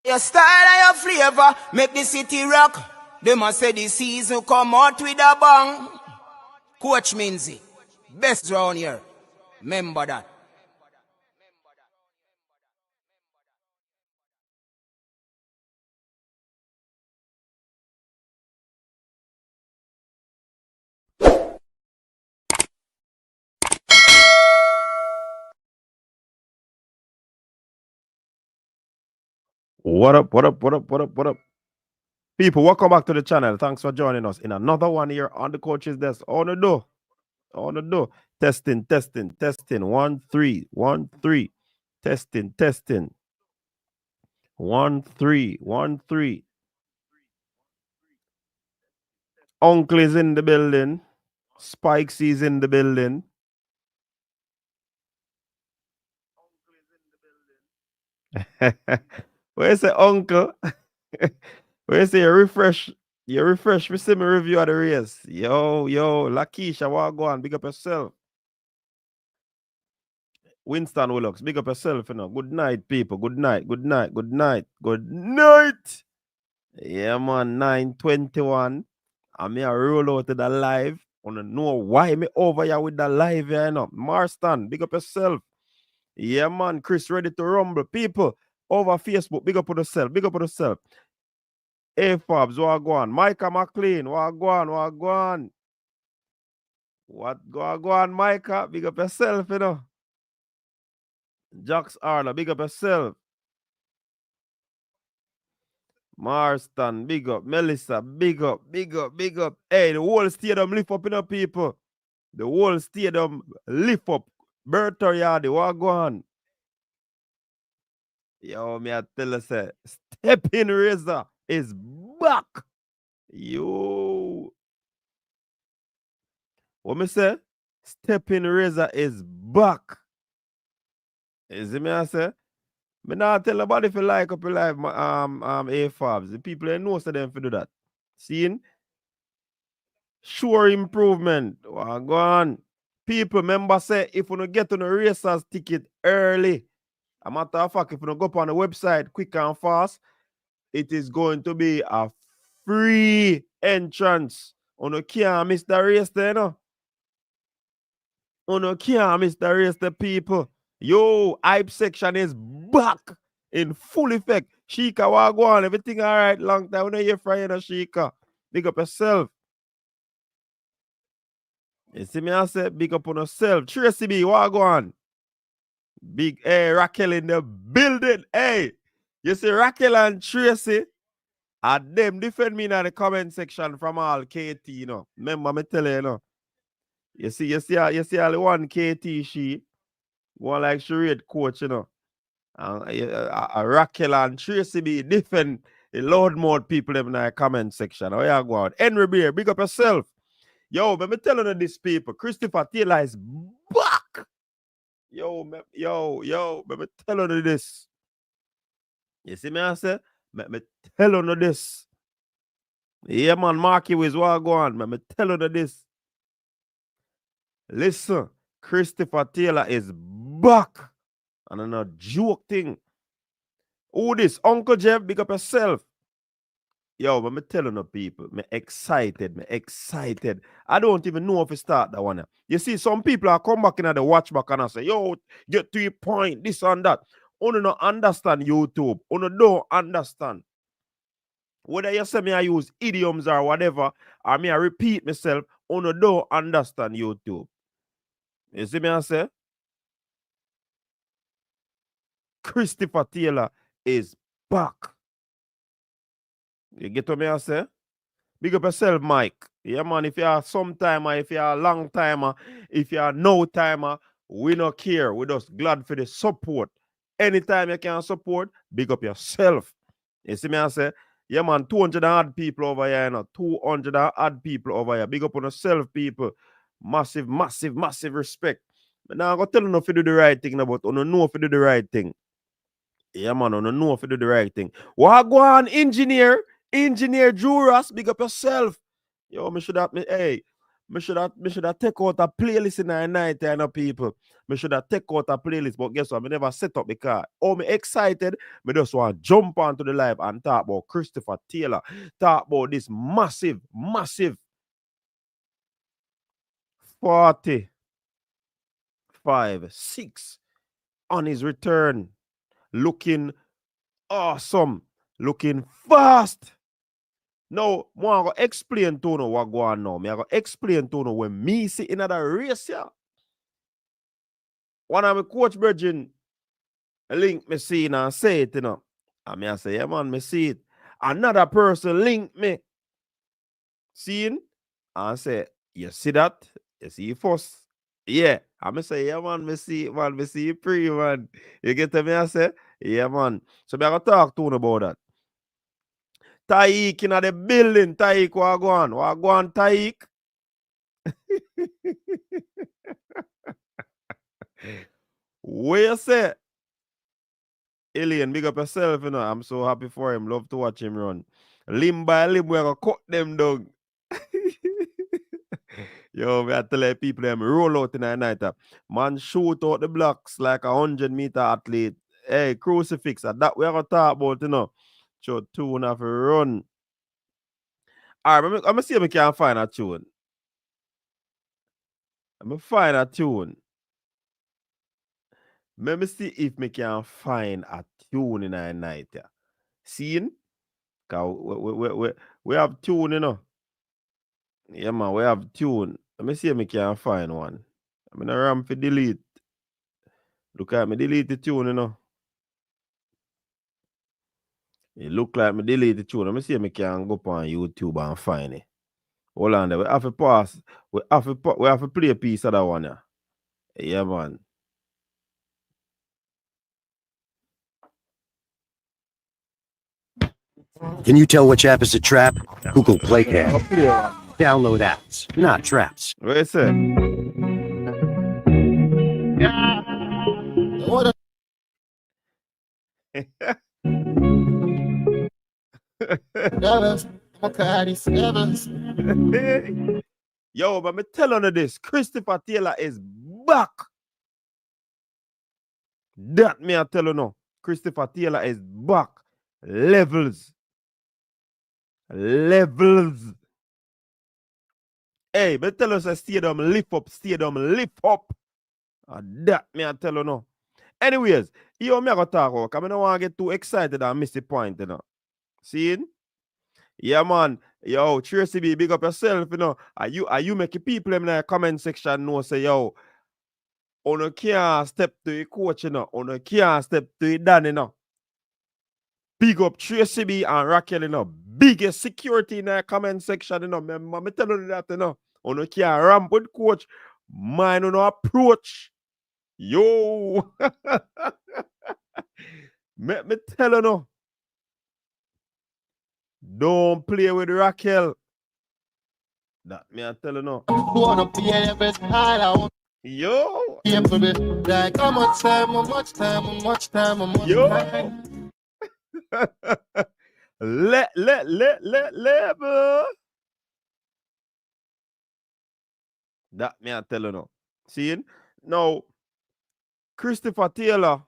Your style and your flavor make the city rock. They must say the season come out with a bang. Coach Minzy, best round here. Remember that. What up, what up, what up, what up, what up? People, welcome back to the channel. Thanks for joining us in another one here on the coach's desk. On the door. On the door. Testing, testing, testing. 1 3 1 3. Testing, testing. 1 3 1 3. Uncle is in the building. Spikes is in the building. Where's the uncle? Where's the refresh? You refresh me, see me review of the race. Yo, Lakeisha, what go on? Big up yourself. Winston Willocks, big up yourself, you know. Good night, people. Good night, good night, good night, good night. Yeah, man, 9:21. I'm here roll out to the live. Wanna know why me over here with the live here, you know. Marston, big up yourself. Yeah, man, Chris ready to rumble. People over Facebook, big up on yourself, big up on yourself. Hey, Fabs, what go on? Micah McLean, what go on, what go on? What go on, Micah? Big up yourself, you know. Jax Arla, big up yourself. Marston, big up. Melissa, big up, big up, big up. Hey, the whole stadium lift up, you know, people. The whole stadium lift up. Berto Yardi, what go on? Yo, me I tell you, say, Step in Razor is back. Yo. What me say? Step in Razor is back. You see me I say? Me not tell nobody if you like up your live, A-Fabs. The people that know so them to do that. Seeing? Sure improvement. Well, go on. People, remember say, if you don't get on a racers ticket early, a matter of fact, if you don't go up on the website quick and fast, it is going to be a free entrance. You can't miss the race there, no? You can't miss the race, the people. Yo, hype section is back in full effect. Sheikah, what go on? Everything all right? Long time. We don't hear from you, Sheikah. Big up yourself. You see me, I say, big up on yourself. Tracy B, what go on? Big, hey, Raquel in the building. Hey, you see Raquel and Tracy, them defend me in the comment section from all KT, you know. Remember me tell you know. You see all the one KT she, one like she read coach, you know. Raquel and Tracy B defend the loudmouth people in the comment section. Oh, yeah, go on. Henry Beer, big up yourself. Yo, let me tell you this, people. Christopher Taylor is back. Yo, let me tell you this. You see me, I say? Let me tell you this. Yeah, man, Marky Wiz, what go on? Let me tell you this. Listen, Christopher Taylor is back. And another joke thing. Who this? Uncle Jeff, big up yourself. Yo, let me tell you people, me excited. I don't even know if to start that one. You see, some people are come back in the watch back and I say, yo, get to your point, this and that. Only not understand YouTube. Only don't understand. Whether you say me I use idioms or whatever, or me I repeat myself, only don't understand YouTube. You see me I say? Christopher Taylor is back. You get what me I say? Big up yourself, Mike. Yeah, man, if you are some timer, if you are a long timer, if you are no timer, we don't care. We're just glad for the support. Anytime you can support, big up yourself. You see me I say? Yeah, man, 200 odd people over here, you know. 200 odd people over here. Big up on yourself, people. Massive respect. But now I'm going to tell you if you do the right thing, but you know if you do the right thing. Yeah, man, you know if you do the right thing. What go on, engineer? Engineer Juras, big up yourself. Yo, me should have me. Hey, Me should have take out a playlist in the night, you know, people. Me should have take out a playlist, but guess what? Me never set up the car. Oh, me excited. Me just want to jump onto the live and talk about Christopher Taylor. Talk about this massive 45-6 on his return. Looking awesome. Looking fast. Now, I go explain to you what go on now. I go explain to you when me see in that race here. One of my coach brethren link me see it and say it, you know. And I say, yeah, man, me see it. Another person link me. Seeing? And say, you see that? You see it first? Yeah. And I say, yeah, man, me see it, man. Me see it pre, man. You get to me? I say, yeah, man. So I go talk to you about that. Taik in the building. Taik, what go on? What go on, Taik? Where you say? Alien, big up yourself, you know. I'm so happy for him. Love to watch him run. Limb by limb, we're gonna cut them down. Yo, we have to let people them roll out in the night. Man, shoot out the blocks like 100-meter athlete. Hey, crucifix. That we are gonna talk about, you know. So tune have a run. All right, I'm gonna see if I can find a tune. I'm gonna find a tune. Let me see if we can find a tune in the night. Seeing? Cause we have tune, you know. Yeah, man, we have tune. Let me see if I can find one. I'm gonna ram for delete. Look at me delete the tune, you know. It look like me delete the tune. Let me see if I can go up on YouTube and find it. Hold on there. We have to pass. We have to play a piece of that one, yeah. Yeah, man. Can you tell which app is a trap? Google Play can. Download apps, not traps. What you say? Yo, but me telling you this, Christopher Taylor is back. That me I tell you now. Christopher Taylor is back. Levels. Hey, but tell us a stadium lift up. That me I tell you now. Anyways, yo, me I go talk about, because I don't want to get too excited and miss the point, you know. Seeing? Yeah, man. Yo, Tracy B, big up yourself, you know. Are you making people in the comment section know, say, yo, on a can't step to your coach, you know. On a can't step to your dad, you know. Big up Tracy B and Raquel, you know. Biggest security in the comment section, you know. Me tell you that, you know. On a can't ramp with coach. Mind on approach. Yo. me tell you, no. Don't play with Raquel. That me I tell you, no. Yo. Like how much time. Yo. Level. That me I tell you, no. Seeing? Now, Christopher Taylor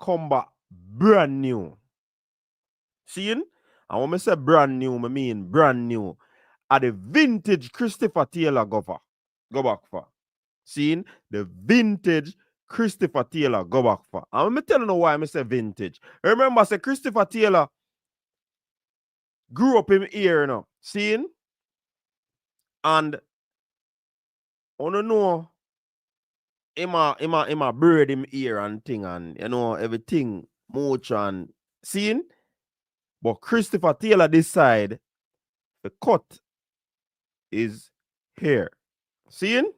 come back brand new. Seeing? And when I say brand new, I mean brand new. At the vintage Christopher Taylor go back for. Seeing? The vintage Christopher Taylor go back for. And let me tell you why I say vintage. Remember, I say Christopher Taylor grew up in here, you know. Seeing? And I don't know, him a bird him ear and thing, and you know everything much and seeing. But Christopher Taylor decide the cut is here. Seeing?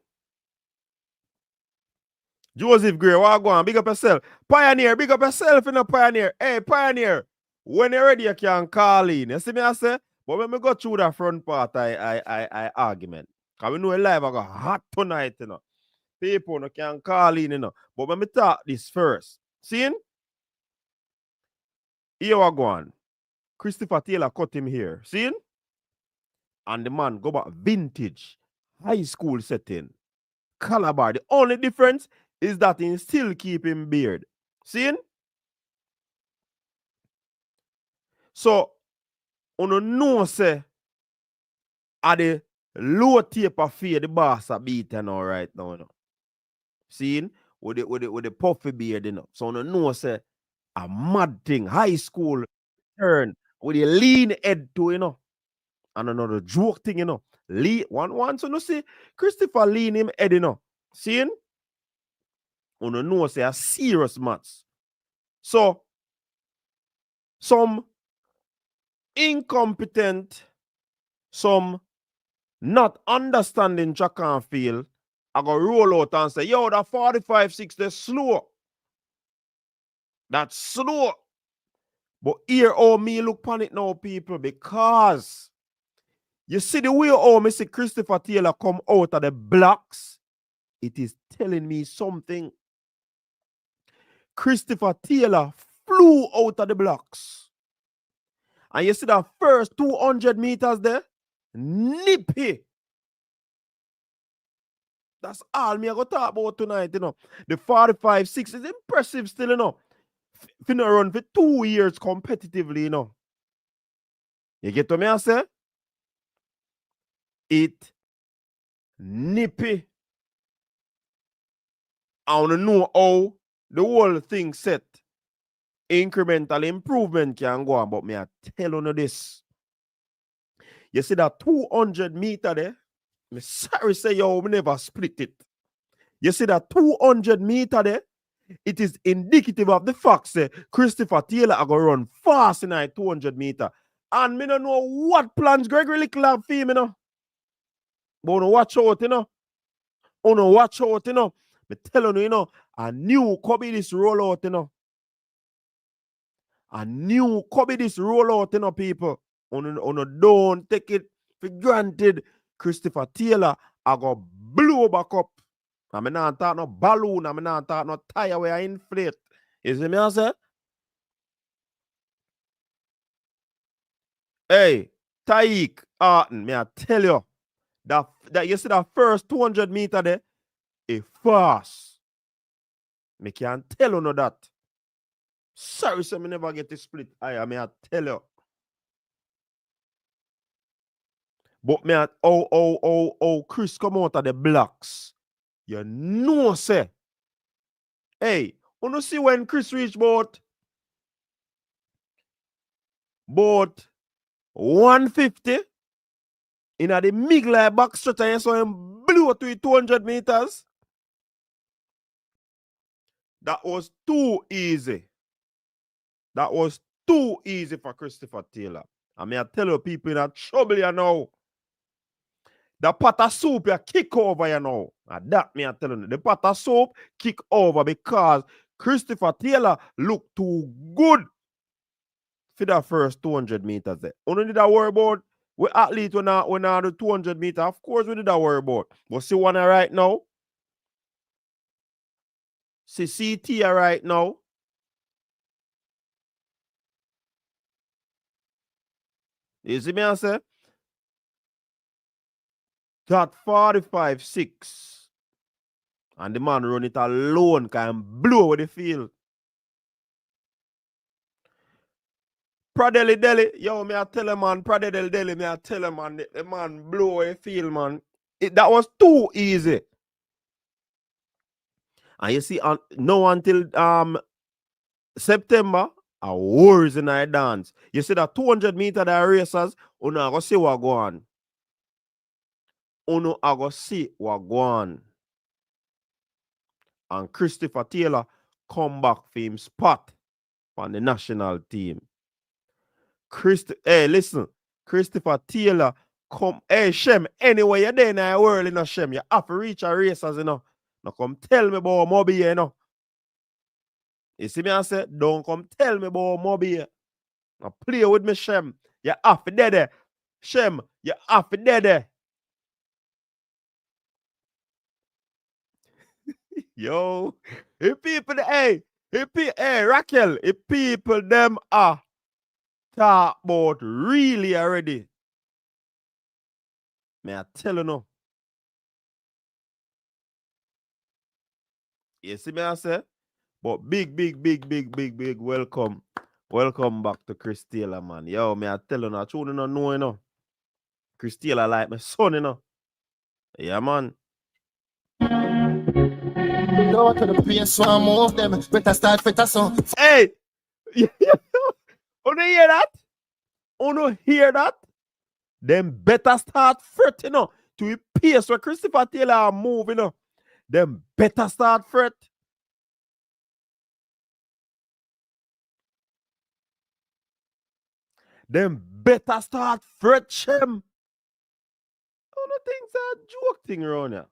Joseph Gray, what go on? Big up yourself. Pioneer, big up yourself in a Pioneer. Hey, Pioneer, when you're ready, you can call in. You see me, I say? But when we go through that front part, I argument. Because we know live I got hot tonight, you know. People no can call in, you know. But when we talk this first, seeing? Here we go on. Christopher Taylor cut him here. Seeing? And the man go back vintage. high school setting. Calabar. The only difference is that he still keep him beard. See? So, on know say, at the low tape of fear, the boss are beaten all right now. No? See? With the puffy beard, you know. So, on know say, a mad thing, high school turn, with a lean head to, you know. And another joke thing, you know. One, so no see, Christopher lean him head, you know. See? On know say, a serious match. So, some incompetent, some not understanding track and field, I go roll out and say, yo, that 45-6, they're slow. That's slow. But here, oh, me look on it now, people, because you see the way oh, me see Christopher Taylor come out of the blocks, it is telling me something. Christopher Taylor flew out of the blocks. And you see that first 200 meters there? Nippy. That's all me I go talk about tonight, you know. The 45-6 is impressive still, you know. Finna run for 2 years competitively, you know. You get what me I say? It nippy. I wanna know how the whole thing set. Incremental improvement can go on, but me I tell you this. You see that 200 meter there? Me sorry say yo, we never split it. You see that 200 meter there? It is indicative of the fact that Christopher Taylor are going to run fast in that 200 meter. And me don't know what plans Gregory Little have for him, you know. But you watch out, you know. You watch out, you know. Me telling you, you know, a new copy this roll out, you know. A new copy this roll out, you know, people. You don't take it for granted. Christopher Taylor are going to blow back up. I'm not talking no balloon, I'm not talking no tire where I inflate. You see me, I say? Hey, Taik, me I tell you, that you see that first 200 meter there, it fast. Me can't tell you no that. Sorry, so me never get a split. I tell you. But me at Chris come out of the blocks. You know, say. Hey, you see when Chris reach about 150 in the middle back stretch and you saw him blew to 200 meters. That was too easy. That was too easy for Christopher Taylor. I mean, I tell you, people in that trouble, you know. The pot of soup, you kick over, you know. And that me I tell you, the pot of soup kick over because Christopher Taylor looked too good for that first 200 meters there. Only did I worry about we athlete when I do 200 meters. Of course, we did that worry about. But see one right now. See CT right now. You see me I say? That 45-6. And the man run it alone can blow with the field. Pradeli Deli, yo, me I tell him, man, Pradeli Deli, me I tell him, man, the man blow with the field, man. That was too easy. And you see, no until September, a wars in our dance. You see that 200 meter the racers, you know, I go see what go on. You know, I go see what go on. And Christopher Taylor come back for him spot on the national team. Hey, listen, Christopher Taylor come, hey, Shem, anyway you're there in the world, you know, Shem, you have to reach a racers, you know. Now come tell me about Moby, you know. You see me, I say, don't come tell me about Moby. Now play with me, Shem. You have to there. Shem, you have to there. Yo, if people, hey, Raquel, if people them are talk about really already, may I tell you no. You see me I say? But big welcome. Welcome back to Chris Taylor, man. Yo, me I tell you now, you don't know, you know. Chris Taylor like my son, you know. Yeah, man. Go to the place one move them. Better start fit a song. Hey! You hear that? You hear that? Them better start fret, you know. To a pace where Christopher Taylor move, you know. Them better start fret. Them better start fret, Shem. Oh, no things are joke thing around here.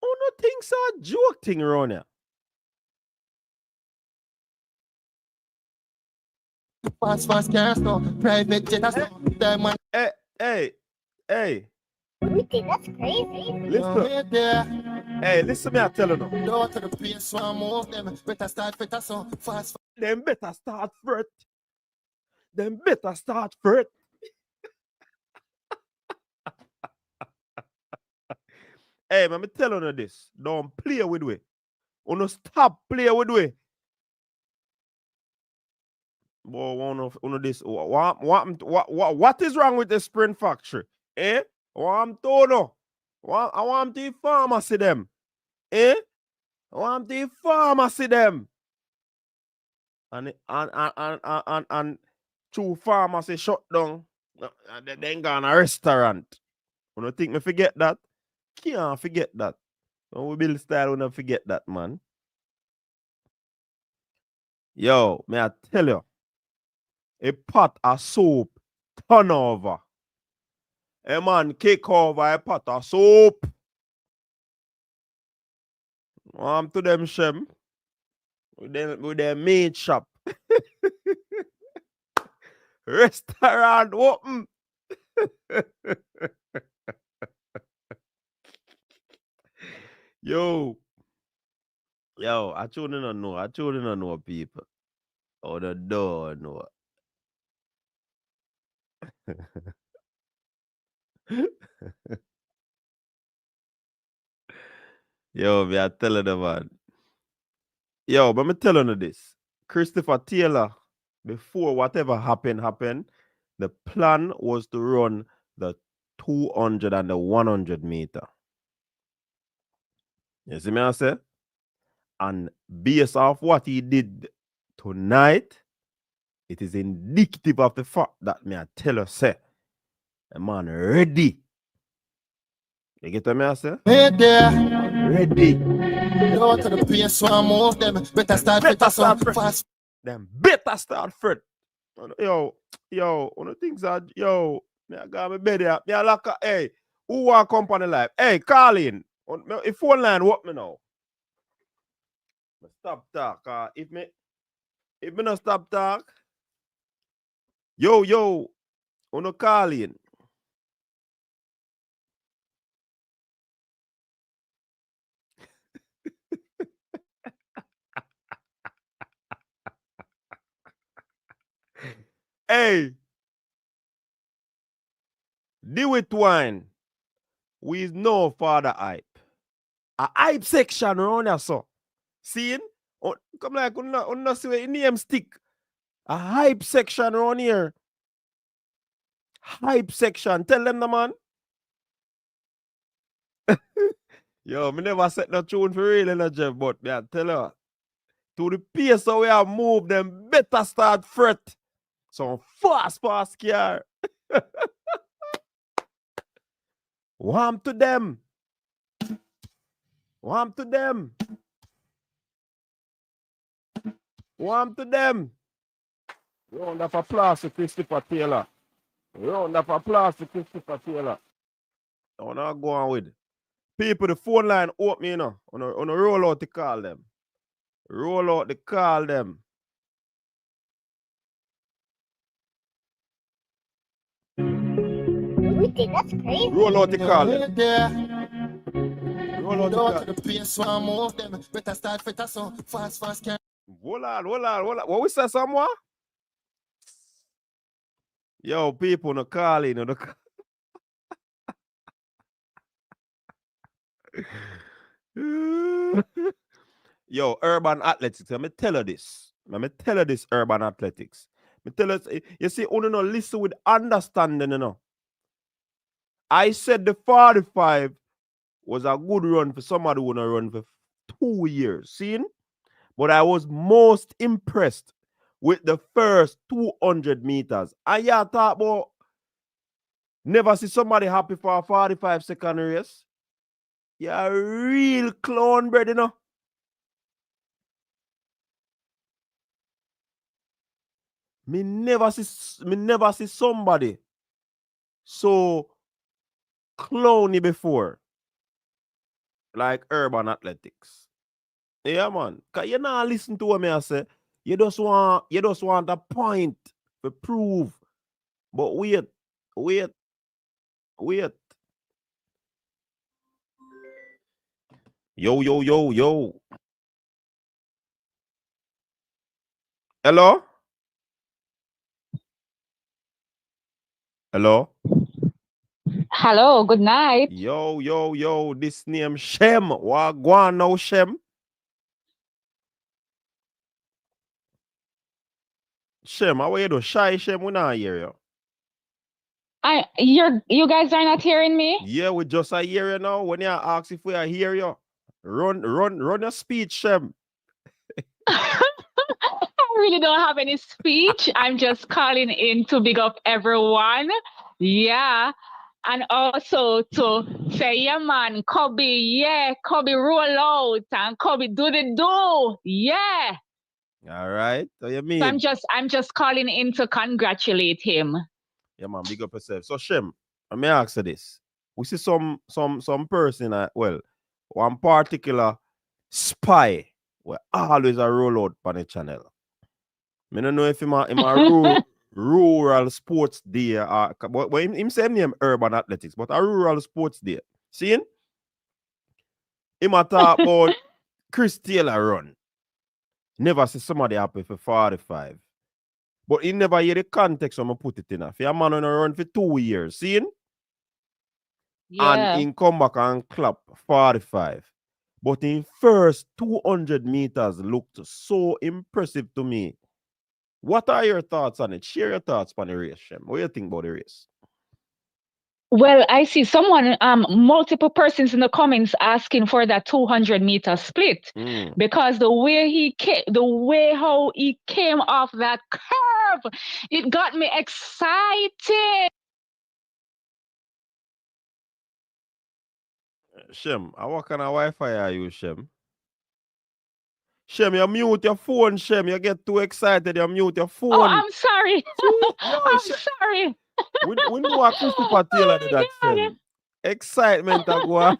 Oh, no things are joke thing around here. Fast can't stop. Private jet a stop. Diamond. Hey. That's crazy. Listen. Hey, listen me, I tell you now. Go to the place one move them. Better start fit a song. Fast. Them better start fret. Them better start fret. Hey, man, me tell you this. Don't play with we. You stop play with we. Boy, one of this. What is wrong with the Sprint factory? Eh? What I'm told no. I want the pharmacy them. Eh? I want the pharmacy them. And two pharmacy shut down. They ain't gone a restaurant. You don't think me forget that? Can't forget that. When we build style, we don't forget that, man. Yo, may I tell you, a pot of soap turn over. A man kick over a pot of soap. To them, Shem. With their meat shop. Restaurant open. Yo, I truly don't know. I truly don't know people. Oh, the door, no. Yo, me I telling the man. Yo, but me telling you this. Christopher Taylor, before whatever happened, the plan was to run the 200 and the 100 meter. You see me I say? And based off what he did tonight, it is indicative of the fact that me I tell you, say, a man ready. You get what me I say? Hey there. Ready. Go to the place one move them. Better start fit a song. Fast. Them better start fret. Yo, one of the things that, me I got my bed up. Me I lock up, hey, who want company life? Hey, call in. If phone line, what me now? Stop talk. If me not stop talk, yo, wanna call in. Hey, deal with wine. We no father hype. A hype section around here, so. Seeing? Come like, on see where your name stick. A hype section around here. Hype section. Tell them the man. Yo, me never set no tune for real in a job, but me I tell you, to the pace how we have moved, them better start fret. So fast car. Warm to them. Warm to them. Warm to them. Round of applause to Christopher Taylor. Round of applause to Christopher Taylor. I wanna go on with. People, the phone line open, you know. On a roll out to call them. Roll out to call them. That's crazy. Roll out to call them. Roll out to Go call to the place one move them. Better start fit a song. Fast can't. Hold on. What we say, someone? Yo, people, no calling. Yo, urban athletics. Let me tell her this. Let me tell her this, urban athletics. Me tell her, you see, only no listen with understanding, you know. I said the 45 was a good run for somebody who wanna run for 2 years. Seen? But I was most impressed with the first 200 meters. And yeah, talk about never see somebody happy for a 45-second race. You're a real clown, bread, you know. Me never see somebody so clowny before. Like urban athletics. Yeah, man. Cause you not listen to what me I say. You just want a point to prove. But wait. Yo. Hello? Hello? Hello, good night. Yo. This name Shem. What go on now, Shem? Shem, how you do? Shy Shem, we not hear you. You guys are not hearing me? Yeah, we just hear you now. When you ask if we are hear you, run your speech, Shem. I really don't have any speech. I'm just calling in to big up everyone. Yeah. And also to say, yeah, man, Kobe roll out and Kobe do the do. Yeah. All right. So you So mean? I'm just calling in to congratulate him. Yeah, man, big up yourself. So Shem, let me ask you this. We see some person, one particular spy will always a roll out on the channel. I don't know if him a rural sports day but him say name urban athletics, but a rural sports day. See him? Him a talk about Chris Taylor run. Never see somebody happy for 45. But he never hear the context when I put it in. If a man on a run for 2 years, see him? And Yeah. he come back and clap 45. But in first 200 meters looked so impressive to me. What are your thoughts on it? Share your thoughts on the race, Shem. What do you think about the race? Well, I see someone, multiple persons in the comments asking for that 200-meter split because the way how he came off that curve, it got me excited. Shem, what kind of Wi-Fi are you, Shem? Shem, you mute your phone, Shem. You get too excited, you mute your phone. Oh, I'm sorry. I'm sorry. We know what Christopher Taylor did that, Shem. Excitement I go on.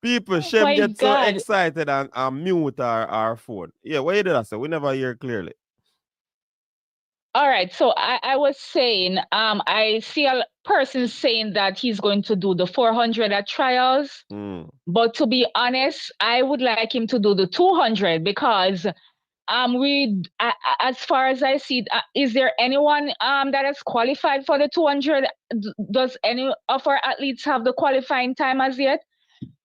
People, Shem get so excited and mute our phone. Yeah, what you did I say? We never hear clearly. All right, so I was saying, I see a person saying that he's going to do the 400 at trials. But to be honest, I would like him to do the 200 because as far as I see, is there anyone that has qualified for the 200? Does any of our athletes have the qualifying time as yet?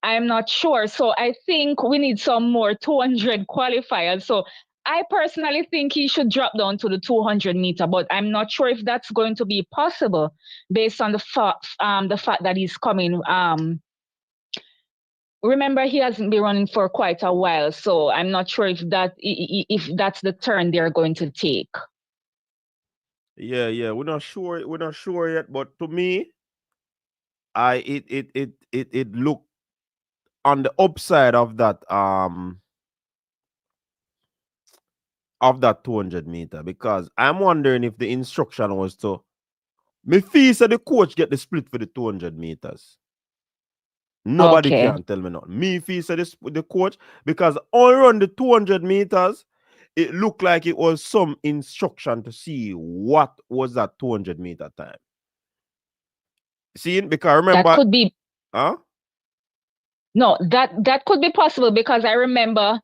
I'm not sure. So I think we need some more 200 qualifiers. So I personally think he should drop down to the 200 meter, but I'm not sure if that's going to be possible based on the fact that he's coming. Remember, he hasn't been running for quite a while, so I'm not sure if that's the turn they're going to take. Yeah, we're not sure yet, but to me, it looked on the upside of that 200 meter, because I'm wondering if the instruction was to me feel so the coach get the split for the 200 meters. Nobody can tell me nothing. Me feel so the coach, because all around the 200 meters, it looked like it was some instruction to see what was that 200 meter time. See, because remember that could be. Huh? No, that could be possible because I remember,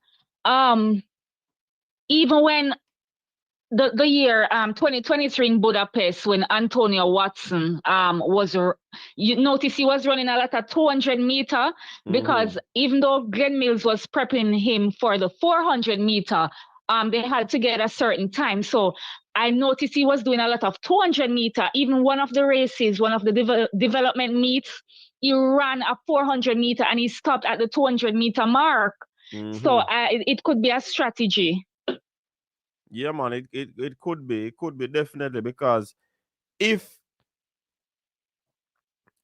even when the year 2023 in Budapest when Antonio Watson you notice he was running a lot of 200 meter because even though Glenn Mills was prepping him for the 400 meter, they had to get a certain time. So I noticed he was doing a lot of 200 meter. Even one of the races, one of the development meets, he ran a 400 meter and he stopped at the 200 meter mark. So it could be a strategy. Yeah, man, it could be definitely, because if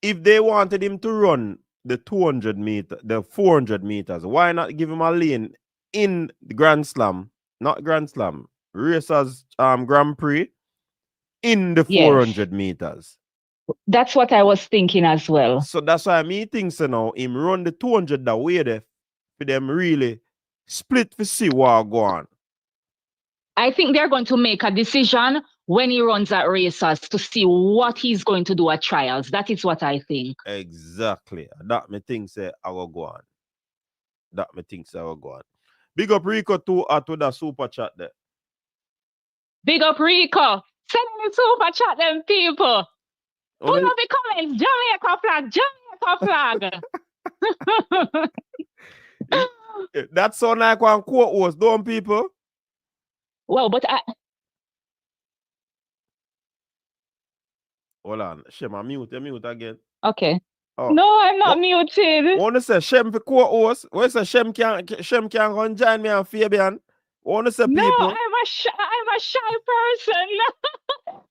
they wanted him to run the 200 meter, the 400 meters, why not give him a lane in the Grand Slam, not Grand Slam, Racers Grand Prix in the 400 meters? That's what I was thinking as well. So that's why me think so now, him run the 200 that way there for them really split for see what go on. I think they're going to make a decision when he runs at races to see what he's going to do at trials. That is what I think. Exactly. That me think say I will go on. Big up Rico to the super chat there. Big up Rico. Send me super chat them people. Put up the comments. Jamaica flag. That sound like one quote was, don't people? Well, but hold on, Shem, I mute again. Okay. Oh. No, I'm not muted. Want to say Shem for quote host? What say Shem can go and join me and Fabian? Want to say people? No, I'm a shy person.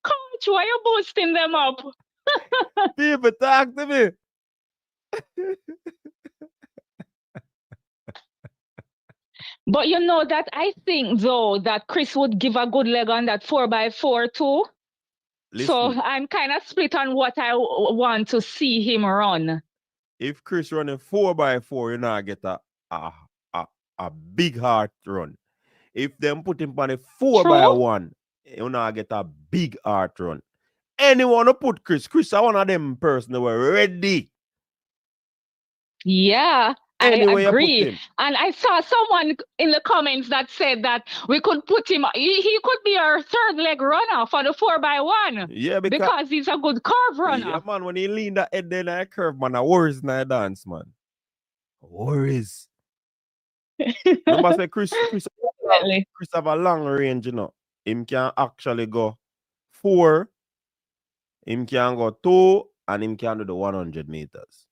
Coach, why are you boosting them up? People, talk to me. But you know that I think though that Chris would give a good leg on that 4x4 too. Listen, so I'm kind of split on what I want to see him run. If Chris running 4x4, you know, get a big heart run. If them put him on a 4x1, you know, get a big heart run. Anyone who put Chris are one of them person that were ready. Yeah. Anyway, I agree. And I saw someone in the comments that said that we could put him, he could be our third leg runner for the 4x1. Yeah, because he's a good curve runner. Yeah, man, when he lean that head then I curve, man, I worries in that dance, man. Worries. Remember, say Chris have a long range, you know. Him can actually go 4, him can go 2, and him can do the 100 meters.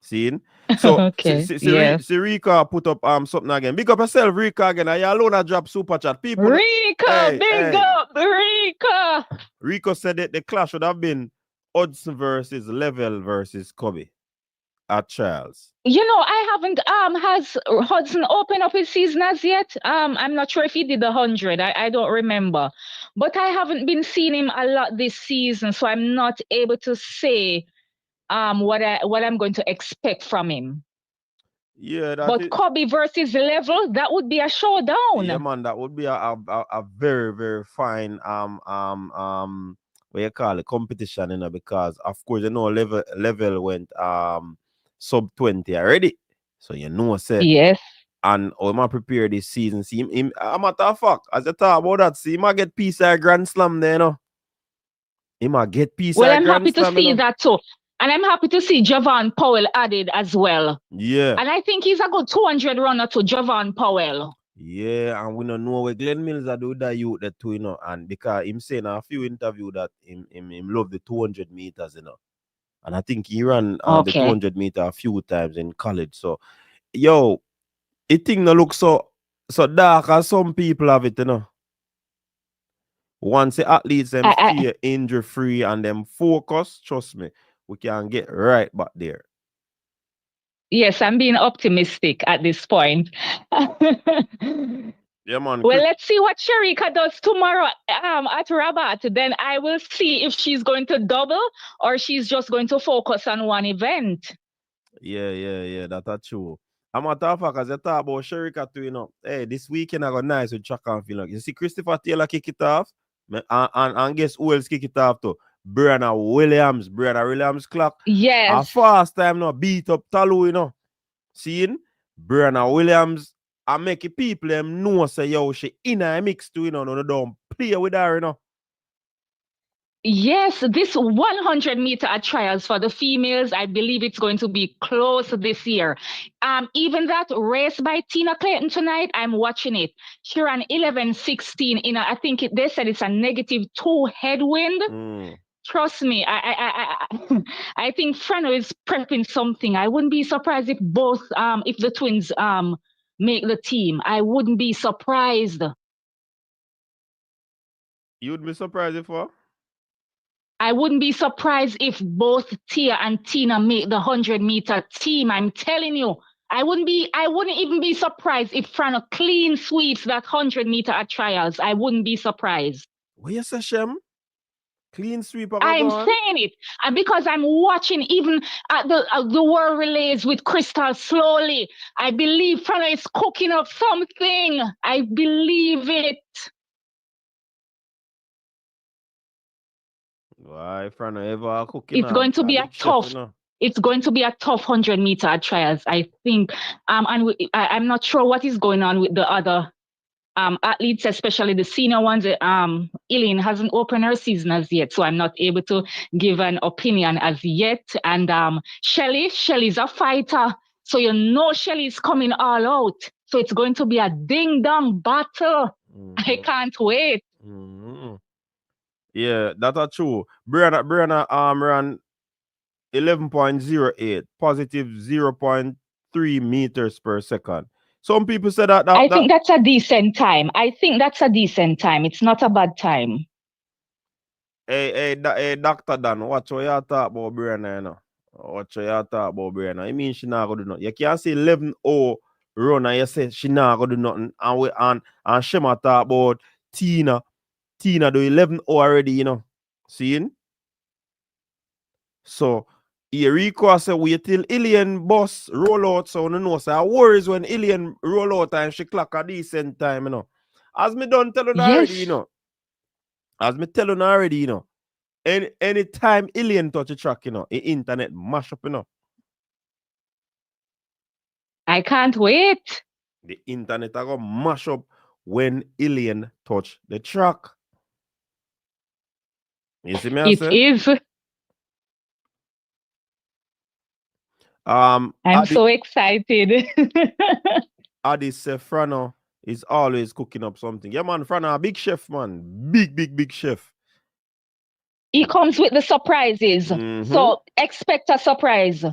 Seen? So, okay. See Rika put up something again. Big up yourself, Rika, again. Are you alone at drop super chat? People, Rika, big up, Rika. Rico said that the clash would have been Hudson versus Level versus Kobe at Charles. You know, I haven't has Hudson opened up his season as yet? I'm not sure if he did the 100. I don't remember. But I haven't been seeing him a lot this season, so I'm not able to say what I'm going to expect from him. Yeah, but Kobe versus Level, that would be a showdown. Yeah, man, that would be a very, very fine what you call it, competition, you know, because of course you know level went sub 20 already. So you know, say yes. And I'm gonna prepare this season. See him a matter of fact, as you talk about that, see him I get piece of Grand Slam there, you know. He might get piece of Grand Slam. Well, I'm happy to see that too. And I'm happy to see Javon Powell added as well. Yeah. And I think he's a good 200 runner to Javon Powell. Yeah, and we don't know where Glenn Mills are doing that youth that too, you know. And because him saying a few interviews that him love the 200 meters, you know. And I think he ran the 200 meter a few times in college. So, yo, it thing no look so dark as some people have it, you know. Once the athletes them stay injury free and them focus, trust me, we can get right back there. Yes, I'm being optimistic at this point. Yeah, man. Well, let's see what Sharika does tomorrow at Rabat. Then I will see if she's going to double or she's just going to focus on one event. Yeah, that's true. I'm a talk as you talk about Sharika too, you know. Hey, this weekend I got nice with track and field. You see Christopher Taylor kick it off, and guess who else kick it off too? Brianna Williams clock. Yes. A fast time now beat up Talu, you know. Seeing Brianna Williams and make the people them know say yo she in a mix too, you know, no don't play with her, you know. Yes, this 100-meter at trials for the females, I believe it's going to be close this year. Even that race by Tina Clayton tonight, I'm watching it. She ran 11:16 in I think they said it's a -2 headwind. Trust me, I think Frano is prepping something. I wouldn't be surprised if if the twins make the team. I wouldn't be surprised. You'd be surprised if what? I wouldn't be surprised if both Tia and Tina make the 100-meter team. I'm telling you. I wouldn't even be surprised if Frano clean sweeps that 100-meter at trials. I wouldn't be surprised. What you say, Shem? Clean sweep of I'm saying it, and because I'm watching even at the world relays with Crystal slowly, I believe Frano is cooking up something. I believe it. Why Frano ever cooking It's going to be a tough. Chef, you know? It's going to be a tough 100-meter at trials, I think. And I'm not sure what is going on with the other athletes, especially the senior ones. Eileen hasn't opened her season as yet, so I'm not able to give an opinion as yet. And Shelly's a fighter, so you know Shelly's coming all out. So it's going to be a ding-dong battle. I can't wait. Yeah, that's true. Brianna ran 11.08, positive 0.3 meters per second. Some people say that I think that's a decent time. It's not a bad time. Hey, Dr. Dan, watch what you talk about Brianna, you know. Watch what you talk about Brianna. I mean she not gonna do nothing. You can't say 11-0 run and you say she not gonna do nothing. And Shema talk about Tina. Tina do 11-0 already, you know. Seeing? So Rico say wait till Ilian boss roll out, so no know. So I worries when Ilian roll out and she clock a decent time, you know. As me done tell you already, you know. As me tell you already, you know. Anytime Ilian touch a track, you know, the internet mash up, you know. I can't wait. The internet are gonna mash up when Ilian touch the track. You see me? It is. I'm so excited. Adi say Frano is always cooking up something. Yeah, man, Frano a big chef, man. Big chef. He comes with the surprises. So expect a surprise.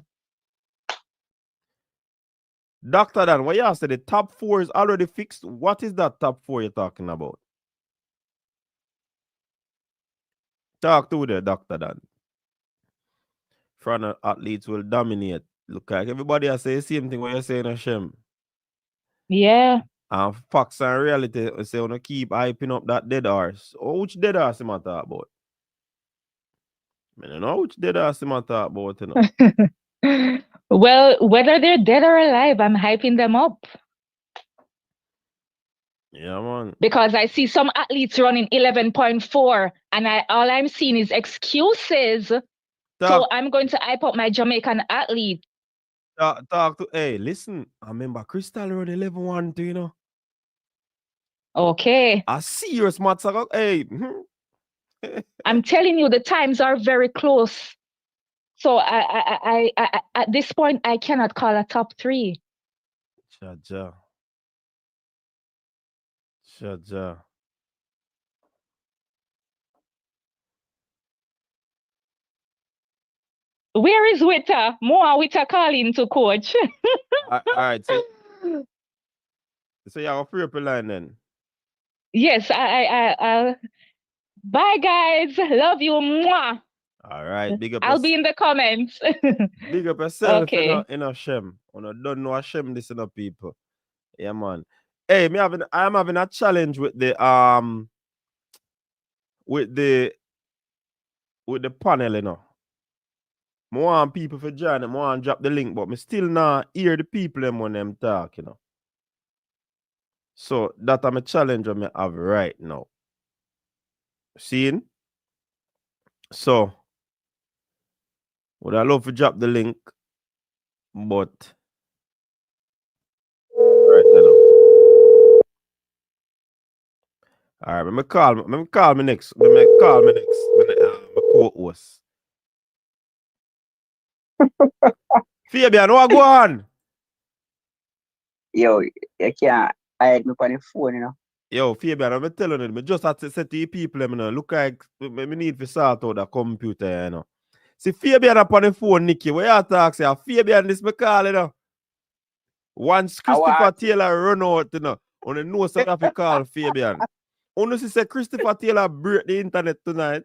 Dr. Dan, what you said the top 4 is already fixed. What is that top 4 you're talking about? Talk to the Dr. Dan. Frano athletes will dominate. Look like everybody has say the same thing what you're saying, Hashem. Yeah. And facts and reality say wanna keep hyping up that dead horse. Oh, which dead horse am I talk about? I don't know which dead horse am I talk about, you know. Well, whether they're dead or alive, I'm hyping them up. Yeah, man. Because I see some athletes running 11.4 and all I'm seeing is excuses. So I'm going to hype up my Jamaican athlete. Talk to, hey, listen, I remember Crystal run 11-1 too, you know. Okay. A serious match, hey. I'm telling you, the times are very close. So I at this point, I cannot call a top 3. Chaja. Where is Witter? More Witter calling to coach. All right, so you have a free up line then. Yes, I'll bye guys. Love you. Mwah. All right, big up. I'll be in the comments. Big up yourself, okay. In a Shem. I don't know a Shem this in a people. Yeah, man. Hey, I'm having a challenge with the panel, you know. I want people to join them, I want to drop the link, but me still not hear the people them when them talk, you know. So that I'm a challenge I have right now. Seeing? So would I love to drop the link, but right now. All right, let me call me next. Let me call me next. My co-host. Fabian, what go on? Yo, you can't hide me on the phone, you know. Yo, Fabian, I'm telling you, I just have to say to you people, you know, look like me need to sort out the computer, you know. See, Fabian up on the phone, Nicky, where you talk, say, Fabian, this me call, you know. Once Christopher Taylor run out, you know, on the nose so have to call Fabian. Only say Christopher Taylor break the internet tonight.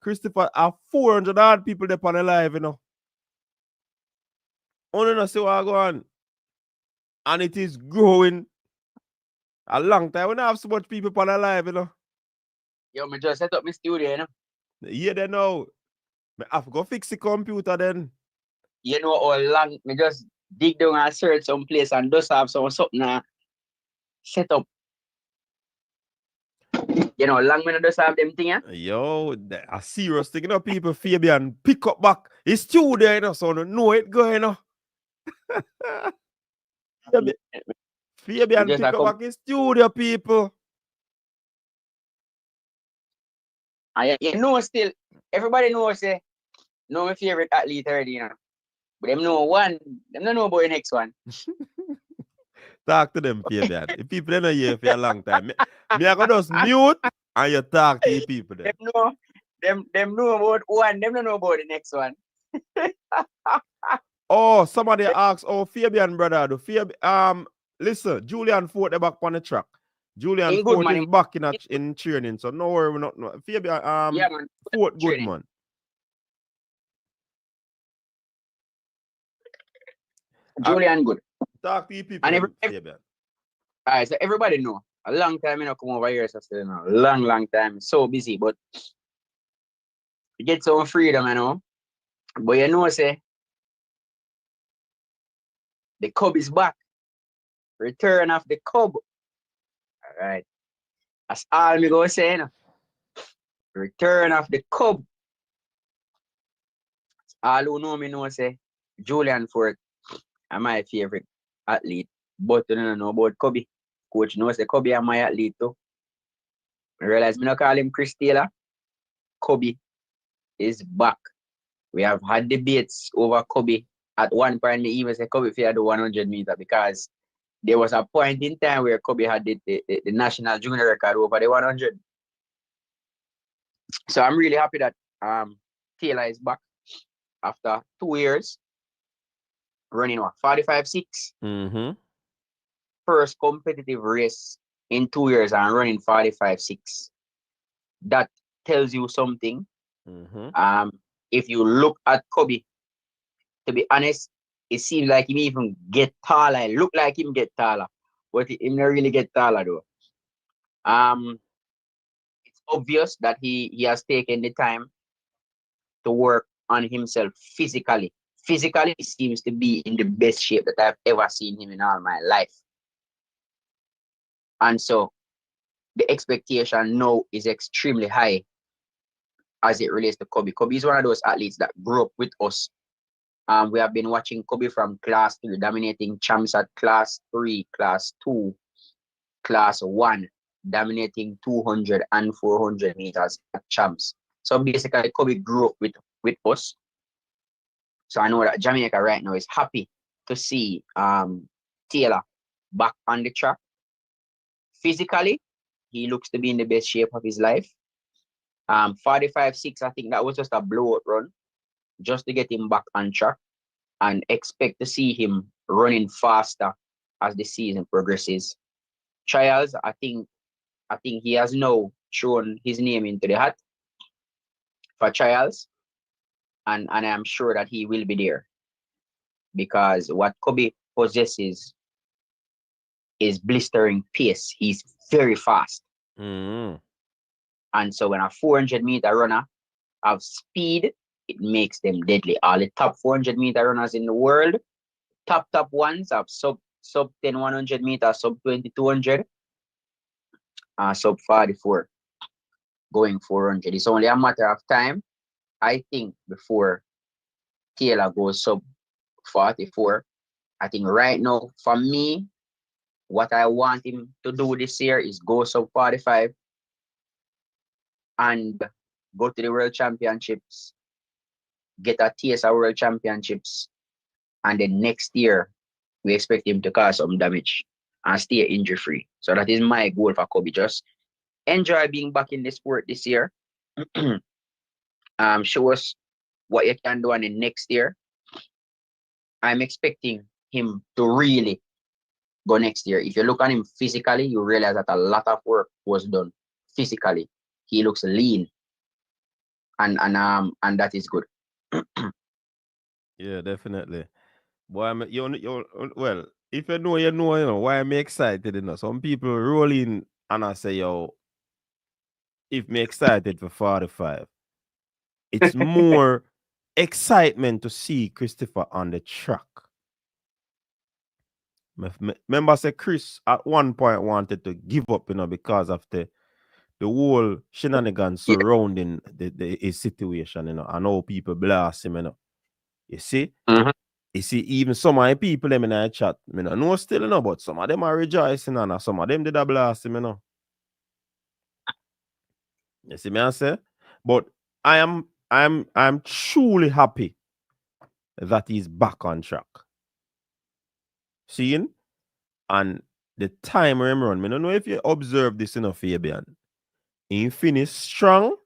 Christopher have 400 odd people there on the live, you know. Only no see what go on. And it is growing a long time. We don't have so much people on the live, you know. Yo, me just set up my studio, you know. Yeah, they know. I have to go fix the computer then. You know how long me just dig down and search some place and just have something set up. You know, long me just have them thing, yeah? Yo, a serious thing, you know, people, Fabian, pick up back his studio, you know, so no know it going, you know. Fabian, pick up back his studio, people. You know still, everybody knows, know my favorite athlete already, you know. But them know one, them don't know about the next one. Talk to them, Fabian. The people don't know you for a long time. Me I go just mute and you talk to the people then. Them know about one, them don't know about the next one. Oh, somebody asked, oh, Fabian, brother, listen, Julian Fort the back on the track. Julian Fort is back in training, so no worry, no. Fabian, yeah, man. Fort good, man. Julian good. Talk to the people, and Fabian. Alright, so everybody know. A long time, you know, come over here, so still, you know, long time. So busy, but you get some freedom, you know. But you know, say, the cub is back. Return of the cub. Alright. That's all me go say, you know. Return of the cub. All who know me know, say, Julian Fort are my favorite athlete. But you don't know about Cubby. Coach knows the Cubby are my athlete too. I realize me not call him Chris Taylor. Cubby is back. We have had debates over Cubby. At one point, me even say Cubby for the 100 meter because there was a point in time where Cubby had the national junior record over the 100. So I'm really happy that Taylor is back after 2 years running 45.6. Mm-hmm. First competitive race in 2 years and running 45.6. That tells you something. Mm-hmm. If you look at Cubby, to be honest, it seems like him even get taller. It look like him get taller, but he not really get taller though. It's obvious that he has taken the time to work on himself physically. Physically, he seems to be in the best shape that I've ever seen him in all my life. And so the expectation now is extremely high as it relates to Cubby. Cubby is one of those athletes that grew up with us. We have been watching Cubby from class 3, dominating champs at class 3, class 2, class 1, dominating 200 and 400 meters at champs. So basically, Cubby grew up with us. So I know that Jamaica right now is happy to see Taylor back on the track. Physically, he looks to be in the best shape of his life. 45.6, I think that was just a blowout run just to get him back on track, and expect to see him running faster as the season progresses. Trials, I think he has now thrown his name into the hat for trials, and I am sure that he will be there because what Cubby possesses is blistering pace. He's very fast. Mm-hmm. And so when a 400-meter runner have speed, it makes them deadly. All the top 400-meter runners in the world, top ones have sub 10 100 meters, sub 20 200, sub 44 going 400. It's only a matter of time, I think, before Taylor goes sub 44. I think right now, for me, what I want him to do this year is go sub 45 and go to the World Championships, get a taste of World Championships, and then next year we expect him to cause some damage and stay injury free. So that is my goal for Kobe. Just enjoy being back in the sport this year. Show us what you can do, and then next year I'm expecting him to really go next year. If you look at him physically, you realize that a lot of work was done physically. He looks lean, and that is good. Yeah, definitely. Boy, well, if you know, you know, why I'm excited, you know. Some people roll in and I say, yo, if me excited for 45, it's more excitement to see Christopher on the track. Remember, say Chris at one point wanted to give up, you know, because of the whole shenanigans Yeah. surrounding his situation, you know, and how people blast him, you know. You see? Mhm. You see, even some of the people them in the chat, you know still, you know, but some of them are rejoicing and some of them did a blast him, you know. You see me I say? But I'm truly happy that he's back on track. Seeing? And the time him run, I don't know if you observe this, you know, Fabian. He finished strong,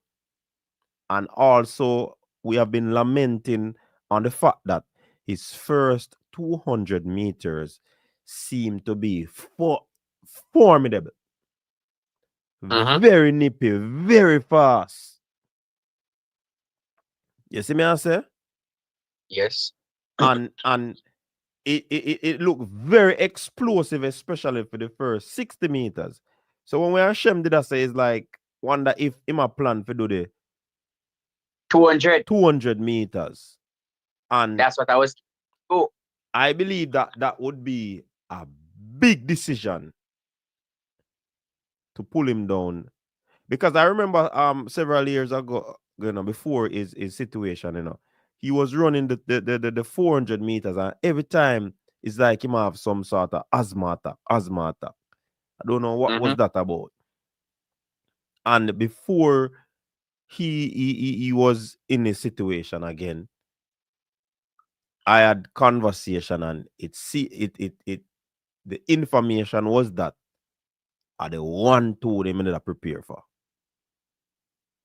and also we have been lamenting on the fact that his first 200 meters seem to be formidable. Mhm. Very nippy, very fast. You see me I say? Yes. And it looked very explosive, especially for the first 60 meters. So when we Hashem did I say, it's like wonder if him a plan for do the 200. 200 meters. And That's what I was. Oh. I believe that that would be a big decision to pull him down. Because I remember several years ago, you know, before his situation, you know, he was running the 400 meters, and every time it's like him have some sort of asthma attack. I don't know what was Mhm. that about. And before he was in a situation again, I had conversation, and it the information was that are the 1-2 they needed to prepare for.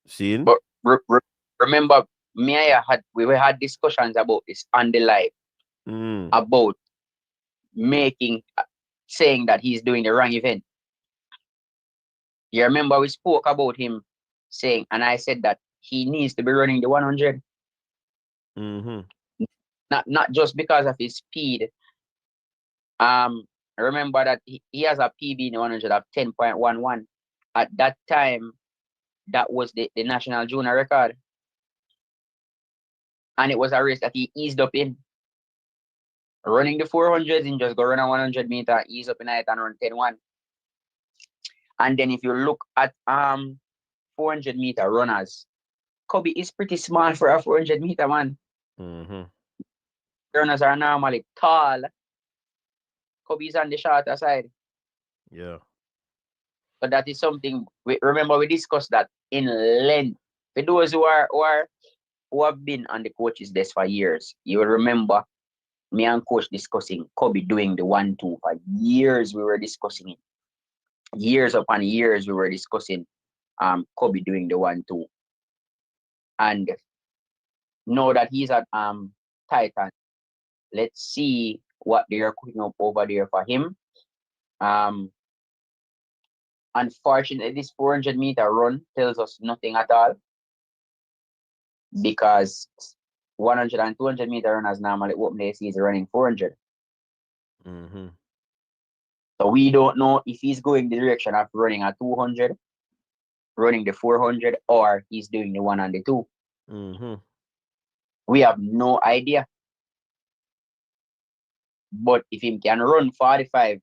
Seeing? But remember, me and you we had discussions about this on the live about making saying that he's doing the wrong event. You remember we spoke about him saying, and I said that he needs to be running the 100, not just because of his speed. Remember that he has a PB in the 100 of 10.11. At that time, that was the national junior record, and it was a race that he eased up in. Running the 400s and just go run a 100 meter, ease up in it and run 10-1. And then if you look at 400 meter runners, Kobe is pretty small for a 400 meter man. Runners are normally tall. Kobe's on the shorter side. Yeah. So that is something remember we discussed that in length. For those who have been on the coach's desk for years, you will remember me and coach discussing Kobe doing the 1-2 for years. We were discussing it. Years upon years we were discussing Kobe doing the 1-2. And know that he's at Titan. Let's see what they are cooking up over there for him. Unfortunately, this 400 meter run tells us nothing at all, because 100 and 200 meter runners normally open their season running 400. So we don't know if he's going the direction of running a 200, running the 400, or he's doing the 1 and the 2. We have no idea. But if he can run 45-6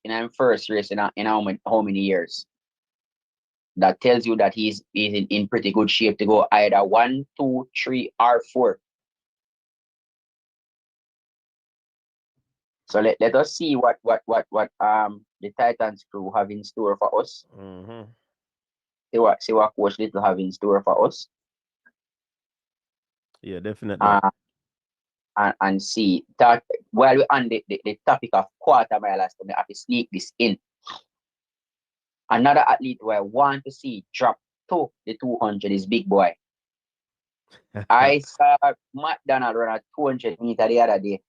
in our first race in how many years, that tells you that he's in pretty good shape to go either 1, 2, 3, or 4. So let us see what the Titans crew have in store for us. see what Coach Little have in store for us. Yeah, definitely. And see that while we're on the topic of quarter milers, I have to sneak this in. Another athlete who I want to see drop to the 200 is Big Boy. I saw McDonald run a 200-meter the other day.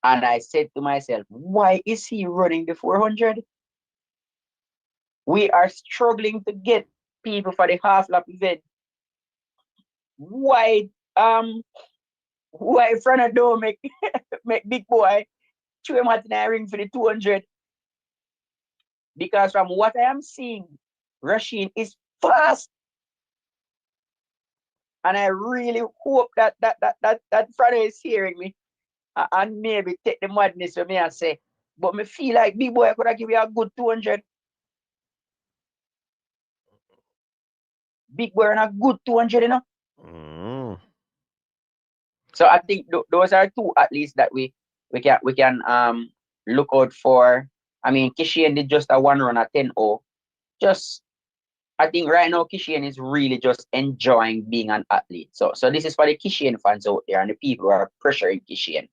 And I said to myself, why is he running the 400? We are struggling to get people for the half lap event. Why Fernando make Big Boy throw him at the ring for the 200? Because from what I am seeing, Rasheen is fast. And I really hope that Fernando is hearing me and maybe take the madness with me and say, but me feel like Big Boy could have give you a good 200. Big Boy and a good 200, you know. So I think those are two at least that we can look out for. I mean, Kishian did just a one run at 10-0. Just I think right now Kishian is really just enjoying being an athlete. So this is for the Kishian fans out there and the people who are pressuring Kishian.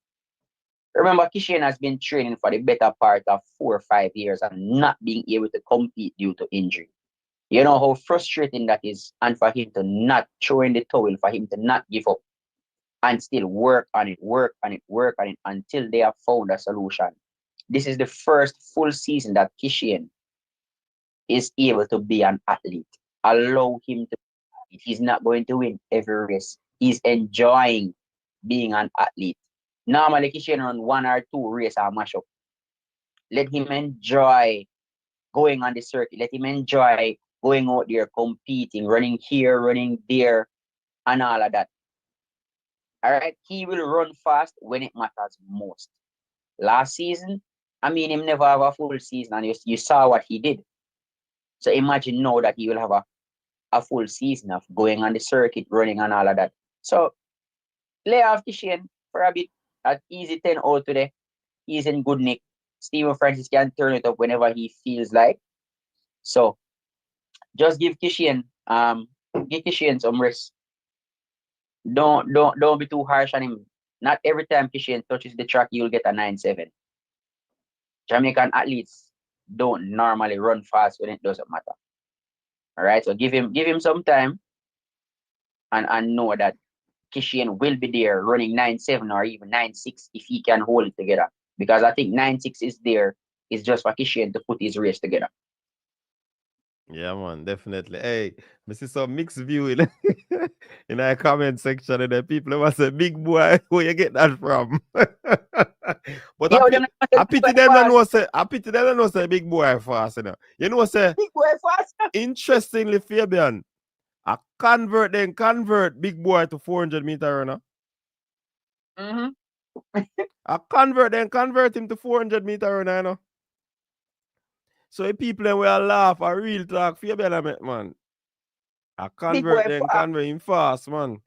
Remember, Kishian has been training for the better part of 4 or 5 years and not being able to compete due to injury. You know how frustrating that is, and for him to not throw in the towel, for him to not give up and still work on it until they have found a solution. This is the first full season that Kishian is able to be an athlete. Allow him to. He's not going to win every race. He's enjoying being an athlete. Normally, Kishian run 1 or 2 races or mash up. Let him enjoy going on the circuit. Let him enjoy going out there, competing, running here, running there, and all of that. All right, he will run fast when it matters most. Last season, I mean, him never have a full season, and you saw what he did. So imagine now that he will have a full season of going on the circuit, running, and all of that. So lay off Kishian for a bit at easy 10-0 today. He's in good nick. Steven Francis can turn it up whenever he feels like. So just give Kishian some rest. Don't be too harsh on him. Not every time Kishian touches the track, you'll get a 9.7. Jamaican athletes don't normally run fast when it doesn't matter. All right, so give him some time and know that Kishian will be there running 9.7 or even 9.6 if he can hold it together. Because I think 9.6 is just for Kishian to put his race together. Yeah, man, definitely. Hey, I see some mixed view in our comment section, and then people must say, "Big boy, where you get that from?" But I pity them that know say, big boy fast, you know. You know, say Big Boy fast. Interestingly, Fabian, I convert big boy to 400-meter runner. I convert him to 400-meter runner, you know. So if people will laugh, I real talk, Fabian, man. I convert him fast, man.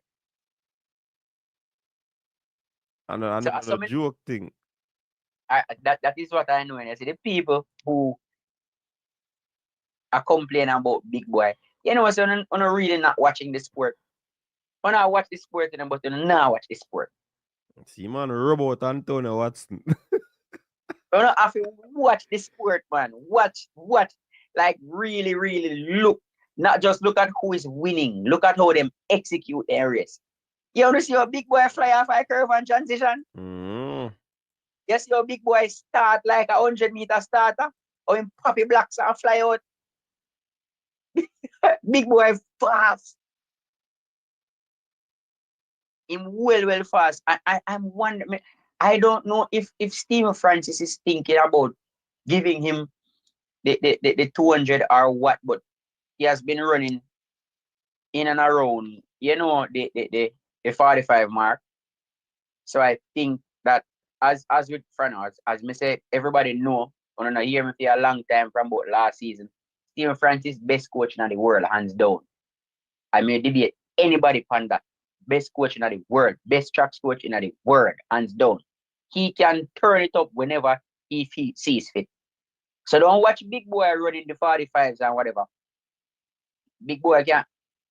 And a joke thing. That is what I know. And I see the people who are complaining about Big Boy. You know, so I'm really not watching the sport. When I watch the sport, but you not watch the sport. See, man, robot Antonio Watson. You don't have to watch the sport, man. Watch. Like, really, really look. Not just look at who is winning. Look at how them execute their race. You want to see your Big Boy fly off a curve and transition? Yes, your Big Boy start like a 100-meter starter. Or in poppy blocks and fly out. Big Boy fast. Him well fast. I'm wondering. I don't know if Steven Francis is thinking about giving him the 200 or what, but he has been running in and around, you know, the 45 mark. So I think that as with Franos, as me say, everybody know, I don't hear me for a long time from about last season. Steven Francis, best coach in the world, hands down. I may debate anybody on that. Best coach in the world, best tracks coach in the world, hands down. He can turn it up whenever he sees fit. So don't watch big boy running the 45s and whatever. Big boy can't,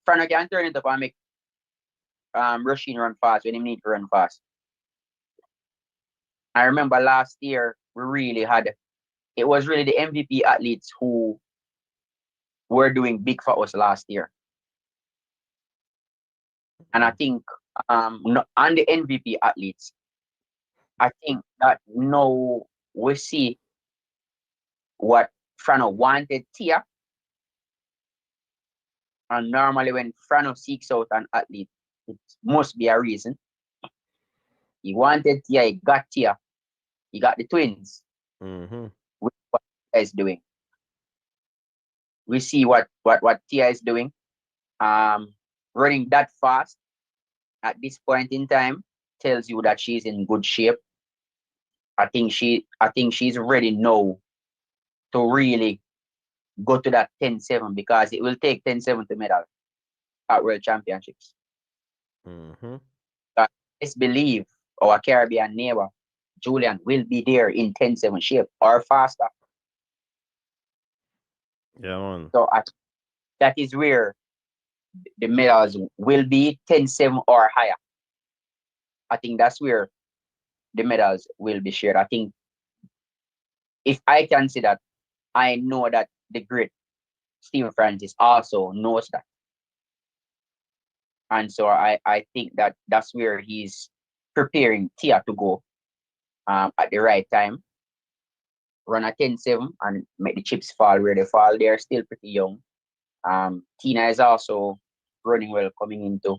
Frano can turn it up and make Rushing run fast when he need to run fast. I remember last year we really had, it was really the MVP athletes who were doing big for us last year. And I think on the MVP athletes, I think that now we see what Frano wanted Tia. And normally when Frano seeks out an athlete, it must be a reason. He wanted Tia, he got Tia. He got the twins. Mm-hmm. With what Tia is doing. We see what Tia is doing. Running that fast at this point in time tells you that she's in good shape. I think she's ready now to really go to that 10-7 because it will take 10-7 to medal at World Championships. Mm-hmm. Let's believe our Caribbean neighbor, Julian, will be there in 10-7 shape or faster. Yeah, man. So that is where the medals will be 10-7 or higher. I think that's where the medals will be shared. I think if I can see that, I know that the great Stephen Francis also knows that. And so I think that that's where he's preparing Tia to go at the right time. Run a 10-7 and make the chips fall where they fall. They're still pretty young. Tina is also running well, coming into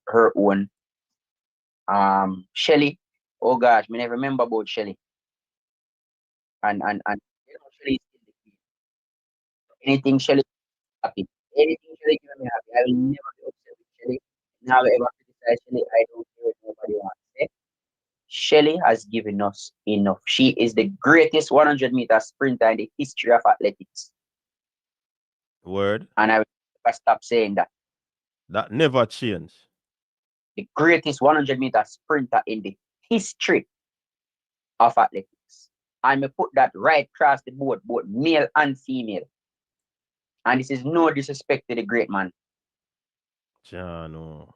her own. Shelly, oh gosh, me never remember about Shelly. And you know, Shelly is still the queen. Anything Shelly happy. Anything Shelly can me happy. I will never be upset with Shelly. Never ever criticize Shelly. I don't care what nobody wants to say. Shelly has given us enough. She is the greatest 100-meter sprinter in the history of athletics. Word. And I will never stop saying that. That never change. The greatest 100-meter sprinter in the history of athletics. I may put that right across the board, both male and female. And this is no disrespect to the great man. Jano.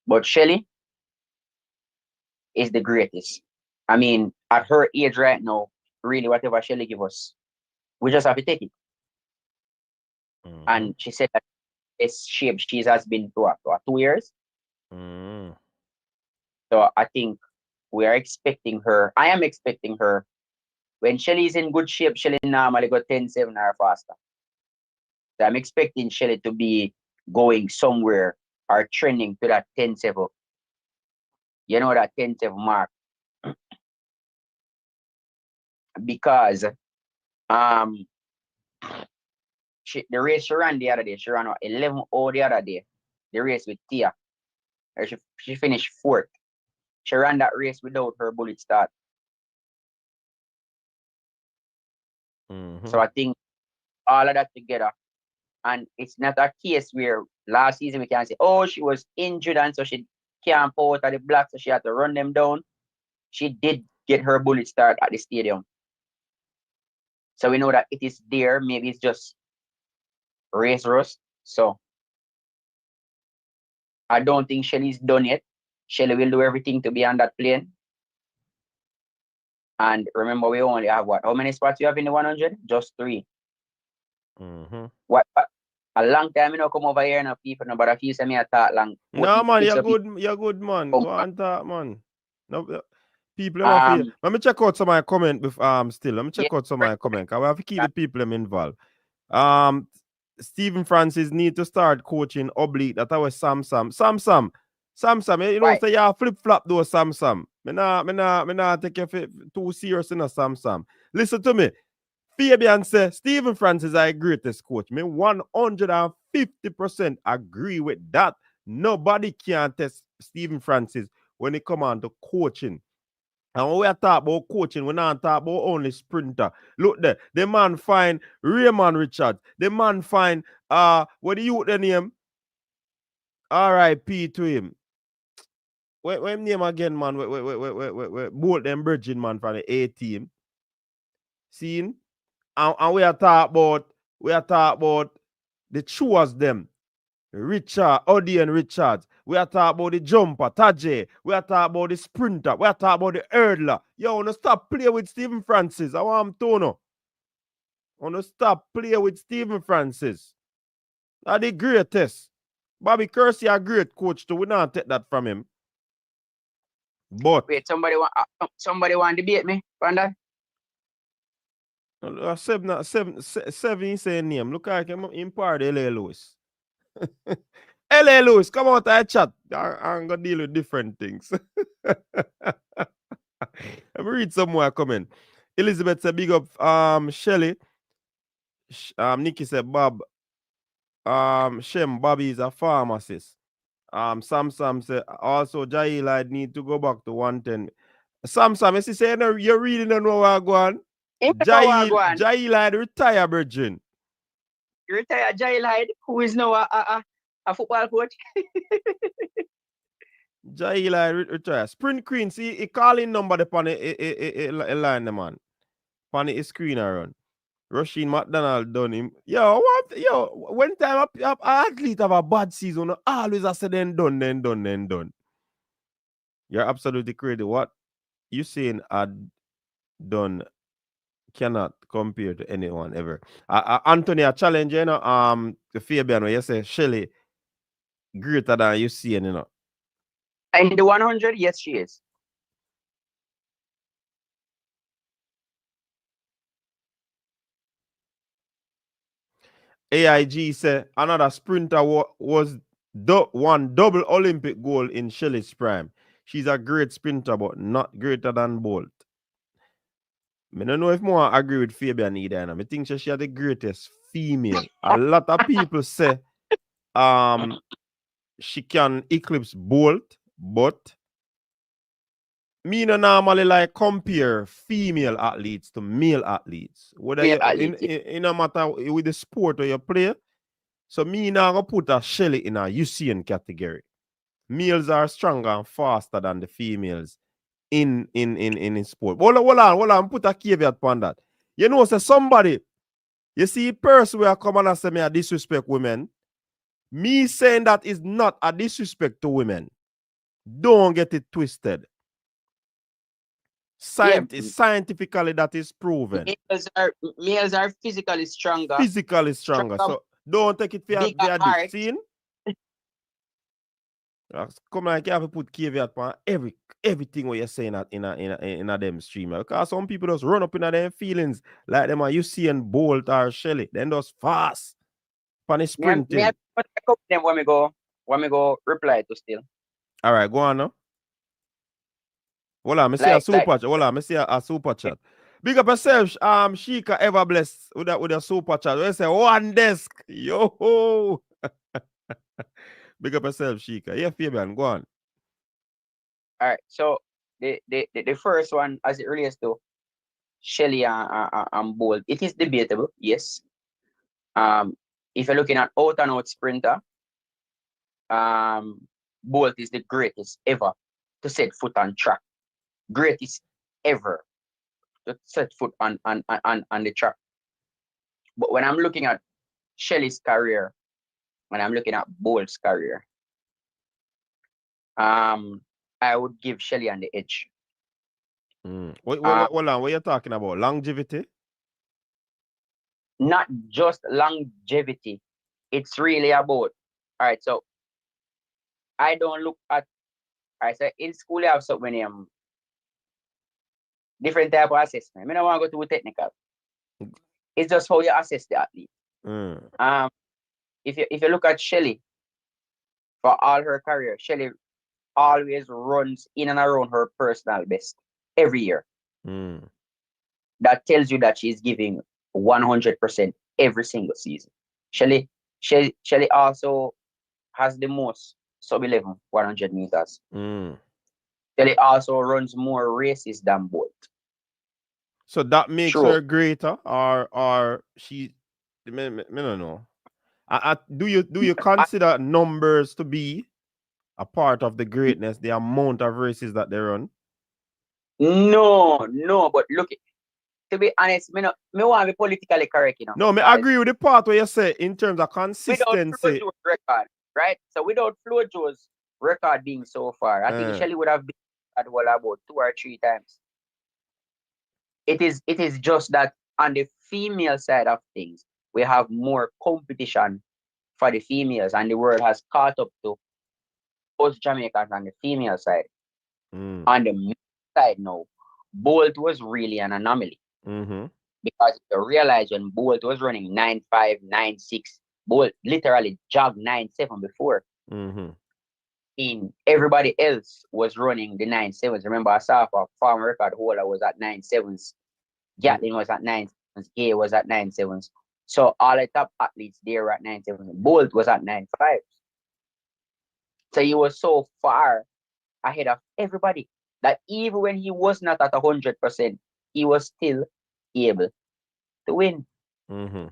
But Shelly is the greatest. I mean, at her age right now, really whatever Shelly give us, we just have to take it. Mm-hmm. And she said that this shape she has been for 2 years. Mm-hmm. So I think we are expecting her. I am expecting her. When Shelly is in good shape, Shelly normally go 10-7 or faster. So I'm expecting Shelly to be going somewhere or trending to that 10-7. You know, that 10-7 mark. Because the race she ran the other day, she ran 11:00 the other day. The race with Tia. She finished 4th. She ran that race without her bullet start. Mm-hmm. So I think all of that together, and it's not a case where last season we can say, oh, she was injured and so she can't pull out of the block, so she had to run them down. She did get her bullet start at the stadium. So we know that it is there. Maybe it's just race rust. So I don't think Shelly's done yet. Shelly will do everything to be on that plane. And remember, we only have what? How many spots you have in the 100? Just 3. Mm-hmm. What? A long time, you know, come over here and people know, but I feel me I talk long. No, man, you're good, man. Go on talk, man. No, people have feel. Let me check out some of my comment with still. Let me check out some of my comment. Cause we have to keep the people them involved. Stephen Francis need to start coaching oblique. That was Sam. You know, say yeah, flip flop those Sam. Me nah take you too serious in a Sam. Listen to me. Fabian says Stephen Francis is our greatest coach. Me 150% agree with that. Nobody can test Stephen Francis when it come on to coaching. And when we are talking about coaching, we're not talking about only sprinter. Look there, the man find Raymond Richards. The man find what do you the name? R.I.P. to him. What name again, man? Both them Virgin man from the A team. Seen? And we are talking about the chewers them. Richard, Odie and Richards. We are talking about the jumper, Tajay. We are talking about the sprinter. We are talking about the hurdler. Yo, wanna stop playing with Stephen Francis. I want him to know. Wanna stop playing with Stephen Francis. That's the greatest. Bobby Kersey a great coach too. We not take that from him. But Wait, somebody want to debate me on that? seven saying name. Look like him in part L.A. Lewis. L.A. Lewis, come out and chat. I'm gonna deal with different things. Let me read some more comment. Elizabeth said big up Shelly. Nikki said Bob. Shem Bobby is a pharmacist. Sam said also Jail I need to go back to 110. Sam, you see say no, you're reading and know what go on. Jail retire virgin. Retired Jail Hyde, who is now a football coach. Jail retire. Sprint Queen, see he calling number upon a line the man. Upon the screen around. Rasheen McDonald done him. Yo, when time an athlete have a bad season, always I say then done. You're absolutely crazy. What you saying done cannot compare to anyone ever. Anthony, a challenge, you know, to Fabian, where you say Shelly greater than you see, you know. In the 100, yes, she is. AIG said another sprinter was one double Olympic gold in Shelly's prime. She's a great sprinter, but not greater than Bolt. I don't know if more agree with Fabian either. I think she is the greatest female. A lot of people say she can eclipse Bolt, but me no normally like compare female athletes to male athletes. Whether you in a matter with the sport or you play. So me now gonna put a Shelly in a Usain category. Males are stronger and faster than the females in sport. Hold on, put a caveat on that. You know, say somebody, you see a person where come and say me a disrespect women. Me saying that is not a disrespect to women. Don't get it twisted. Scientifically, that is proven. Males are physically stronger. So don't take it for a scene. Come like you have to put caveat on everything what you're saying in a them streamer. Because some people just run up in their feelings like them are Usain Bolt or Shelly. Then just fast. Pan sprinting. Me them when we go reply to still. All right, go on now. Hold on, me see a super chat. Hold on, me see a super chat. Big up yourself, Sheikah ever blessed with a super chat. We say one desk. Yo. Big up yourself, Sheikah. Yeah, Fabian, go on. All right, so the first one, as it relates to Shelly and Bolt, it is debatable, yes. If you're looking at out and out sprinter, Bolt is the greatest ever to set foot on track. Greatest ever to set foot on the track. But when I'm looking at Shelly's career, when I'm looking at Bolt's career, I would give Shelly on the edge. Hold on, what are you talking about? Longevity? Not just longevity. It's really about, all right, so I don't look at, all right, so in school you have so many different type of assessment. I don't want to go too technical. It's just how you assess the athlete. If you look at Shelly, for all her career, Shelly always runs in and around her personal best every year. That tells you that she's giving 100% every single season. Shelly also has the most sub-11 100 meters. Shelly also runs more races than Bolt. So that makes her greater, or she? I don't know. Do you consider numbers to be a part of the greatness, the amount of races that they run? No, but look, to be honest, me want to be politically correct, No, me because agree with the part where you say in terms of without consistency. Flojo's record, right? So without Flojo's record being so far, I think Shelly would have been at well about 2 or 3 times. It is just that on the female side of things, we have more competition for the females, and the world has caught up to us Jamaicans on the female side. On the male side now, Bolt was really an anomaly. Because you realize when Bolt was running 9.5, 9.6, Bolt literally jogged 9.7 before. In everybody else was running the 9.7s. Remember, I saw for farm record holder was at 9.7s. Gatlin was at 9.7s. Gay was at 9.7s. So all the top athletes there were at 9.7s. Bolt was at 9.5s. So he was so far ahead of everybody that even when he was not at 100%, he was still able to win. Now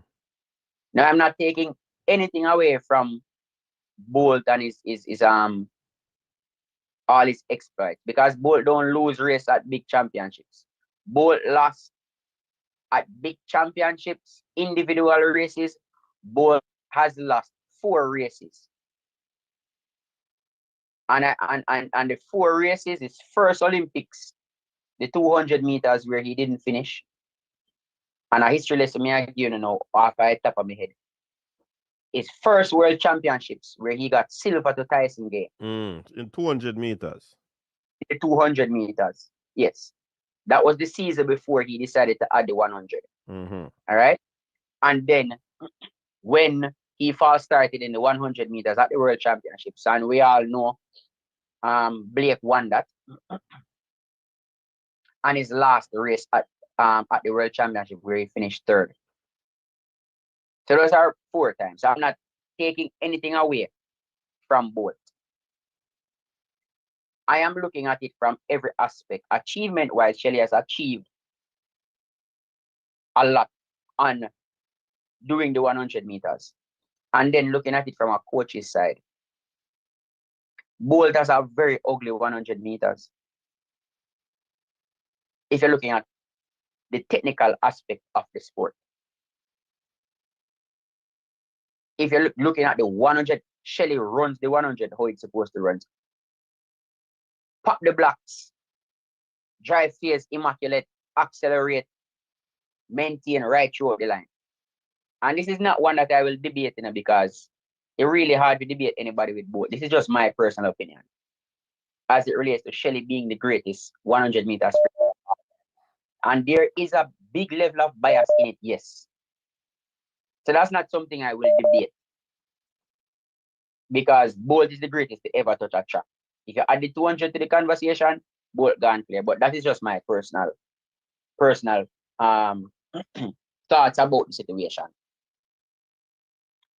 I'm not taking anything away from Bolt and his all his exploits, because Bolt don't lose race at big championships. Bolt lost at big championships, individual races. Bolt has lost 4 races. And the 4 races, his first Olympics, the 200 meters where he didn't finish. And a history lesson me I give you know off the top of my head. His first world championships where he got silver to Tyson Gay. In 200 meters. The 200 meters. Yes. That was the season before he decided to add the 100. All right. And then when he first started in the 100 meters at the world championships, and we all know Blake won that. And his last race at the world championship where he finished 3rd. So those are 4 times. So I'm not taking anything away from Bolt. I am looking at it from every aspect. Achievement-wise, Shelly has achieved a lot on doing the 100 meters. And then looking at it from a coach's side, Bolt has a very ugly 100 meters. If you're looking at the technical aspect of the sport. If you're looking at the 100, Shelly runs the 100 how it's supposed to run. Pop the blocks, drive phase, immaculate, accelerate, maintain right through the line. And this is not one that I will debate because it's really hard to debate anybody with both. This is just my personal opinion as it relates to Shelly being the greatest 100 meters. And there is a big level of bias in it, yes. So that's not something I will debate, because Bolt is the greatest to ever touch a track. If you add the 200 to the conversation, Bolt gone clear. But that is just my personal thoughts about the situation.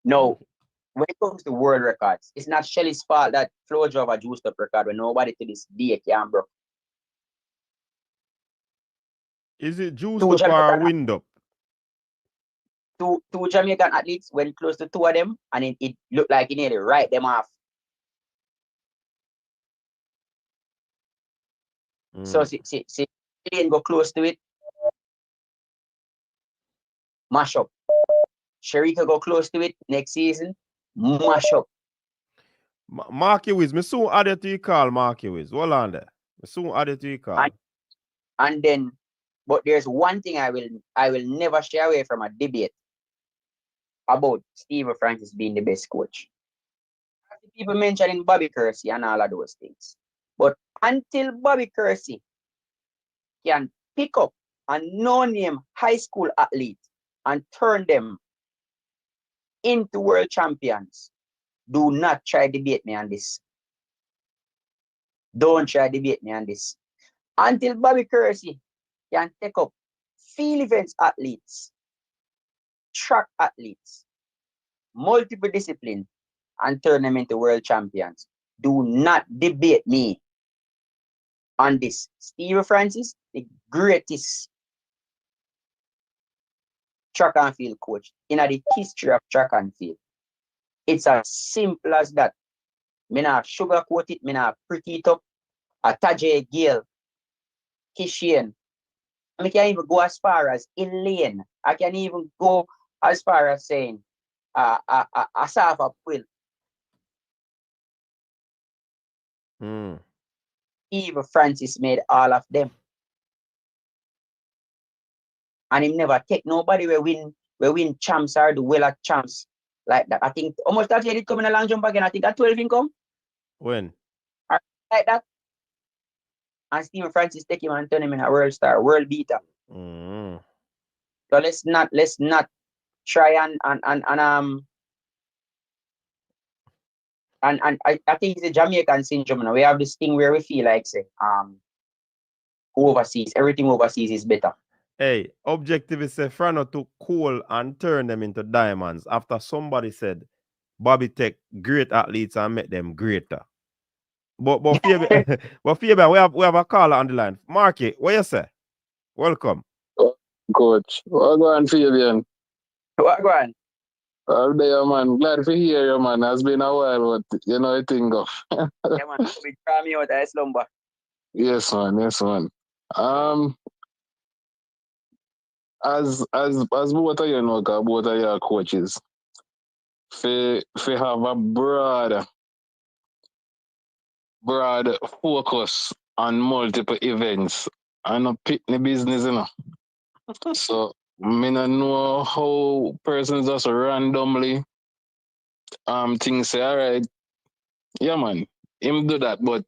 No, when it comes to world records, it's not Shelly's fault that Flo drove a juiced up record when nobody to this day can broke. Is it juiced up or wind up? Two Jamaican athletes went close to 2 of them, and it looked like he nearly write them off. So see, he didn't go close to it. Mash up. Sharika go close to it next season. Mash up. Marky Wiz, me soon add it to your call, Marky Wiz. Hold on there. Me soon add it to your call. And then, but there's one thing I will never shy away from a debate about Steve Francis being the best coach. People mentioning Bobby Kersey and all of those things. But until Bobby Kersey can pick up a no-name high school athlete and turn them into world champions, do not try to debate me on this. Don't try to debate me on this. Until Bobby Kersey can take up field events athletes, track athletes, multiple disciplines, and turn them into world champions, do not debate me on this. Steve Francis, the greatest track and field coach in the history of track and field. It's as simple as that. Me not sugarcoat it, me not pretty it up. Ataje Gale, Kishian, I can even go as far as Elaine. I can even go as far as saying Asafa Quill. Even Francis made all of them. And him never take nobody we win champs or the well at champs like that. I think almost that year it come in a long jump again. I think at 12 income. When? Or like that. And Stephen Francis take him and turn him in a world star, world beater. So let's not try and I think it's a Jamaican syndrome now. We have this thing where we feel like say overseas, everything overseas is better. Hey, objective is say Frano took coal and turn them into diamonds after somebody said Bobby take great athletes and make them greater. But Fabian, but Fabian, we have a caller on the line. Marky, what you say? Welcome. Coach. What go on, Fabian? What go on? All day, man. Glad to hear you, man. It's been a while, but you know, I think of. Yeah, man. We try me out of slumber. Yes, man. Yes, man. As both of you know, cause both of you are coaches, for have a broad focus on multiple events and a pick the business, you know. So me not know how persons just randomly think say, all right, yeah, man, him do that, but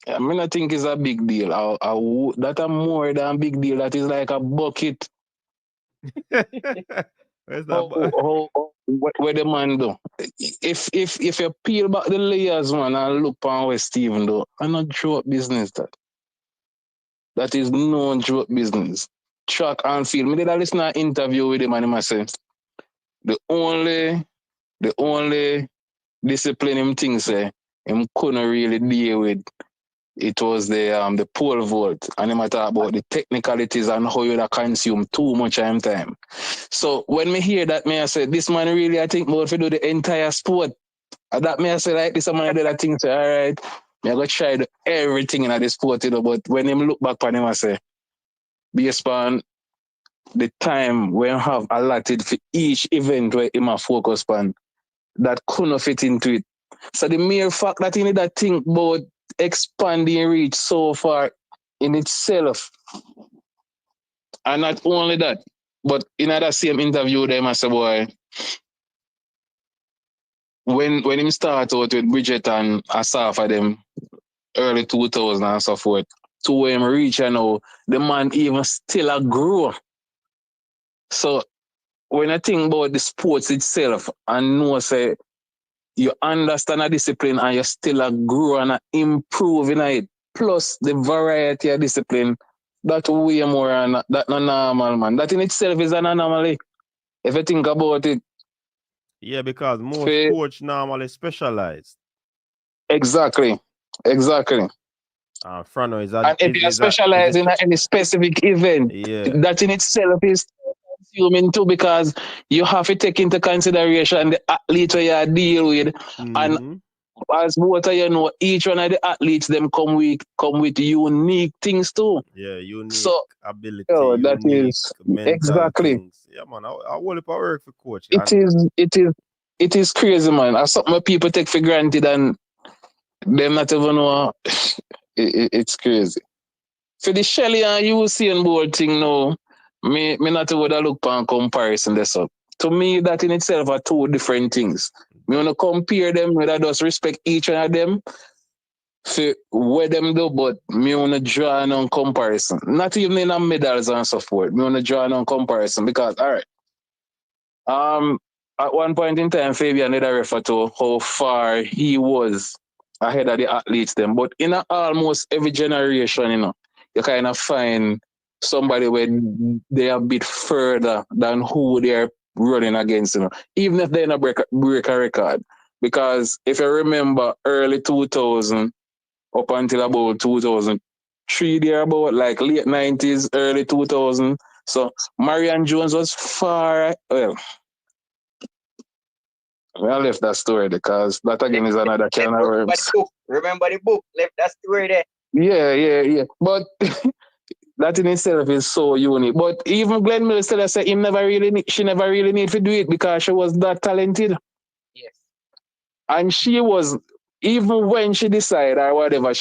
I mean, I think it's a big deal. That a more than big deal. That is like a bucket. Where's that? What the man do? If you peel back the layers, man, and look on what Stephen do, I'm not joke business that is no joke business. Track and field. Me did a listen to an interview with him and him say the only discipline him thinks say him couldn't really deal with. It was the pole vault, and him talk about the technicalities and how you consume too much time. So when me hear that, me I say this man really I think about to do the entire sport. And that me I say like this man did that thing say all right, me I go try do everything in the sport, you know. But when him look back on him I say, based on the time when have allotted for each event where him a focus on, that couldn't fit into it. So the mere fact that he need to think about expanding reach so far in itself, and not only that, but in that same interview, them I say, boy, when him start out with Bridget and Asafa them early 2000 and so forth, to where him reach, you know, the man even still a grow. So when I think about the sports itself and know say you understand a discipline and you still a grow and a improve in it, plus the variety of discipline, that way more and that not normal, man. That in itself is an anomaly. If you think about it. Yeah, because most coach normally specialize. Exactly. Frano is and if you specialize in any specific event, that in itself is consuming too, because you have to take into consideration the athlete you deal with, and as both of you know, each one of the athletes them come with unique things too. Yeah, unique ability, that unique is mental exactly things. Yeah, man, I will work for coach. It is crazy, man. As something people take for granted and them not even know. It's crazy. For the Shelly and Usain Bolt thing now, me not would look on comparison this up. To me, that in itself are two different things. Me wanna compare them, whether I just respect each one of them for what them do, but me wanna draw on comparison. Not even in a medals and so forth. Me wanna draw on comparison because all right. At one point in time, Fabian did refer to how far he was ahead of the athletes them. But in almost every generation, you know, you kind of find somebody where they are a bit further than who they're running against, you know, even if they're not break a record. Because if you remember early 2000 up until about 2003, there about like late 90s, early 2000. So Marion Jones was far, well, I left that story because that again is another can of worms. Remember the book, left that story there. Yeah. But that in itself is so unique. But even Glenn Miller still say she never really need to do it because she was that talented. Yes. And she was, even when she decided or whatever,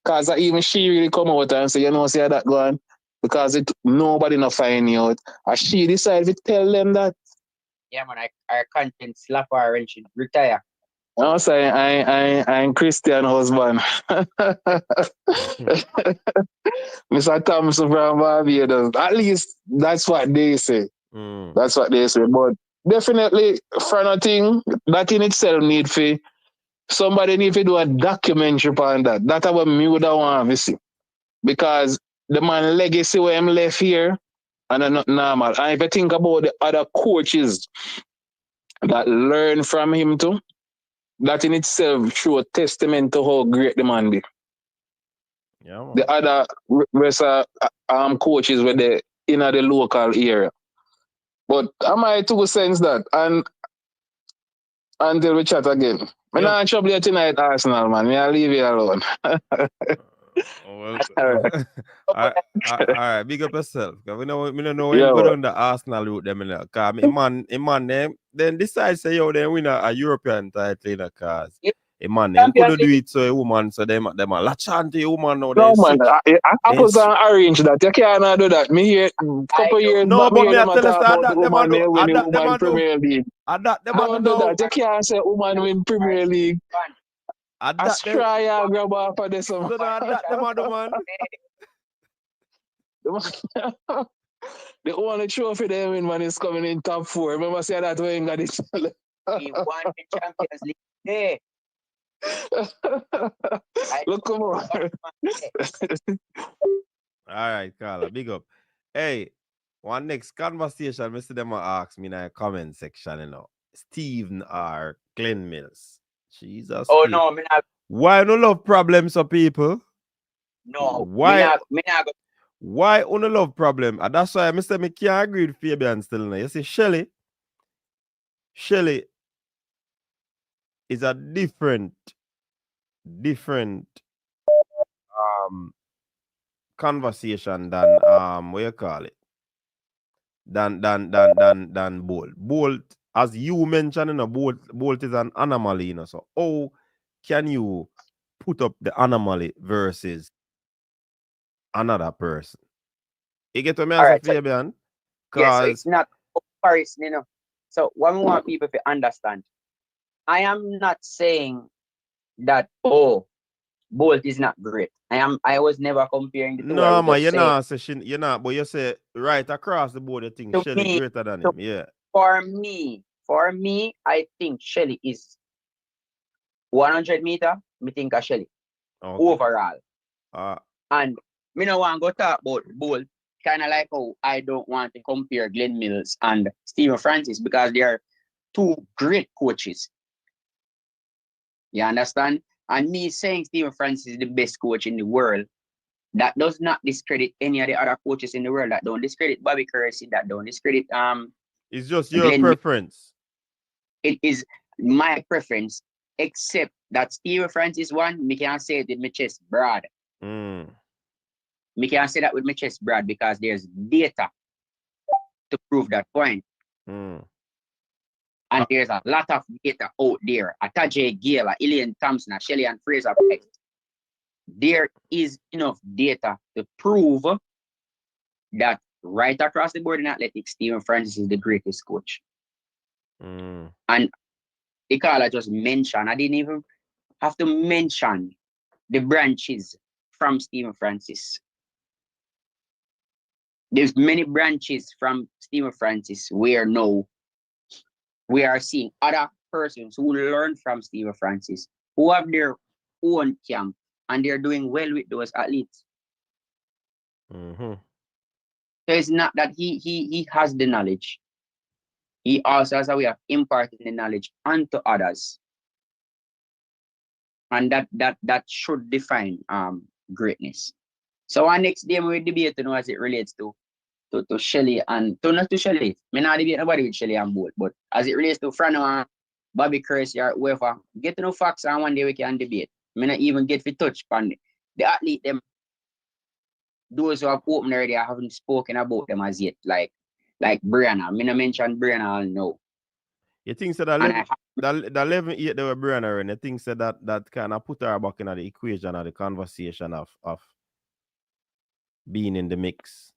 cause even she really come out and say, see how that going? Because nobody not find you out. And she decided to tell them that. Yeah, man, our content slap her when she retire. I say I'm Christian husband. Mr. Thompson from Barbados. At least that's what they say. That's what they say. But definitely, for nothing, that in itself somebody need to do a documentary on that. That's what me would want to see. Because the man legacy where him left here, and not normal. And if you think about the other coaches that learn from him too, that in itself show a testament to how great the man be. Yeah, man. The other coaches were the in the local area. But I might to sense that and until we chat again. I'm not trouble you tonight, Arsenal, man. I'll leave you alone. Well, All right. all right, big up yourself. Cause we don't know when Yeah, you go man. down the Arsenal route them, cause man them then decide say yo then win a European title in a cause. A man them couldn't do it so a woman so them a latch on to a woman now No, they man. I was on arrange that. You can't do that. Me here couple years no, back, me but hear me I them tell you talk that about the them a woman do they win the that them woman a do Premier League. that them a Don't do do now. that. You can't say woman win Premier League. I try and grab off of this one. So that them a do, man. The only trophy they win, man, is coming in top 4. Remember, say that way in got it. He won the Champions League. Hey. Look, come on. All right, Carla, big up. Hey, one next conversation, Mr. Them ask me in the comment section, Stephen R. Glenn Mills. Jesus. Oh no, me not. Why no love problems of people? No. Why? Me not go. Why no love problem? And that's why Mr. Me can't agree with Fabian still now. You see, Shelly is a different conversation than what you call it than Bolt. Bolt, as you mentioned, Bolt is an anomaly, so how can you put up the anomaly versus another person? You get what I say, Fabian? Yeah, so it's not comparison, So what we want people to understand, I am not saying that Bolt is not great. I was never comparing the two. No, man, you're not, but you say right across the board you think Shelly greater than him. Yeah. For me, I think Shelly is 100 meter, me think of Shelly. Okay. Overall. And me no want to go talk about Bolt, kind of like how I don't want to compare Glenn Mills and Stephen Francis because they are two great coaches. You understand? And me saying Stephen Francis is the best coach in the world, that does not discredit any of the other coaches in the world. That don't discredit Bobby Kersey. That don't discredit It's just your preference. It is my preference, except that Stephen Francis one, me can't say it with my chest broad. Me can't say that with my chest broad because there's data to prove that point. And there's a lot of data out there. Tajay Gale, Ilian Thompson, Shelley and Fraser Price. There is enough data to prove that right across the board in athletics, Stephen Francis is the greatest coach. And Ikala just mentioned, I didn't even have to mention the branches from Stephen Francis. There's many branches from Stephen Francis where now we are seeing other persons who learn from Stephen Francis, who have their own camp, and they're doing well with those athletes. So it's not that he has the knowledge. He also has a way of imparting the knowledge onto others. And that should define greatness. So our next day we debate to know as it relates to Shelley and not to Shelley. Me not debate nobody with Shelley and Bolt, but as it relates to Frano and Bobby Kersey or whoever, get to know facts and one day we can debate. Me not even get to touch on the athlete them. those who have opened already, I haven't spoken about them as yet. Like Brianna. I'm gonna mention Brianna. I'll know. You think so that And I 11-8 they were Brianna and you think so that kind of put her back in the equation of the conversation of being in the mix?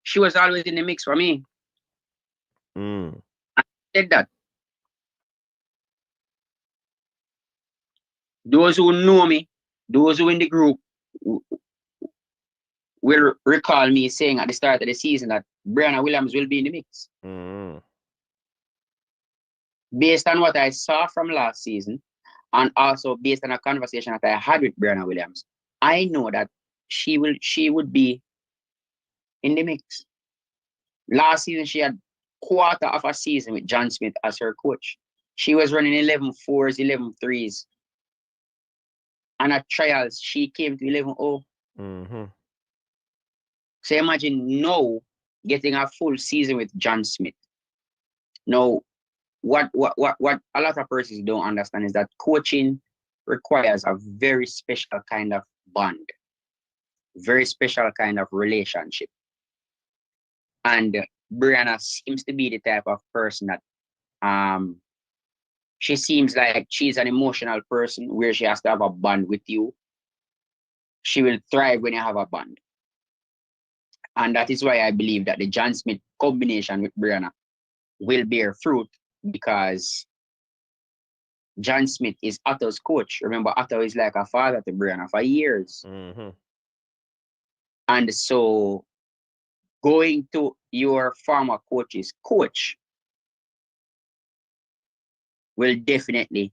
She was always in the mix for me. Mm. I said that. Those who know me, those who in the group will recall me saying at the start of the season that Brianna Williams will be in the mix. Mm. Based on what I saw from last season, and also based on a conversation that I had with Brianna Williams, I know that she would be in the mix. Last season, she had quarter of a season with John Smith as her coach. She was running 11-4s, 11-3s. And at trials, she came to 11-0. Mm-hmm. So imagine now getting a full season with John Smith. Now, what a lot of persons don't understand is that coaching requires a very special kind of bond, very special kind of relationship. And Brianna seems to be the type of person that she seems like she's an emotional person where she has to have a bond with you. She will thrive when you have a bond. And that is why I believe that the John Smith combination with Brianna will bear fruit, because John Smith is Otto's coach. Remember, Otto is like a father to Brianna for years. Mm-hmm. And so going to your former coach's coach will definitely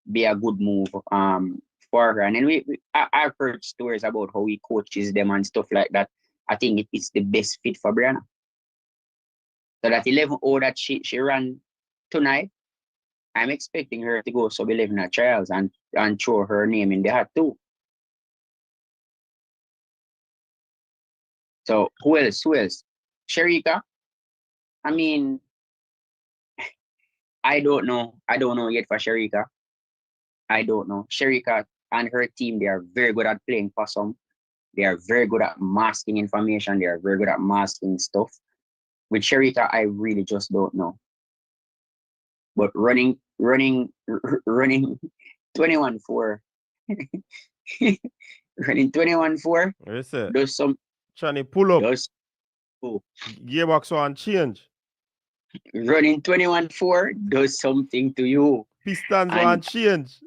be a good move for her. And then I've heard stories about how he coaches them and stuff like that. I think it's the best fit for Brianna. So that 11-0 that she ran tonight, I'm expecting her to go sub 11 at trials and throw her name in the hat too. So who else? Sharika? I mean, I don't know. I don't know yet for Sharika. I don't know. Sharika and her team, they are very good at playing possum. They are very good at masking information. They are very good at masking stuff. With Sharika, I really just don't know. But running 21-4. Running 21-4. Yes, sir. Does some Trying to pull up. does oh, Gearbox one change. running 21-4 does something to you. Pistons And one change.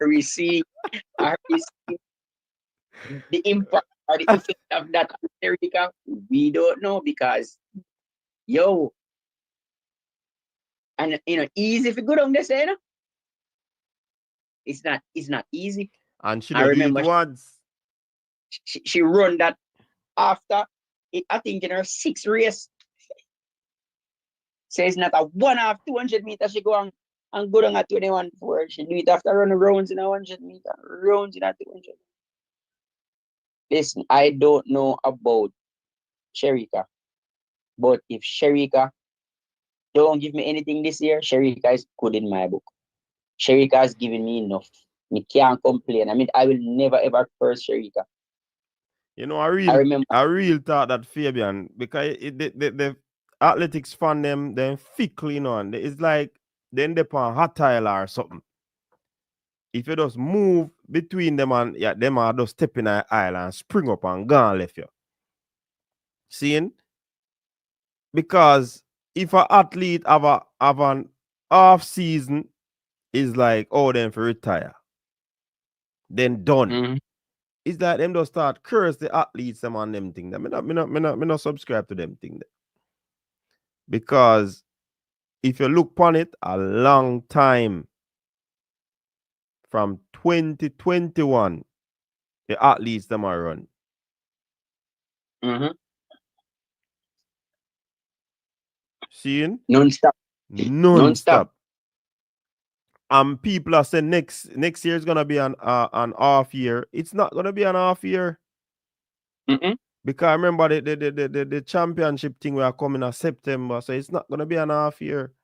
REC the impact or the effect of that on America, we don't know, because and easy if you go down there, say, it's not easy. And she I don't do it remember once. she run that after I think in her 6th race. Says not a 1/2 200 meters she go and go down at 21-4. She do it after running rounds in a 100 meter, rounds in a 200. Listen, I don't know about Sharika, but if Sharika don't give me anything this year, Sharika is good in my book. Sharika has given me enough. Me can't complain. I mean, I will never ever curse Sharika. I remember real thought that Fabian, because the athletics fan them fickle, and it's like then they on hot tile or something. If you just move between them and them are just step in the aisle and spring up and gone left you. Seeing? Because if an athlete have an off season, is like, oh, then for retire. Then done. Mm-hmm. It's like them just start curse the athletes them on them thing. Me not subscribe to them thing. Because if you look upon it, a long time from 2021, the athletes them are run. Mm-hmm. Seeing? Non-stop. Non-stop. And people are saying next year is gonna be an off year. It's not gonna be an off year. Mm-mm. Because I remember the championship thing we are coming in September, so it's not gonna be an half year.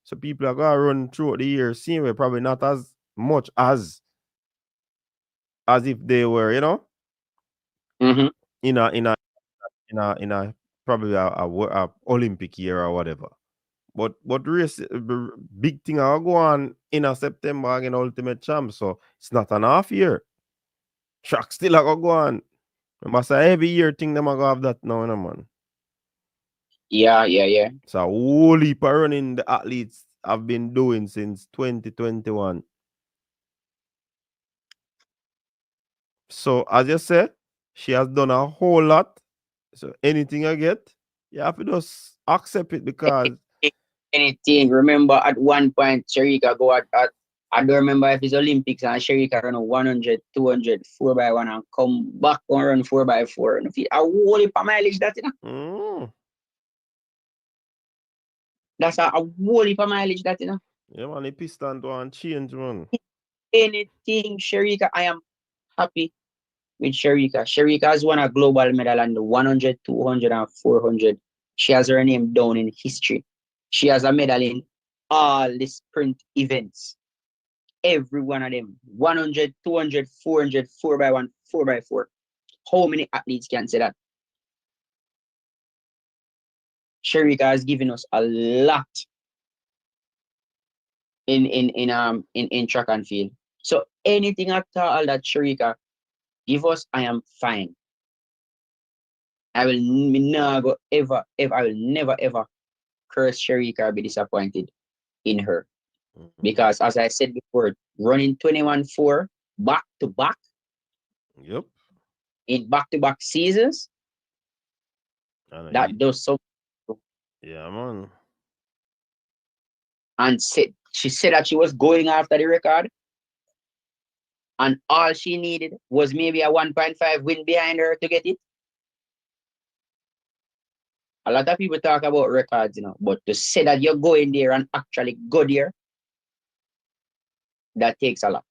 So people are gonna run throughout the year, same way, probably not as much as as if they were, Mm-hmm. in a probably a Olympic year or whatever. But race big thing I'll go on in a September again Ultimate Champ, so it's not an half year. Track still a go on. Remember say every year thing them a go have that now, man. Yeah. It's a whole heap of running the athletes have been doing since 2021. So as you said, she has done a whole lot. So anything I get, you have to just accept it because Anything. Remember at one point, Sharika go at I don't remember if it's Olympics and Sharika run a 100, 200, 4x1 and come back and run 4x4. And if it, a whole heap of mileage that, That's a whole heap of mileage that, Yeah, man, the piston to and change, man. Anything, Sharika, I am happy with Sharika. Sharika has won a global medal on the 100, 200, and 400. She has her name down in history. She has a medal in all the sprint events. Every one of them. 100, 200, 400, 4x1, 4x4. How many athletes can say that? Sharika has given us a lot in track and field. So anything at all that Sharika give us, I am fine. I will never ever I will never ever curse Sharika or be disappointed in her. Because as I said before, running 21-4 back to back Yep. in back-to-back seasons, that does so. Yeah, man. And she said that she was going after the record, and all she needed was maybe a 1.5 win behind her to get it. A lot of people talk about records, but to say that you're going there and actually go there, that takes a lot.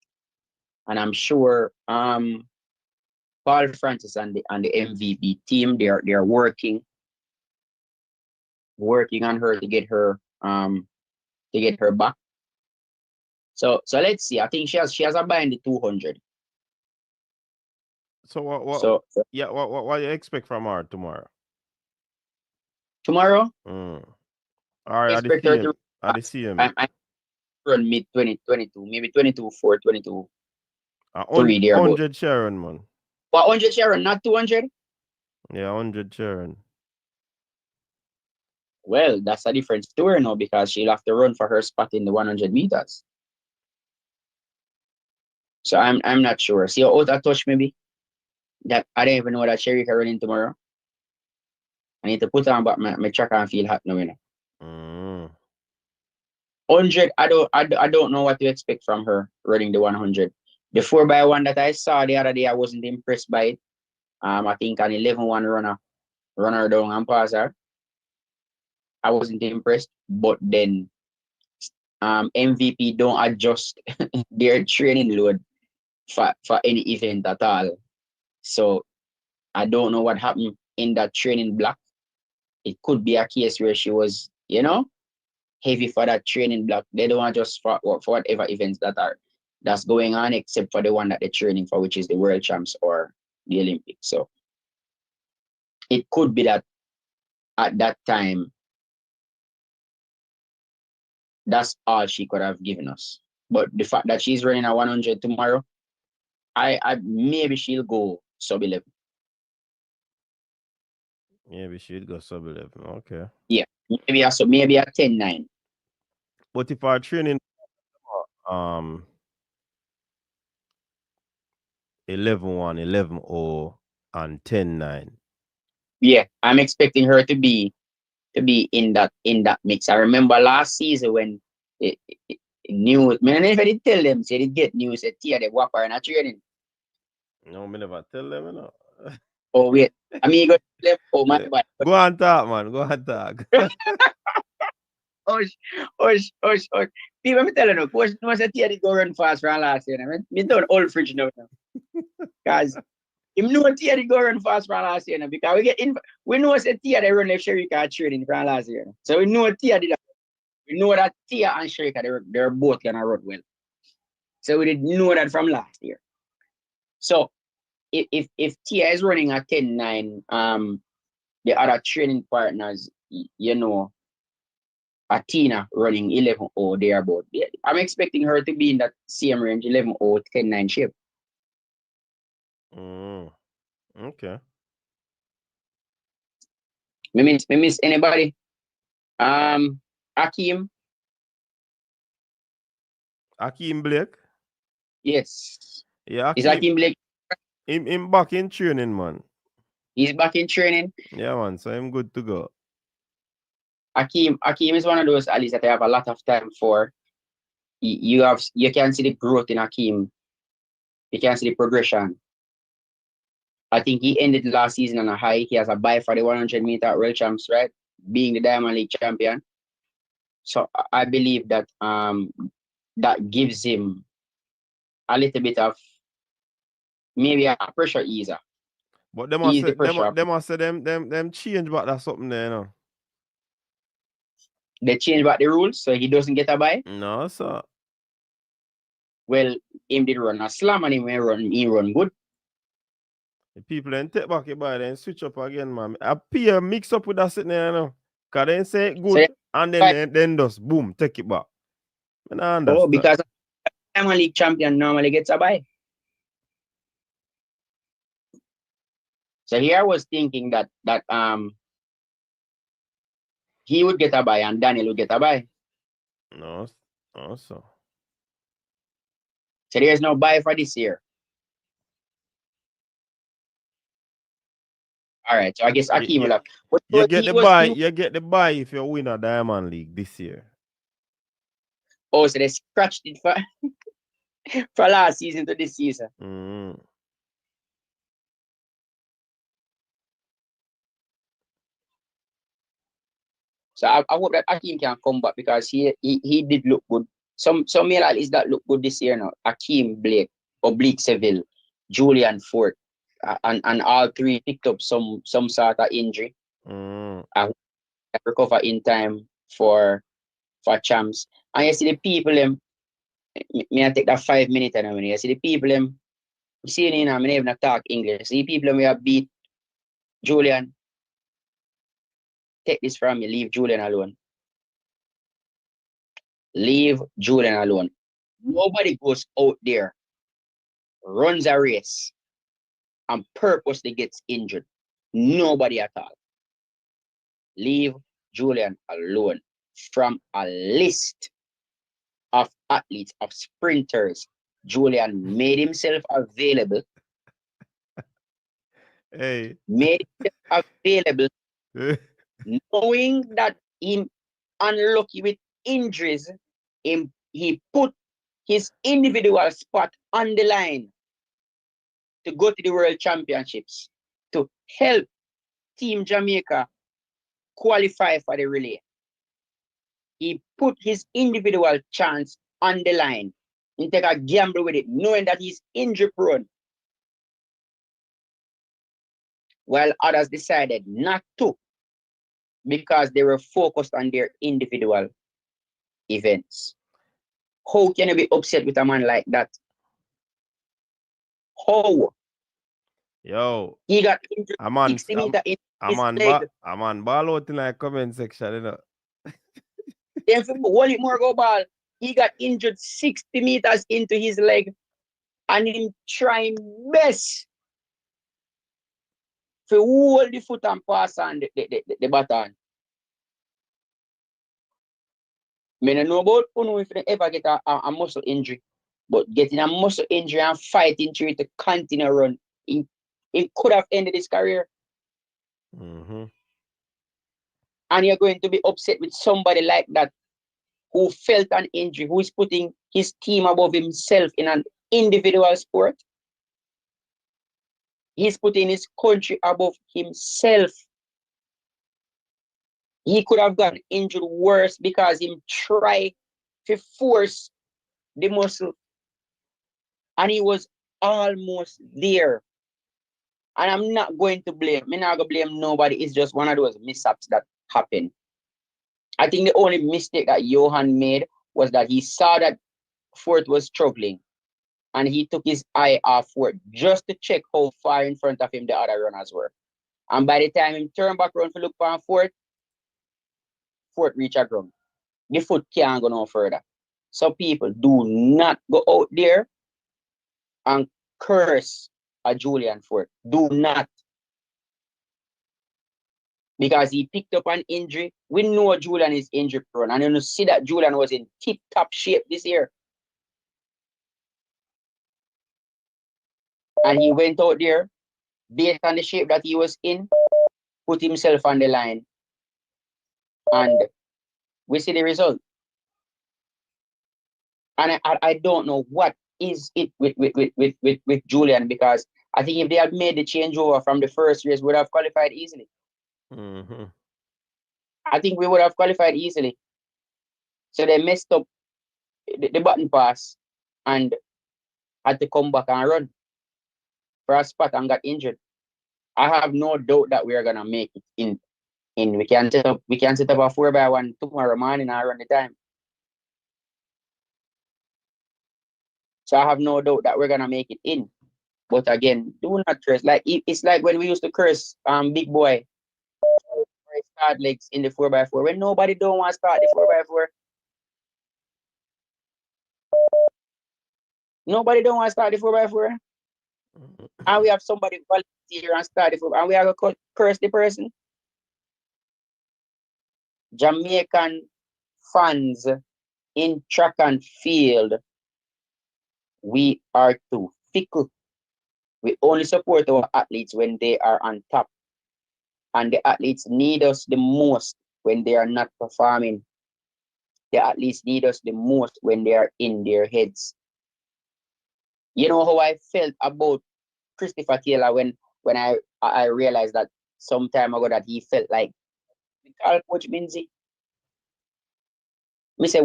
And I'm sure Paul Francis and the MVP team, they're working on her to get her back. So let's see. I think she has a buy in the 200. So what So what you expect from her tomorrow? tomorrow, All right, expect her to at the same. I run mid 2022, maybe 22-4, 22-3 there about. 100 Sharon, man. But 100 Sharon, not 200? Yeah, 100 Sharon. Well, that's a different story now because she'll have to run for her spot in the 100 meters. So I'm not sure. See how out of touch maybe? That I don't even know that Sherry can run in tomorrow. I need to put on back my track and field hat now, 100, I don't know what to expect from her running the 100. The 4x1 that I saw the other day, I wasn't impressed by it. I think an 11-1 runner down and pass her. I wasn't impressed, but then MVP don't adjust their training load for any event at all. So I don't know what happened in that training block. It could be a case where she was, heavy for that training block. They don't want just for whatever events that's going on, except for the one that they're training for, which is the World Champs or the Olympics. So it could be that at that time, that's all she could have given us. But the fact that she's running a 100 tomorrow, I maybe she'll go sub 11. Maybe she'd go sub 11. Okay. Yeah, maybe a 10-9. But if our training 11-1, 11-0, and 10-9. Yeah, I'm expecting her to be in that mix. I remember last season when news, I don't know if I did tell them, say they get news that Tia they whopper and a training. No, me never tell them, Oh wait, I mean go tell them, oh my bad. Go on talk, man. Go on talk. Hush. People, I'm telling you, coach knows that Tia did go run fast from last year. I mean, don't old fridge now. Because him know Tia did go run fast from last year because we know that Tia they run left Sherika training from last year. So we know Tia did that. We know that Tia and Sherika they're both gonna run well. So we didn't know that from last year. So if Tia is running a 10-9, the other training partners, you know, Athena running 11-0 thereabout. I'm expecting her to be in that same range, 11-0, 10-9 shape. Okay. Me miss anybody? Akeem. Akeem Blake? Yes. Yeah, Is Akeem. Akeem Blake? Him back in training, man. He's back in training. Yeah, man. So I'm good to go. Akeem is one of those athletes that I have a lot of time for. You can see the growth in Akeem. You can see the progression. I think he ended last season on a high. He has a bye for the 100-meter world champs, right? Being the Diamond League champion. So I believe that that gives him a little bit of maybe a pressure easer. But them Ease say the pressure. them change back that something there, you know. They change back the rules so he doesn't get a bye. No, sir. Well, him did run a slam and he run good. The people then take back it by then switch up again, man. Appear mix up with that sitting there, you know. Cause they say it good So, and then just boom, take it back. I don't understand. because Diamond League champion normally gets a bye. So here I was thinking that he would get a bye and Daniel would get a bye. No, sir. So there's no bye for this year. All right, so I guess Akeem will have. You get the bye if you win a Diamond League this year. Oh, so they scratched it for for last season to this season. So I hope that Akeem can come back because he did look good. Some male athletes that look good this year now. Akeem Blake, Oblique Seville, Julian Fort, and all three picked up some sort of injury. I recover in time for champs. And you see the people me I take that 5 minutes and a minute. You see the people you see I never even talk English. See people we have beat Julian. Take this from me, leave Julian alone. Leave Julian alone. Nobody goes out there, runs a race, and purposely gets injured. Nobody at all. Leave Julian alone. From a list of athletes, of sprinters, Julian made himself available. Hey. Made himself available, knowing that him unlucky with injuries, he put his individual spot on the line to go to the World Championships to help Team Jamaica qualify for the relay. He put his individual chance on the line and take a gamble with it, knowing that he's injury prone. While others decided not to because they were focused on their individual events. How can you be upset with a man like that? How? Yo, He got injured 60 meters in his leg. I'm on ball out in the comment section, you know. Then for one more go ball, he got injured 60 meters into his leg and him trying best to hold the foot and pass on the baton. I don't know about if they ever get a muscle injury, but getting a muscle injury and fighting through it to continue run, it could have ended his career. And you're going to be upset with somebody like that who felt an injury, who is putting his team above himself in an individual sport. He's putting his country above himself. He could have gotten injured worse because he tried to force the muscle. And he was almost there. And I'm not going to blame. I'm not going to blame nobody. It's just one of those mishaps that happened. I think the only mistake that Johan made was that he saw that Fort was struggling. and he took his eye off Fort just to check how far in front of him the other runners were. And by the time he turned back around to look for Fort, Fort reached a ground. The foot can't go no further. So people, do not go out there and curse a Julian Fort. Do not. Because he picked up an injury. We know Julian is injury prone. And you see that Julian was in tip-top shape this year. And he went out there, based on the shape that he was in, put himself on the line. And we see the result. And I don't know what is it with Julian, because I think if they had made the changeover from the first race, we would have qualified easily. Mm-hmm. I think we would have qualified easily. So they messed up the button pass and had to come back and run for a spot and got injured. I have no doubt that we are gonna make it in. We can set up a 4x1 tomorrow morning and run the time. So I have no doubt that we're gonna make it in. But again, do not curse. Like it's like when we used to curse Big Boy for his start legs in the 4x4 when nobody don't want to start the 4x4. Nobody don't want to start the 4x4. And we have somebody volunteer and start the 4x4 and we are gonna curse the person. Jamaican fans in track and field, we are too fickle. We only support our athletes when they are on top. And the athletes need us the most when they are not performing. The athletes need us the most when they are in their heads. You know how I felt about Christopher Taylor when I realized that some time ago that he felt like, we call Coach Minzy. We say,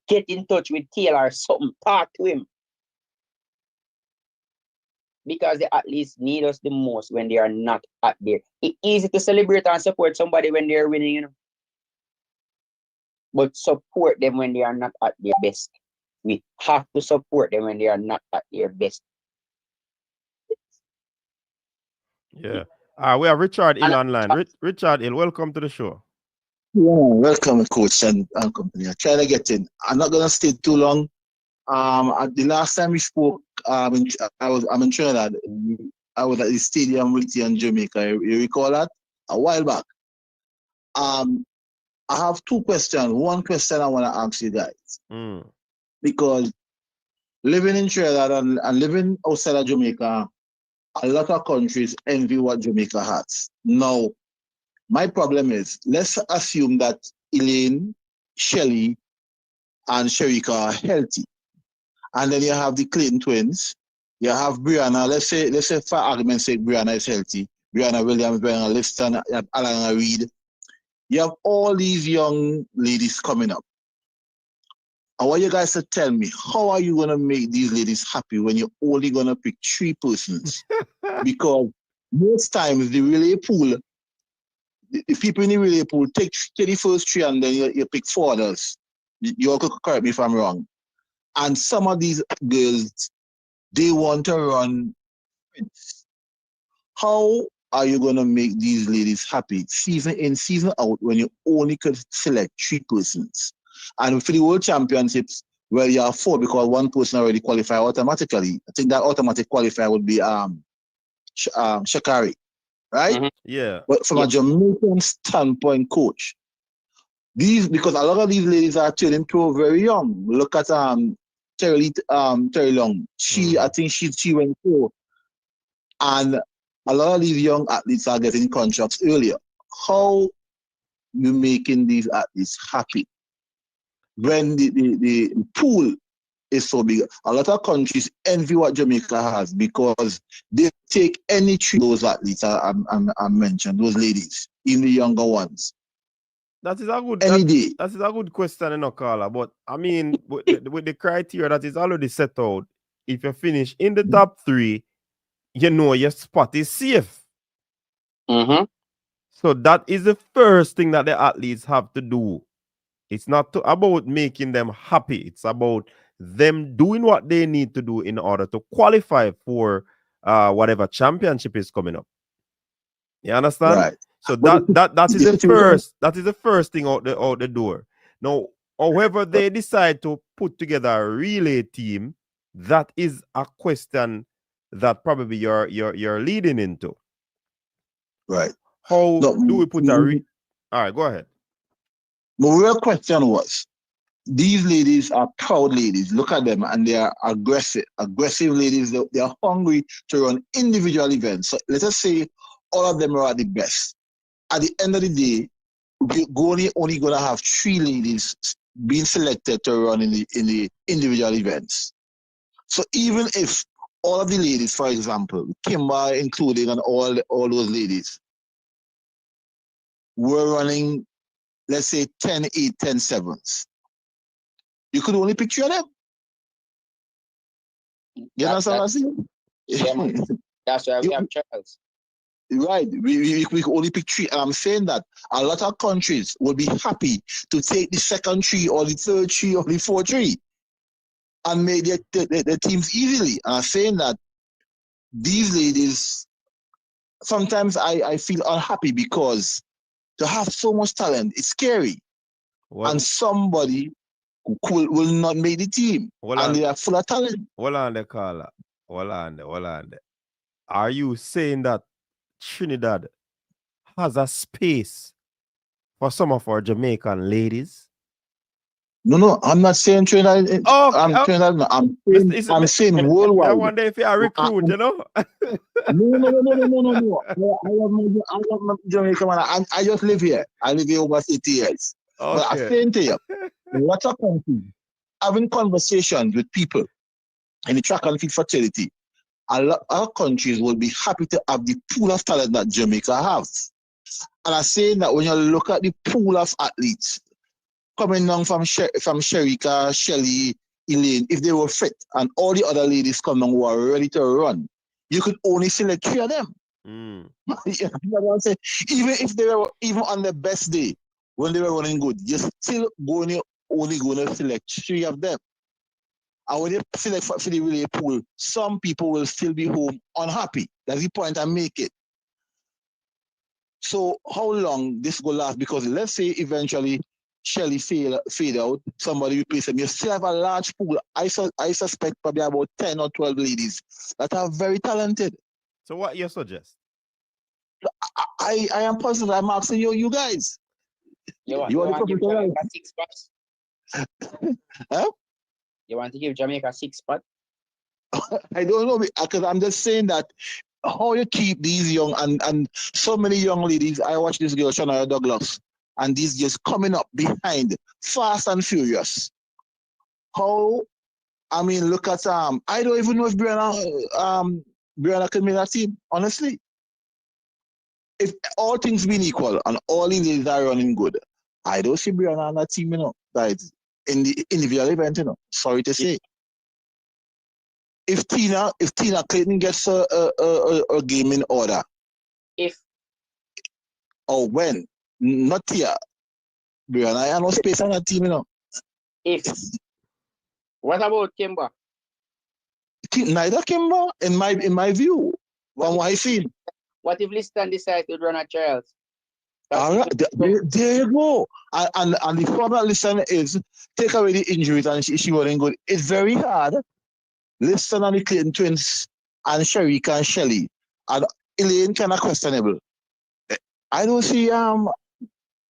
get in touch with Taylor or something, talk to him. Because the athletes need us the most when they are not out there. It's easy to celebrate and support somebody when they're winning, you know. But support them when they are not at their best. We have to support them when they are not at their best. Yeah. We have Richard Hill And online. Richard Hill, welcome to the show. Yeah, welcome, coach and company. I'm trying to get in. I'm not gonna stay too long. At the last time we spoke, I'm in Trinidad. I was at the stadium with you in Jamaica. You recall that? A while back. I have two questions. One question I want to ask you guys. Because living in Trinidad and living outside of Jamaica, a lot of countries envy what Jamaica has. Now, my problem is, let's assume that Elaine, Shelley, and Sherika are healthy. And then you have the Clayton twins. You have Brianna. Let's say for argument's sake, Brianna is healthy. Brianna Williams, Brianna Liston, Alana Reid. You have all these young ladies coming up. I want you guys to tell me, how are you going to make these ladies happy when you're only going to pick 3 persons? Because most times the relay pool, the people in the relay pool take the first 3 and then you pick 4 others. You all could correct me if I'm wrong. And some of these girls, they want to run. How are you going to make these ladies happy season in, season out, when you only could select 3 persons? And for the World Championships, well, you have 4 because 1 person already qualified automatically. I think that automatic qualifier would be Shakari, right? Mm-hmm. Yeah. But from a Jamaican standpoint, coach, because a lot of these ladies are turning pro very young. Look at Terry Long. I think she went pro. And a lot of these young athletes are getting contracts earlier. How you making these athletes happy when the pool is so big? A lot of countries envy what Jamaica has because they take any 3 of those athletes I mentioned, those ladies, even the younger ones. That is a good That is a good question, you know, Carla. But I mean, with the criteria that is already set out, if you finish in the top 3, you know your spot is safe. Mm-hmm. So that is the first thing that the athletes have to do. It's not about making them happy. It's about them doing what they need to do in order to qualify for whatever championship is coming up. You understand? Right. So But that is the the situation, first thing out the door. Now, however they decide to put together a relay team, that is a question that probably you're leading into. right. How No, do we put all right, go ahead. my real question was, these ladies are proud ladies. Look at them, and they are aggressive ladies. They are hungry to run individual events. So let us say all of them are at the best. At the end of the day, we're only gonna have 3 ladies being selected to run in the individual events. So even if all of the ladies, for example, Kimba including, and all those ladies, were running, let's say 10, 8, 10, 7s, you could only pick 3 of them. You understand what I'm saying? Yeah, man. That's why we have trials. Right. We could only pick 3. And I'm saying that a lot of countries will be happy to take the second 3 or the third 3 or the fourth 3 and make their teams easily. And I'm saying that these ladies, sometimes I feel unhappy because to have so much talent, it's scary. And somebody will not make the team. And they are full of talent. Hold on there, caller. Hold on there. Are you saying that Trinidad has a space for some of our Jamaican ladies? No, I'm not saying Trinidad. Trinidad. I'm saying worldwide. I wonder if you're a recruit, you know? No. I love my Jamaica, man. I just live here. I live here over 50 years. Okay. But I'm saying to you, lots of countries having conversations with people in the track and field fraternity, a lot of countries will be happy to have the pool of talent that Jamaica has. And I'm saying that when you look at the pool of athletes coming down from Sherika, Shelly, Elaine, if they were fit, and all the other ladies come down who are ready to run, you could only select 3 of them. You know what I'm saying? Even if they were on their best day, when they were running good, you're still only going to select 3 of them. And when you select for the relay pool, some people will still be home unhappy. That's the point I make it. So how long this will last? Because let's say eventually Shelly fade out, somebody replace them. You still have a large pool. I suspect probably about 10 or 12 ladies that are very talented. So what you suggest? I am puzzled. I'm asking you guys. You want to give Jamaica 6 spots? Huh? You want to give Jamaica 6 spots? I don't know, because I'm just saying that how you keep these young and so many young ladies. I watch this girl, Shania Douglas, and these just coming up behind, fast and furious. How? I mean, look at I don't even know if Brianna can make that team. Honestly, if all things being equal and all the ladies are running good, I don't see Brianna on that team. You know, that in the individual event. You know, sorry to say. If Tina Clayton gets a game in order, or when, not here, Brianna, I have no space on that team, you know. What about Kimba? Neither Kimba, in my view, from what I see. What if Liston decides to run a trials? All right, there you go. And the problem Liston is, take away the injuries and she wasn't good. It's very hard. Liston and the Clayton twins and Sherika and Shelly and Elaine kind of questionable. I don't see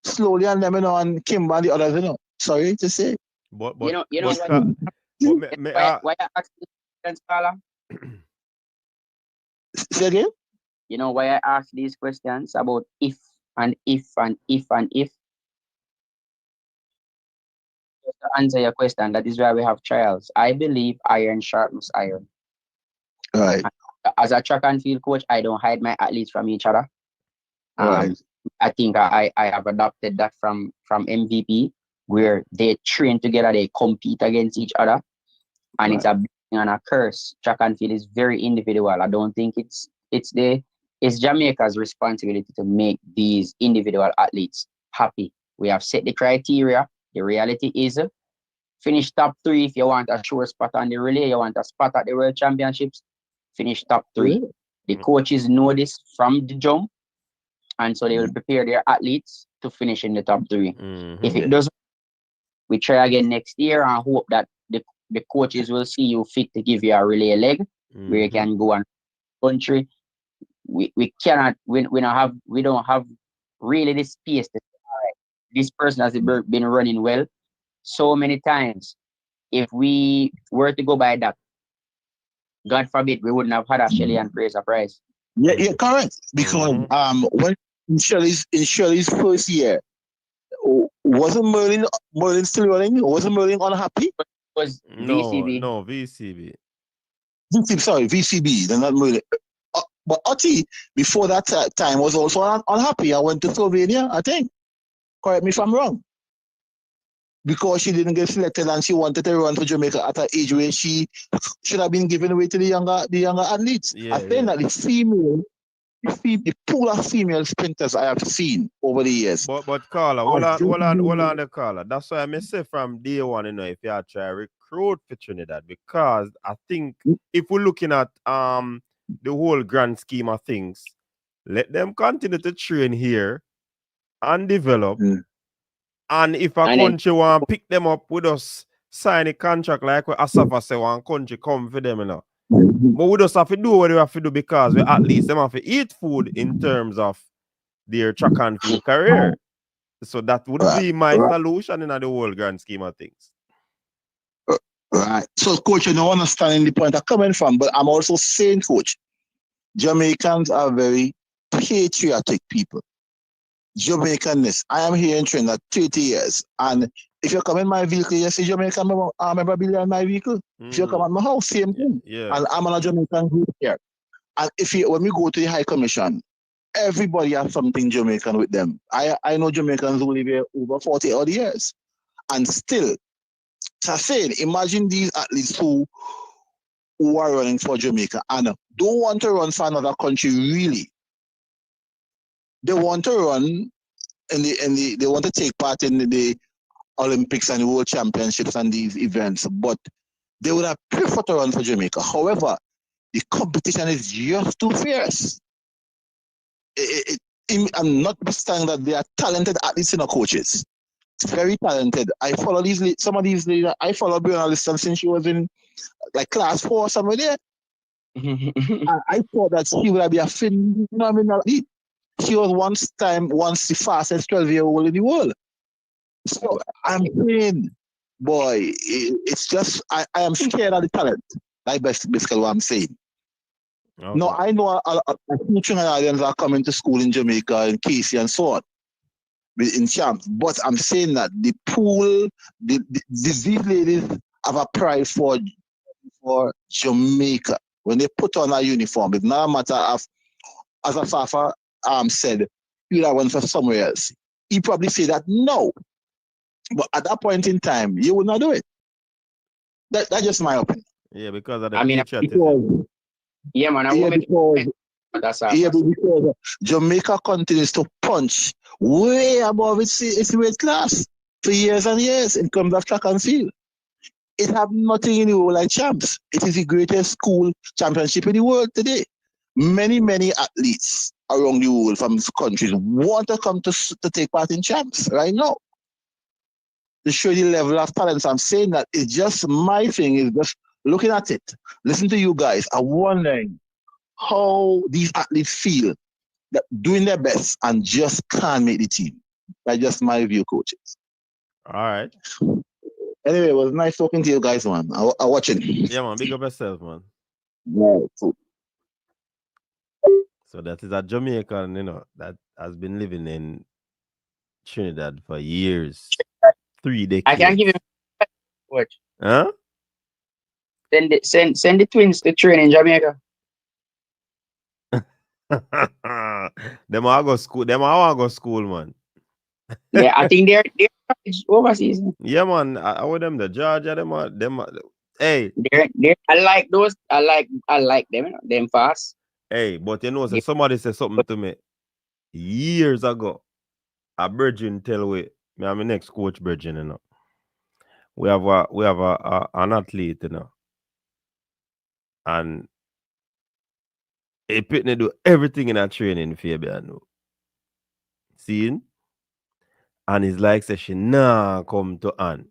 slowly and them, you know, and Kimba and the others, you know. Sorry to say. But why I ask this question, Scholar? Say again? You know why I ask these questions about if and if and if and if? Just to answer your question, that is why we have trials. I believe iron sharpens iron. Right. As a track and field coach, I don't hide my athletes from each other. Right. I think I have adopted that from MVP, where they train together, they compete against each other, and it's a blessing and a curse. Track and field is very individual. I don't think it's Jamaica's responsibility to make these individual athletes happy. We have set the criteria. The reality is Finish top 3 if you want a sure spot on the relay. You want a spot at the World Championships. Finish top 3. The coaches know this from the jump, and so they will prepare their athletes to finish in the top 3. If it doesn't, we try again next year and hope that the coaches will see you fit to give you a relay leg where you can go and country. We cannot we don't have really the space to say, all right, this person has been running well so many times. If we were to go by that, God forbid, we wouldn't have had a Shelly and Fraser Price. Yeah, correct. Because when in Shirley's first year, wasn't Merlin still running? Wasn't Merlin unhappy? It was VCB. No, VCB. Sorry, VCB. They're not Merlin. But Otti, before that time, was also unhappy. I went to Slovenia, I think. Correct me if I'm wrong. Because she didn't get selected and she wanted to run for Jamaica at an age where she should have been given away to the younger athletes. I think that the pool of female sprinters I have seen over the years. But Carla, hold on the Carla. That's why I say from day one, if you try to recruit for Trinidad, because I think if we're looking at the whole grand scheme of things, let them continue to train here and develop. And if a country want to pick them up with us, sign a contract like what Asafa say, one country come for them, But we just have to do what we have to do because we at least them have to eat food in terms of their track and field career. So that would be my solution in the whole grand scheme of things. Right. So, Coach, you don't understand the point I'm coming from, but I'm also saying, Coach, Jamaicans are very patriotic people. Jamaicanness. I am here in Trinidad 30 years, and if you come in my vehicle, you see Jamaican memorabilia in my vehicle. If you come at my house, same thing. And I'm on a Jamaican group here. And when we go to the High Commission, everybody has something Jamaican with them. I know Jamaicans who live here over 40 odd years, and still, so saying, imagine these athletes who are running for Jamaica and don't want to run for another country really. They want to run they want to take part in the Olympics and the World Championships and these events, but they would have preferred to run for Jamaica. However, the competition is just too fierce. I'm not understanding that they are talented athletes in our coaches. It's very talented. I follow some of these ladies. I follow Brianna Liston since she was in like class 4 somewhere there. I thought that she would be a phenomenal athlete. She was once the fastest 12-year-old in the world. So I'm saying, boy, it's just I am scared of the talent. That's basically what I'm saying. Okay. No, I know a few Trinidadians are coming to school in Jamaica and Casey and so on, in champs. But I'm saying that the pool, these ladies have a pride for Jamaica. When they put on a uniform, it's not a matter of, as Asafa said, you went for somewhere else. He probably say that no. But at that point in time, you would not do it. That's just my opinion. Yeah, because of the patriotism. Because Jamaica continues to punch way above its weight class for years and years in terms of track and field. It have nothing in the world like champs. It is the greatest school championship in the world today. Many athletes around the world from countries want to come to take part in champs right now. To show the level of talent. I'm saying that it's just my thing is just looking at it. Listen to you guys. I'm wondering how these athletes feel that doing their best and just can't make the team. That's just my view, coaches. All right. Anyway, it was nice talking to you guys, man. I watching. Yeah, man. Big up yourself, man. Yeah. So that is a Jamaican, that has been living in Trinidad for years. 3 decades. I can give him watch. Huh? Send the twins to train in Jamaica. Them all go school. Them all go school, man. Yeah, I think they're overseas. Yeah, man. I with them the Georgia. Them. Hey. I like those. I like them. Them fast. Hey, but so somebody said something to me years ago. A virgin tell me, I'm my next coach virgin, we have an athlete, you know, and he pitney do everything in a training, Fabian. Seeing? And it's like say she nah come to Ann.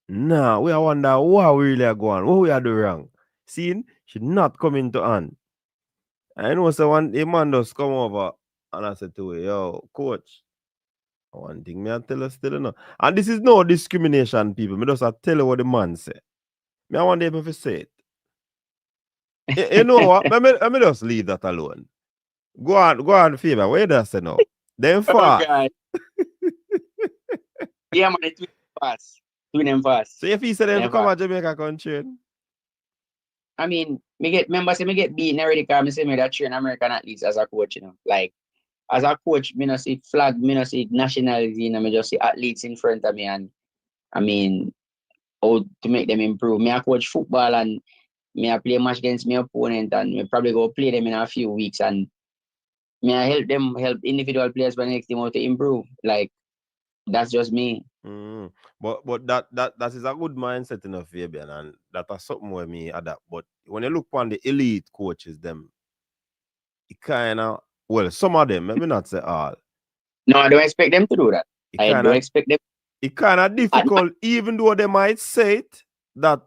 Nah, we are wonder what we really are going, what we are doing wrong. Seeing? She not coming to Ann. I know so one a man just come over and I said to her, yo, coach. One thing me I tell her still, you know. And this is no discrimination, people. Me just I tell you what the man say. Me I want them to say it. You know what? Let me just leave that alone. Go on, favor. Where does say now? Then Oh fast. God. Yeah, man, it's fast. Doing them fast. So if he said them to Them come fast. to Jamaica country. I mean, me get beaten already because I say me that train American athletes as a coach, you know. Like as a coach, me not see flag, me not see nationality, you know, me just see athletes in front of me and I mean how to make them improve. Me I coach football and me I play match against my opponent and me probably go play them in a few weeks and me I help individual players for the next team how to improve. Like that's just me. Mm. But that is a good mindset enough, Fabian, and that is something where me adapt. But when you look on the elite coaches, them it kinda well, some of them, let me not say all, No, I don't expect them to do that. it I don't kinda expect them difficult, even though they might say it that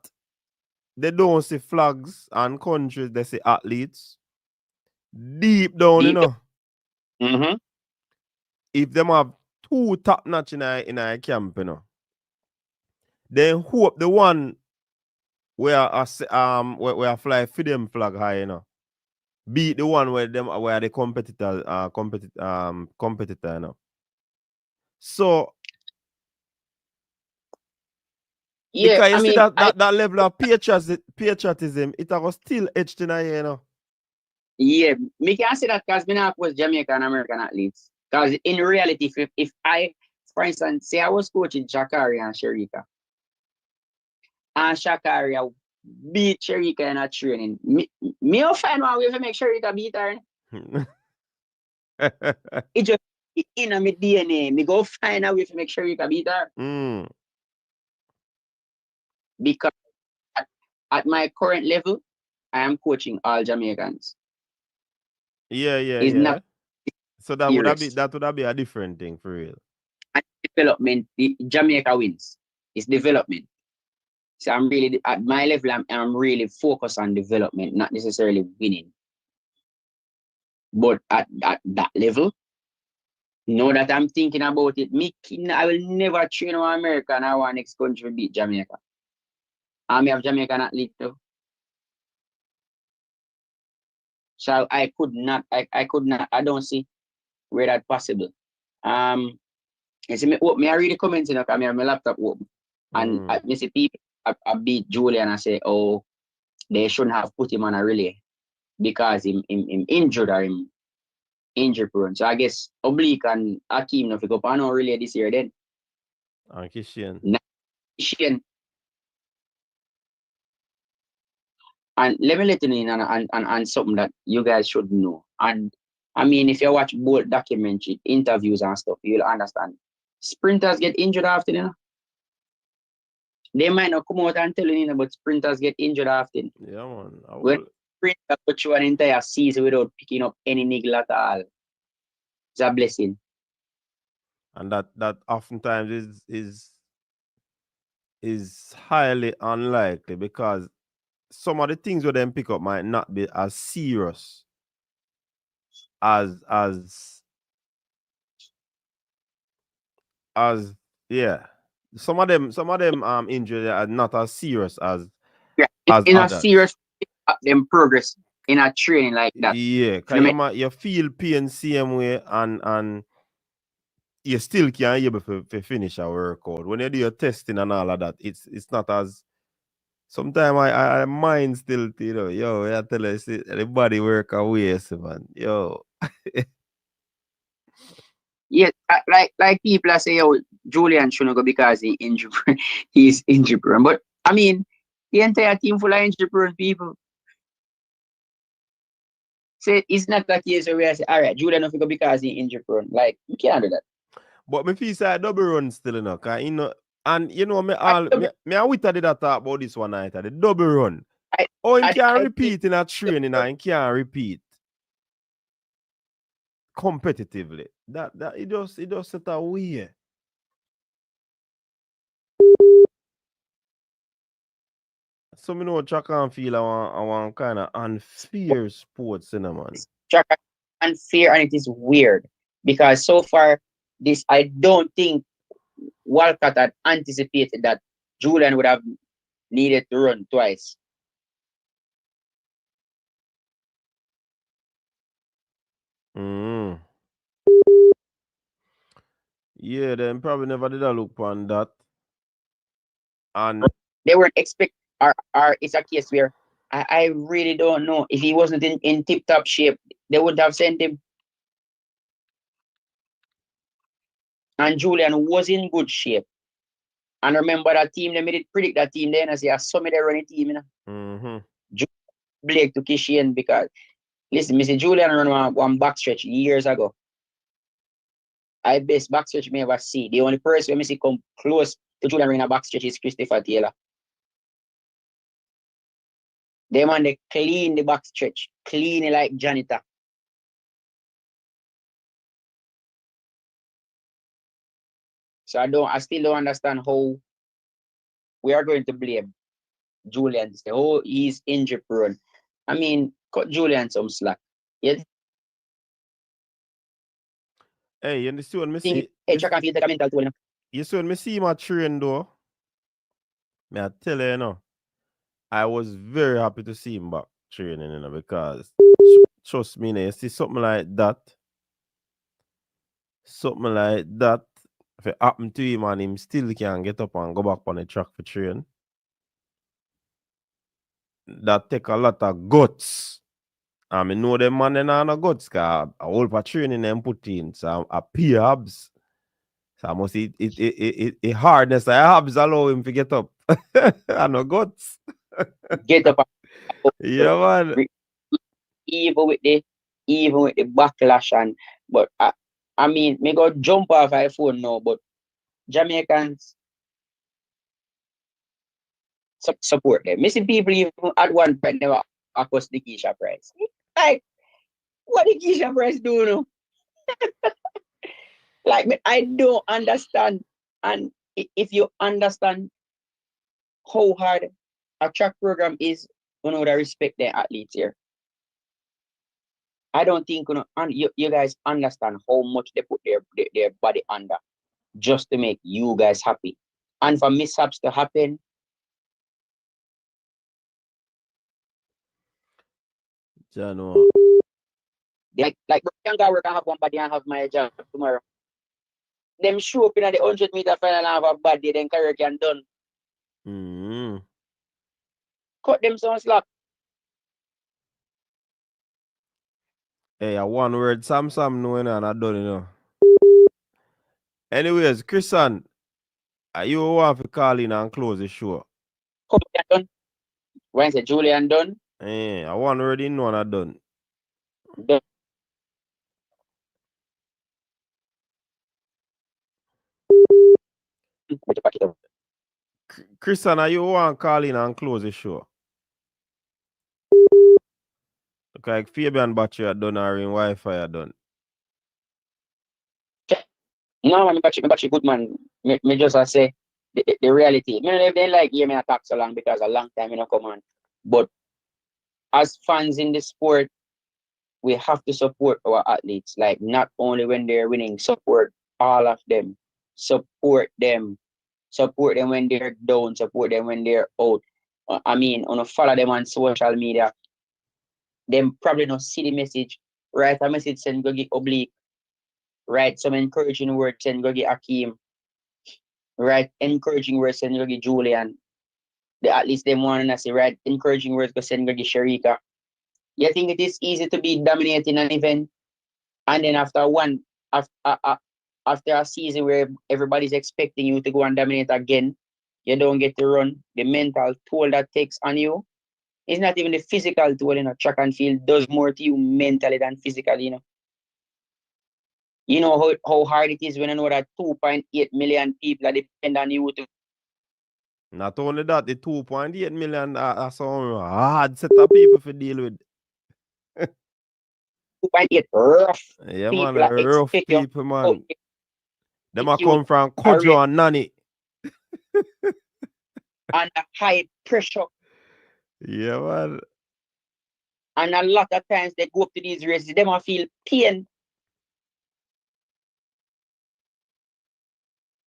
they don't see flags and countries, they say athletes. Deep down, you deep. know, Mm-hmm. if them have two top notch in a camp, you know, then hope the one where I fly for them flag high, you know, beat the one where the competitor, you know. So Yeah, because you I see mean, that level of patriotism, it was still etched in a, you know. yeah, me can say that because me not was Jamaican American athletes. Because in reality, if I, for instance, say I was coaching Shakari and Sharika, and Shakari beat Sharika in a training, me will find one way to make Sharika beat her. It just in my DNA. Me go find a way to make Sharika beat her. Mm. Because at my current level, I am coaching all Jamaicans. Yeah. It's not So serious. that would be a different thing for real. And development, Jamaica wins. It's development. So I'm really at my level. I'm really focused on development, not necessarily winning. But at that level, know that I'm thinking about it. I will never train on America and I want next country to beat Jamaica. I may have Jamaican athlete too. So I could not. I could not. I don't see where that possible. You see me I read the comments in I have my laptop open. And I see people I beat Julian and I say, oh, they shouldn't have put him on a relay because him injured or him injury prone. So I guess Oblique and Akeem no pick up on our relay this year then. And Kishian. Shane. And let me let you in on something that you guys should know. And I mean, if you watch both documentary interviews and stuff, you'll understand. Sprinters get injured often, you know. They might not come out and tell you, but sprinters get injured often. Yeah, man. When sprinter put you an entire season without picking up any niggle at all, it's a blessing. And that oftentimes is highly unlikely because some of the things where them pick up might not be as serious as yeah. Some of them injuries are not as serious as In a others. serious them progress in a training like that. Yeah, because you feel pain same way and you still can't able to finish a workout. When you do your testing and all of that, it's not as sometimes I mind still, you know, yo, I tell you, the body work away, man. Yo. Yeah, like people say, oh, Julian shouldn't go because he's injury prone. But I mean, the entire team full of injury prone people. Say it's not that case where I say, all right, Julian don't go because he's injury prone. Like you can't do that. But me feel say double run still enough. Cause And you know, me I, all me and Witter did a talk about this one night, the double run. I, Oh, he I, can't I repeat in a training and he can't repeat competitively. That it just set away. So me know track and field I want kind of unfair sports in a man. track unfair and it is weird because so far this I don't think Walcott had anticipated that Julian would have needed to run twice. Mm. Yeah, then probably never did I look on that. And They weren't expect or it's a case where I really don't know if he wasn't in tip top shape, they wouldn't have sent him. And Julian was in good shape. And remember that team, they made it predict that team then. I say, I saw me they running team, you know. mm-hmm. Blake to Kishian because listen, Mr. Julian run one backstretch years ago. I best backstretch me ever see. The only person we see come close to Julian running a backstretch is Christopher Taylor. They man they clean the backstretch, clean it like janitor. So I still don't understand how we are going to blame Julian. Say, oh, he's injury prone. I mean, cut Julian some slack. Yeah, Hey, you see when me think see hey, check and feel take a mental toll. You know? you see when me see my train though, me I tell you, you know, I was very happy to see him back training, you know, because trust me, you see something like that, if it happen to him and him still can get up and go back on the track for train, that take a lot of guts. I mean, know them man, they not no guts, cause a whole for training them put in, so a pay abs. So I must it hardness. I abs allow him to get up. I no guts. Get up Yeah, man. even with the backlash and but I mean me go jump off iPhone now, but Jamaicans support them. Missing people even at one point never across the Keisha price. Like what the Keisha price do now? Like I don't understand. And if you understand how hard a track program is, you know, I respect the athletes here. I don't think you guys understand how much they put their body under just to make you guys happy. And for mishaps to happen, Jano. like young guy work and have one body and have my job tomorrow. Them show up in the 100-meter final and have a bad day, then career can done. Mm-hmm. Cut them some slack. Hey, a one word Sam no, you know, and I done, you know. Anyways, Christian, you want to call in and close the show? Cut done. When say Julian done? Eh, I one word in one I done. Done. Christian, you want to call in and close the show? Look like Fabian battery are done or in Wi-Fi are done. No, man, me battery good man. Me just say the reality. Me if they like hear me attack so long because a long time you know come on. But as fans in the sport, we have to support our athletes. Like not only when they're winning, support all of them. Support them. Support them when they're down. Support them when they're out. I mean, on follow them on social media. Them probably not see the message. Write a message, send go get oblique. Write some encouraging words, send go get Akeem. Write encouraging words, send go get Julian. At least them want to say right encouraging words, go send go get Sharika. You think it is easy to be dominating an event? And then after a season where everybody's expecting you to go and dominate again, you don't get to run. The mental toll that takes on you. It's not even the physical toll, you know. Track and field does more to you mentally than physically, you know. You know how hard it is when you know that 2.8 million people are depend on you to Not only that, the 2.8 million are some hard set of people to deal with. 2.8 rough Yeah, man, people that rough expect you people, man. Them a you come from are Kojo and Nani. under high pressure. Yeah, man. And a lot of times they go up to these races, they might feel pain.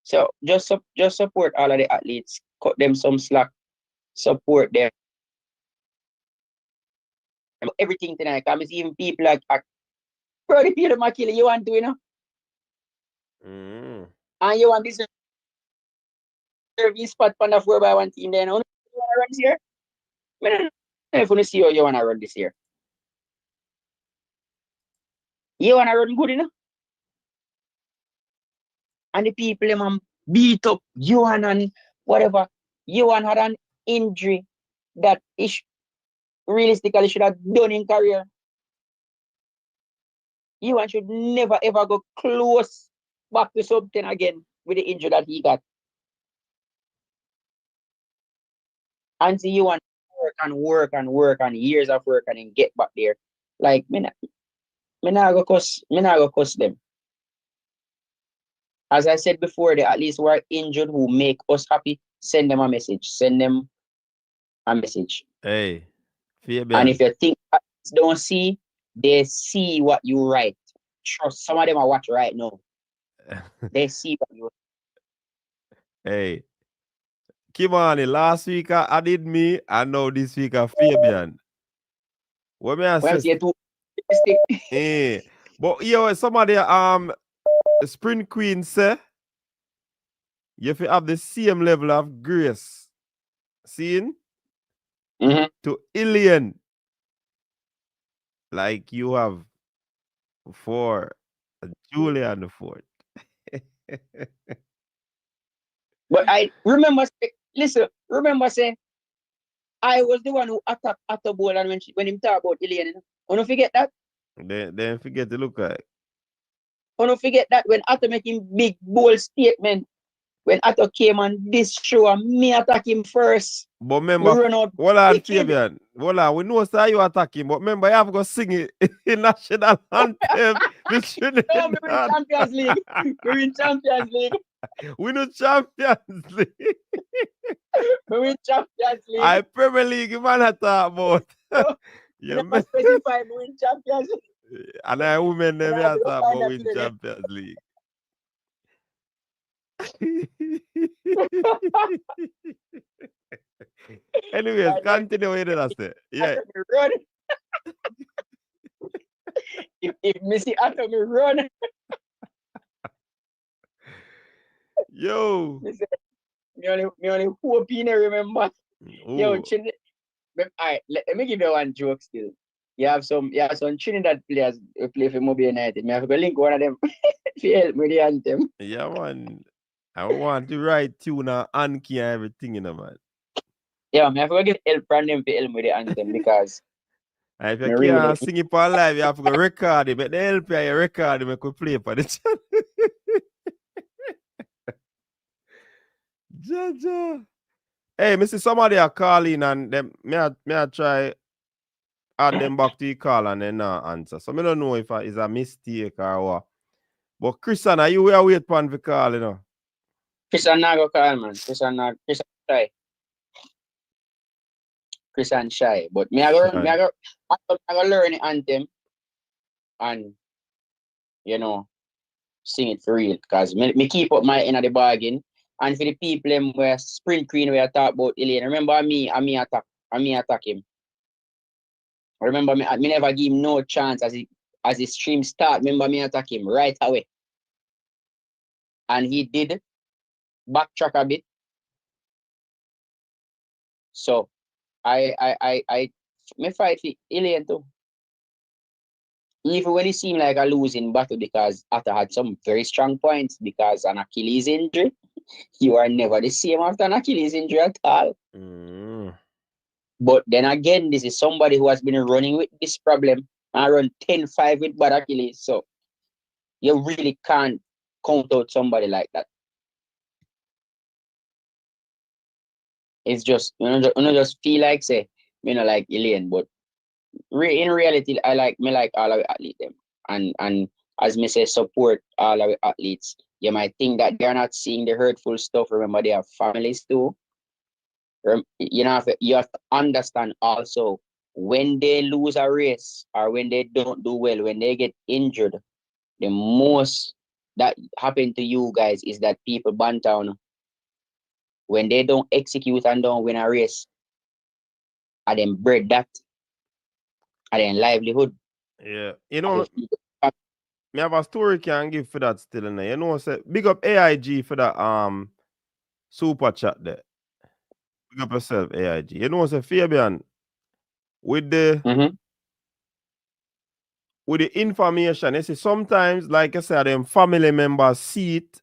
So just support all of the athletes, cut them some slack, support them. Everything tonight. Because even people like bro, the people might kill you want to, you know. And you want this service spot on the 4x1 team then. You want to run this year? I don't know if you see how you want to run this year. You want to run good, you know? And the people them beat up Johan and whatever. Johan had an injury that is realistically should have done in career. Johan should never ever go close back to something again with the injury that he got. And see Johan work and years of work and then get back there. Like me not go cuss them. As I said before, they at least who are injured who make us happy, send them a message. Send them a message. Hey, Fabian. And if you think don't see, they see what you write. Trust some of them are watch right now. They see what you Hey. Kimani, last week I did me, and now this week I Fabian. What may I say? But yeah, some of the sprint queen say you have to have the same level of grace. Seeing? To alien. Like you have for Julia and the fourth. But I remember saying I was the one who attacked Atto Boland when him talk about Ilian. You don't forget that? Then forget to look like. You don't forget that when Atto make him big bold statement. When Atto came on this show and me attack him first. But remember, hold on, Fabian. Hold on, we know that you attack him, but remember, you have to go sing it in national anthem. No, we win Champions League. We win Champions League. We know Champions League. We win Champions League. I Premier League, man, I talk about. You never specify we win Champions League. And I women never talk about win Champions League. Anyways, continue with it, that's it. Yeah. If Missy Atto me run. Yo. Me only hope you remember. Ooh. Yo, alright, let me give you one joke still. You have some Trinidad players who play for Mobile United. Me have to link one of them to help me the anthem. Yeah, man. I want to write tune and Anki and everything, you know, man. Yeah, I have to get help from them to help me the anthem because if you can't sing it for live, you have to go record it. But the help you record it, make we play for the channel. Jaja. Hey, me see somebody are calling and them may I try add them back to the call and then answer. So I don't know if it's a mistake or what. But Christian, are you wait for the call, you know? Christian not go call, man. Christian shy. Christian shy. But I go learn the anthem and you know sing it for real. Because me keep up my end of the bargain. And for the people them where sprint queen where I talk about Elaine. Remember me attack him. Remember me never give him no chance as the stream start. Remember me attack him right away. And he did backtrack a bit. So I fight for Elaine too. Even when it seemed like a losing battle because Atta had some very strong points because an Achilles injury. You are never the same after an Achilles injury at all. But then again, this is somebody who has been running with this problem and run 10-5 with bad Achilles. So you really can't count out somebody like that. It's just just feel like say, like Elaine, but in reality, I like all our athletes them. And as me say, support all our athletes. You might think that they're not seeing the hurtful stuff. Remember, they have families too. You have to understand also when they lose a race or when they don't do well, when they get injured, the most that happen to you guys is that people burn down when they don't execute and don't win a race. And then bread that, and then livelihood. Yeah. Me have a story can give for that still in there. Say big up AIG for that super chat there. Big up yourself, AIG. Say Fabian, with the information, you see sometimes, like I said, them family members see it,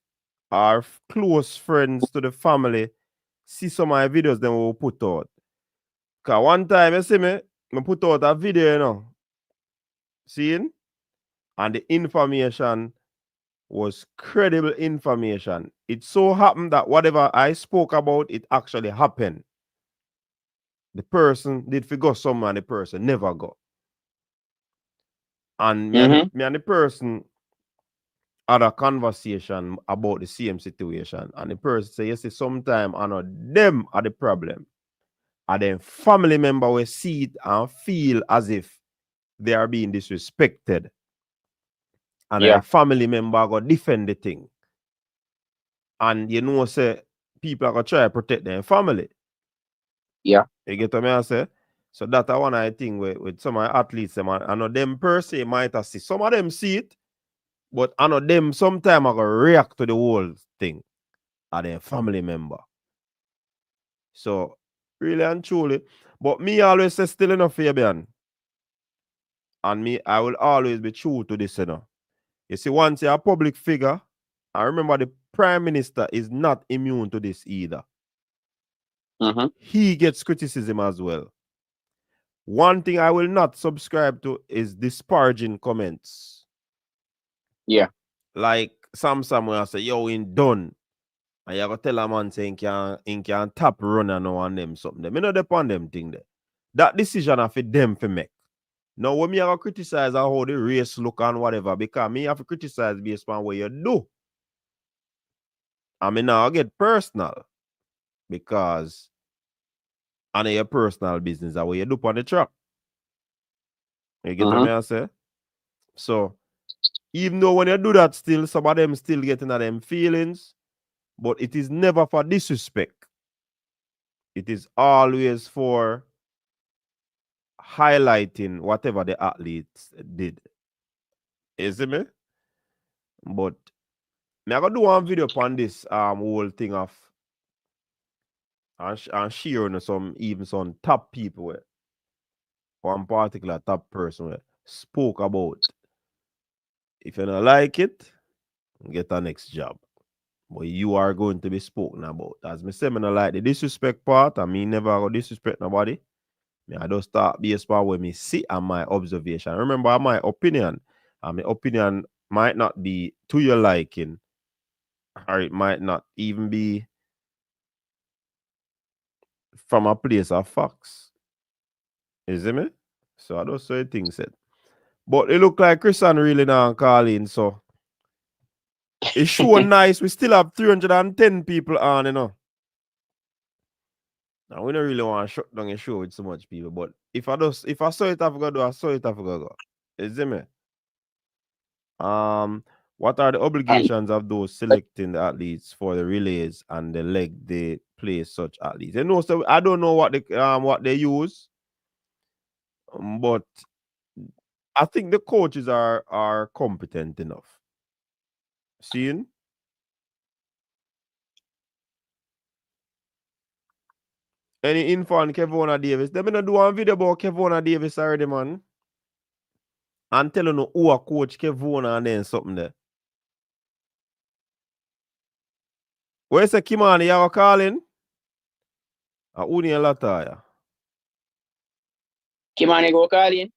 or close friends to the family see some of my videos them will put out. Cause one time you see me put out a video, seeing, and the information was credible information. It so happened that whatever I spoke about, it actually happened. The person did figure somewhere and the person never go. And me and the person had a conversation about the same situation. And the person say, you see, sometimes I know them are the problem. And then family member will see it and feel as if they are being disrespected. And a family member go defend the thing. And say people are gonna try to protect their family. Yeah. You get what I say? So that's one I think with some of my athletes, I know them per se might have see. Some of them see it, but I know them sometimes are gonna react to the whole thing and their family member. So really and truly. But me always say still enough, Fabian. And me, I will always be true to this, You see, once you're a public figure, I remember the Prime Minister is not immune to this either. He gets criticism as well. One thing I will not subscribe to is disparaging comments. Yeah. Like some will say, yo, in done. And you gotta tell a man saying he can tap runner now on them something. Me not depend them thing there. That decision are for them to make. Now when me have to criticize how the race look and whatever, because me have to criticize based on what you do. I mean now I get personal because I know your personal business are what you do on the track. You get what I say? So even though when you do that still, some of them still getting at them feelings, but it is never for disrespect. It is always for highlighting whatever the athletes did. You see me? But me I gotta do one video upon this whole thing of and sharing some top people with one particular top person spoke about. If you don't like it, get a next job. But you are going to be spoken about. As me say, me not like the disrespect part, and me never go disrespect nobody. I just start based on what me see and my observation. Remember, my opinion, and my opinion might not be to your liking, or it might not even be from a place of facts. You see me? So I just say things said. But it look like Christian really now calling, so it's sure nice. We still have 310 people on, Now we don't really want to shut down a show with so much people, but if I saw it, I've got to do. I saw it, I've got to go. You see me? What are the obligations of those selecting the athletes for the relays and the leg they play such athletes? So I don't know what they use, but I think the coaches are competent enough. Seeing? Any info on Kevona Davis? They're gonna do one video about Kevona Davis already, man. And tell you who a coach Kevona and then something there. Where's the Kimani? You are calling? Who need a lot of you? Kimani go calling?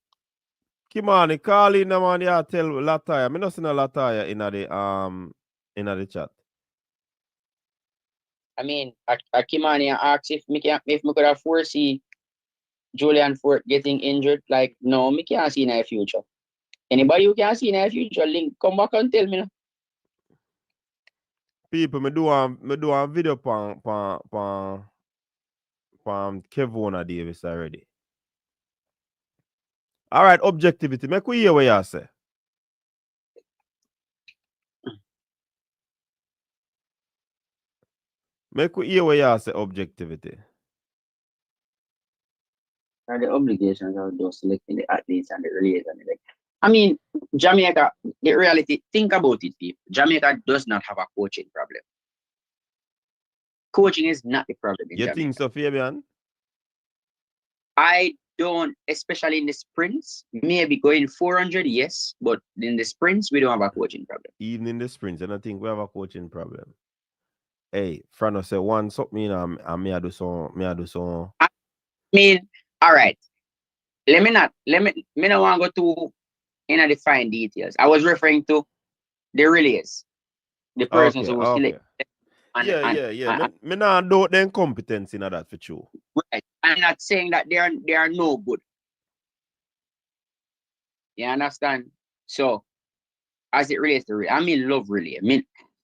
Kimani, call in the man, yeah, tell Lataya. Me not see no Lataya in the chat. I mean, Kimani asked if me could have foresee Julian Fort getting injured. Like, no, me can't see in the future. Anybody who can see in the future, link, come back and tell me. No? People, me do a video pan Kevona Davis already. All right, objectivity. Make we hear what you say. Make we hear what you say, objectivity. And the obligations of those selecting the athletes and the relays and the like. I mean, Jamaica, the reality, think about it, people. Jamaica does not have a coaching problem. Coaching is not the problem in You Jamaica. think so, Fabian? I don't, especially in the sprints, maybe going 400, yes, but in the sprints, we don't have a coaching problem. Even in the sprints, I don't think we have a coaching problem. Hey, Frano say one something, you know, and me I do so. I mean, all right. Me not want to go to in the fine details. I was referring to the relays. The persons who select. Yeah. Me not doubt them competence in that for sure. Right. I'm not saying that they are no good. You understand? So, as it relates to relay, I mean love relay.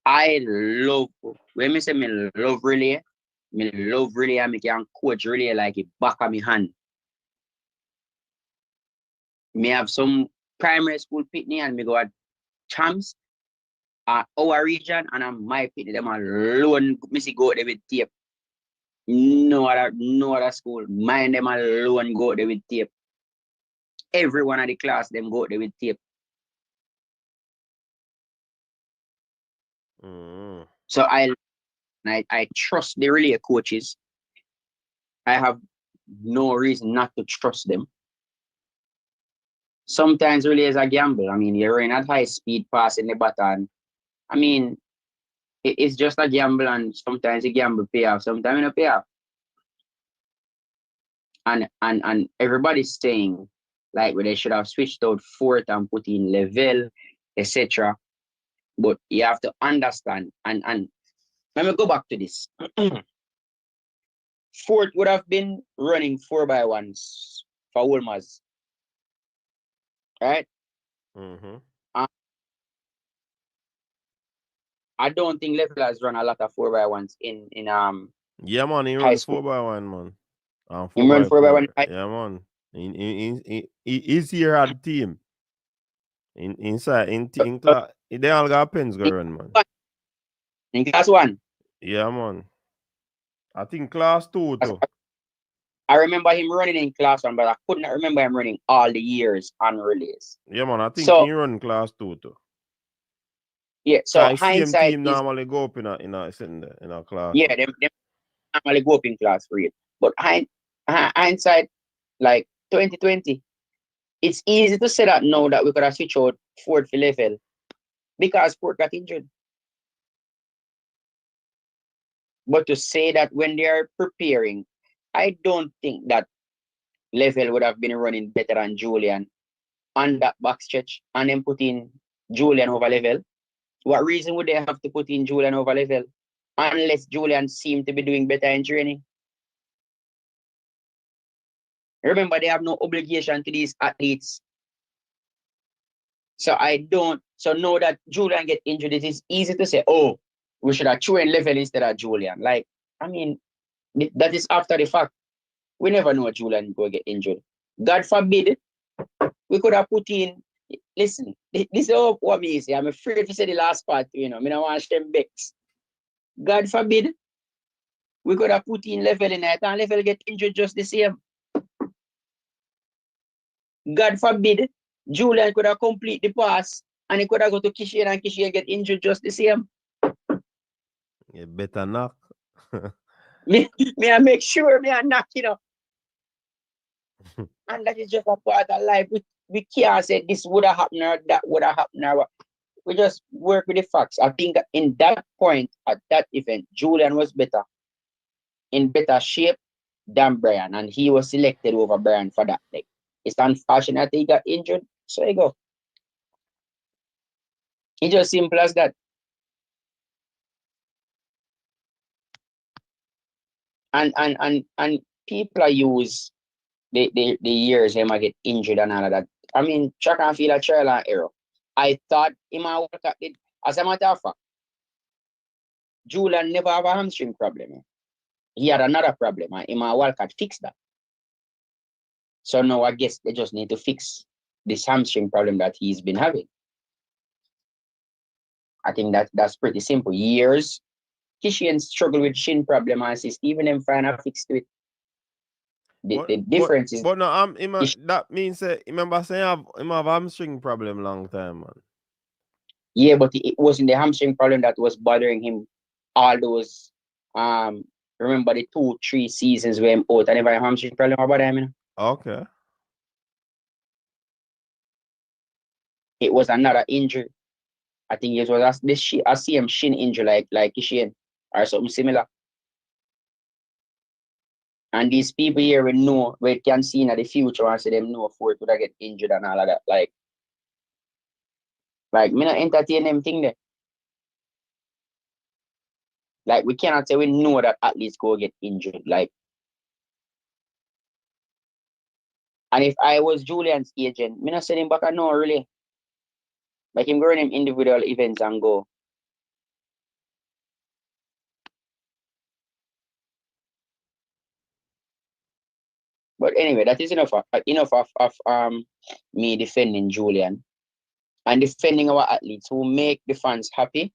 I love when me say me love relay, I can coach relay like it back of my hand. Me have some primary school pitney and me go at champs our region and I'm my pitney them alone. Me see go there with tape. No other school. Mine them alone go there with tape. Every one of the class them go there with tape. So I trust the relay coaches. I have no reason not to trust them. Sometimes relay is a gamble. I mean, you're running at high speed passing the baton. I mean, it's just a gamble, and sometimes the gamble pay off, sometimes it don't pay off. And everybody's saying like they should have switched out fourth and put in level, etc. But you have to understand and let me go back to this. Fourth would have been running 4x1s for Wolmers. Right? I don't think Level has run a lot of 4x1s in yeah, man, he runs 4x1, man. He run 4x1. Yeah, man. He's here at the team. Inside in class, they all got pens go run, man. In class 1. Yeah, man. I think class 2 too. I remember him running in class 1, but I could not remember him running all the years on relays. Yeah, man. I think he run class 2 too. Yeah, so hindsight team normally go up in a class. Yeah, them normally go up in class 3. But hindsight, like 2020, it's easy to say that now that we could have switched out Ford for level because Ford got injured. But to say that when they are preparing, I don't think that level would have been running better than Julian on that back stretch and then put in Julian over level. What reason would they have to put in Julian over level unless Julian seemed to be doing better in training? Remember, they have no obligation to these athletes. So now that Julian get injured, it is easy to say, oh, we should have trained level instead of Julian. Like, I mean, that is after the fact. We never know Julian will get injured. God forbid, we could have put in, listen, this is what me say. I'm afraid to say the last part, I don't want them becks. God forbid, we could have put in level in it and level get injured just the same. God forbid, Julian could have complete the pass and he could have go to Kishian and Kishian get injured just the same. You better knock. me I make sure me I knock, And that is just a part of life. We can't say this would have happened or that would have happened or we just work with the facts. I think in that point, at that event, Julian was better, in better shape than Brian, and he was selected over Brian for that leg. It's unfortunate he got injured. So you go. It's just simple as that. And people are use the years they might get injured and all of that. I mean, track and field a trial and error. I thought him and Walcott did. As a matter of fact, Julian never have a hamstring problem. He had another problem, and him and Walcott fixed that. So now I guess they just need to fix this hamstring problem that he's been having. I think that's pretty simple. Years, Kishian struggle with shin problem and see Steven them find a fix to it. The difference is but no, that means remember saying him have hamstring problem long time, man. yeah, but it wasn't the hamstring problem that was bothering him all those remember the 2-3 seasons where him out and never had a hamstring problem about him, you know? Okay. It was another injury. I think it was a same shin injury like Kishian or something similar. And these people here will know, we can see in the future and say them know for it would get injured and all of that. Like me not entertain them thing there. Like we cannot say we know that athletes go get injured. Like, and if I was Julian's agent, me not send him back a no really. Like him going him individual events and go. But anyway, that is enough of me defending Julian and defending our athletes who make the fans happy.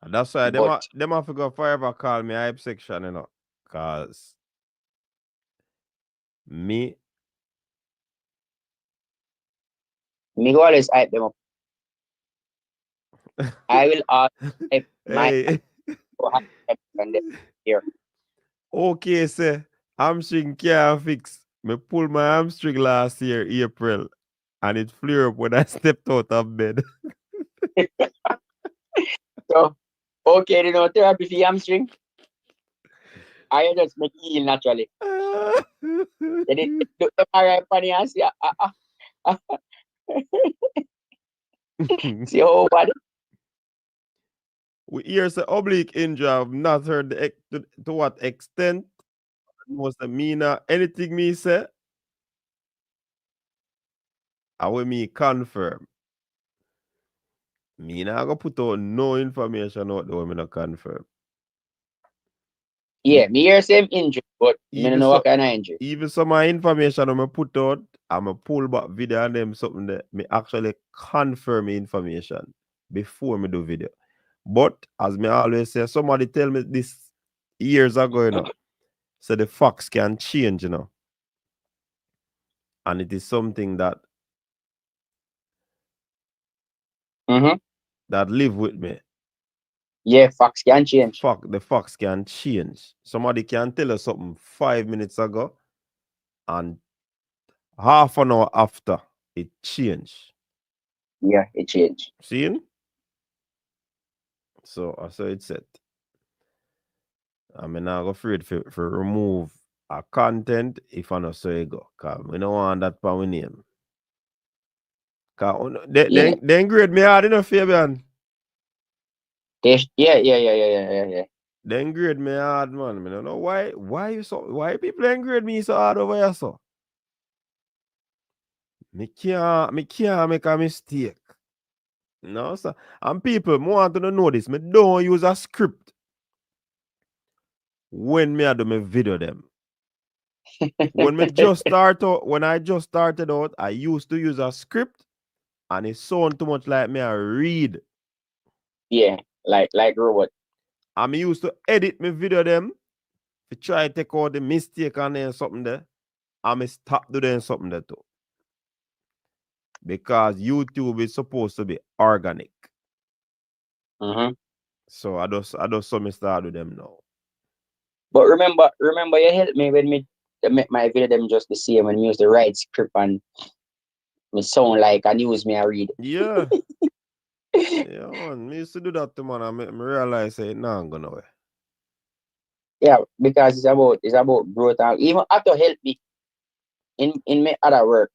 And that's why them have to go forever call me hype section, you know. Cause me go always hype them up. I will ask if hey. here. Okay, sir. Hamstring can't fix. Me pull my hamstring last year, April, and it flew up when I stepped out of bed. So, okay, you know, therapy for hamstring. I just make heal naturally. Then it do the alright funny and see, see how bad. We hear the oblique injury. I've not heard to what extent. Was the meaner anything me say? I will me confirm. Me not gonna put out no information out there when me not confirm. Yeah, me hear same injury, but me don't know what kind of injury. Even some of my information I put out, I'm a pull back video and them something that me actually confirm information before me do video. But as me always say, somebody tell me this years ago, you know, so the facts can change, you know. And it is something that that live with me. Yeah, facts can change. The facts can change. Somebody can tell us something 5 minutes ago, and half an hour after it changed. Yeah, it changed. See? So it's set. I mean, I'm afraid for remove a content if I not so you go. Because we don't want that for my name. Because they grade me hard enough, Fabian. Yeah. They grade me hard, man. I don't know why people grade me so hard over here, so. Me can't make a mistake. No, sir. And people want to know this. Me don't use a script when me I do my video them. When I just started out, I used to use a script and it sound too much like me I read. Yeah, like robot. I'm used to edit my video them to try to take out the mistake and then something there. I'm stop doing something there too. Because YouTube is supposed to be organic. So I just some start with them now. But remember you helped me when me make my video them just the same when me use the right script and me sound like a news me I read. Yeah. Yeah, man. Me used to do that to man. I realize it not gonna way. Yeah, because it's about growth and even have to help me in my other work.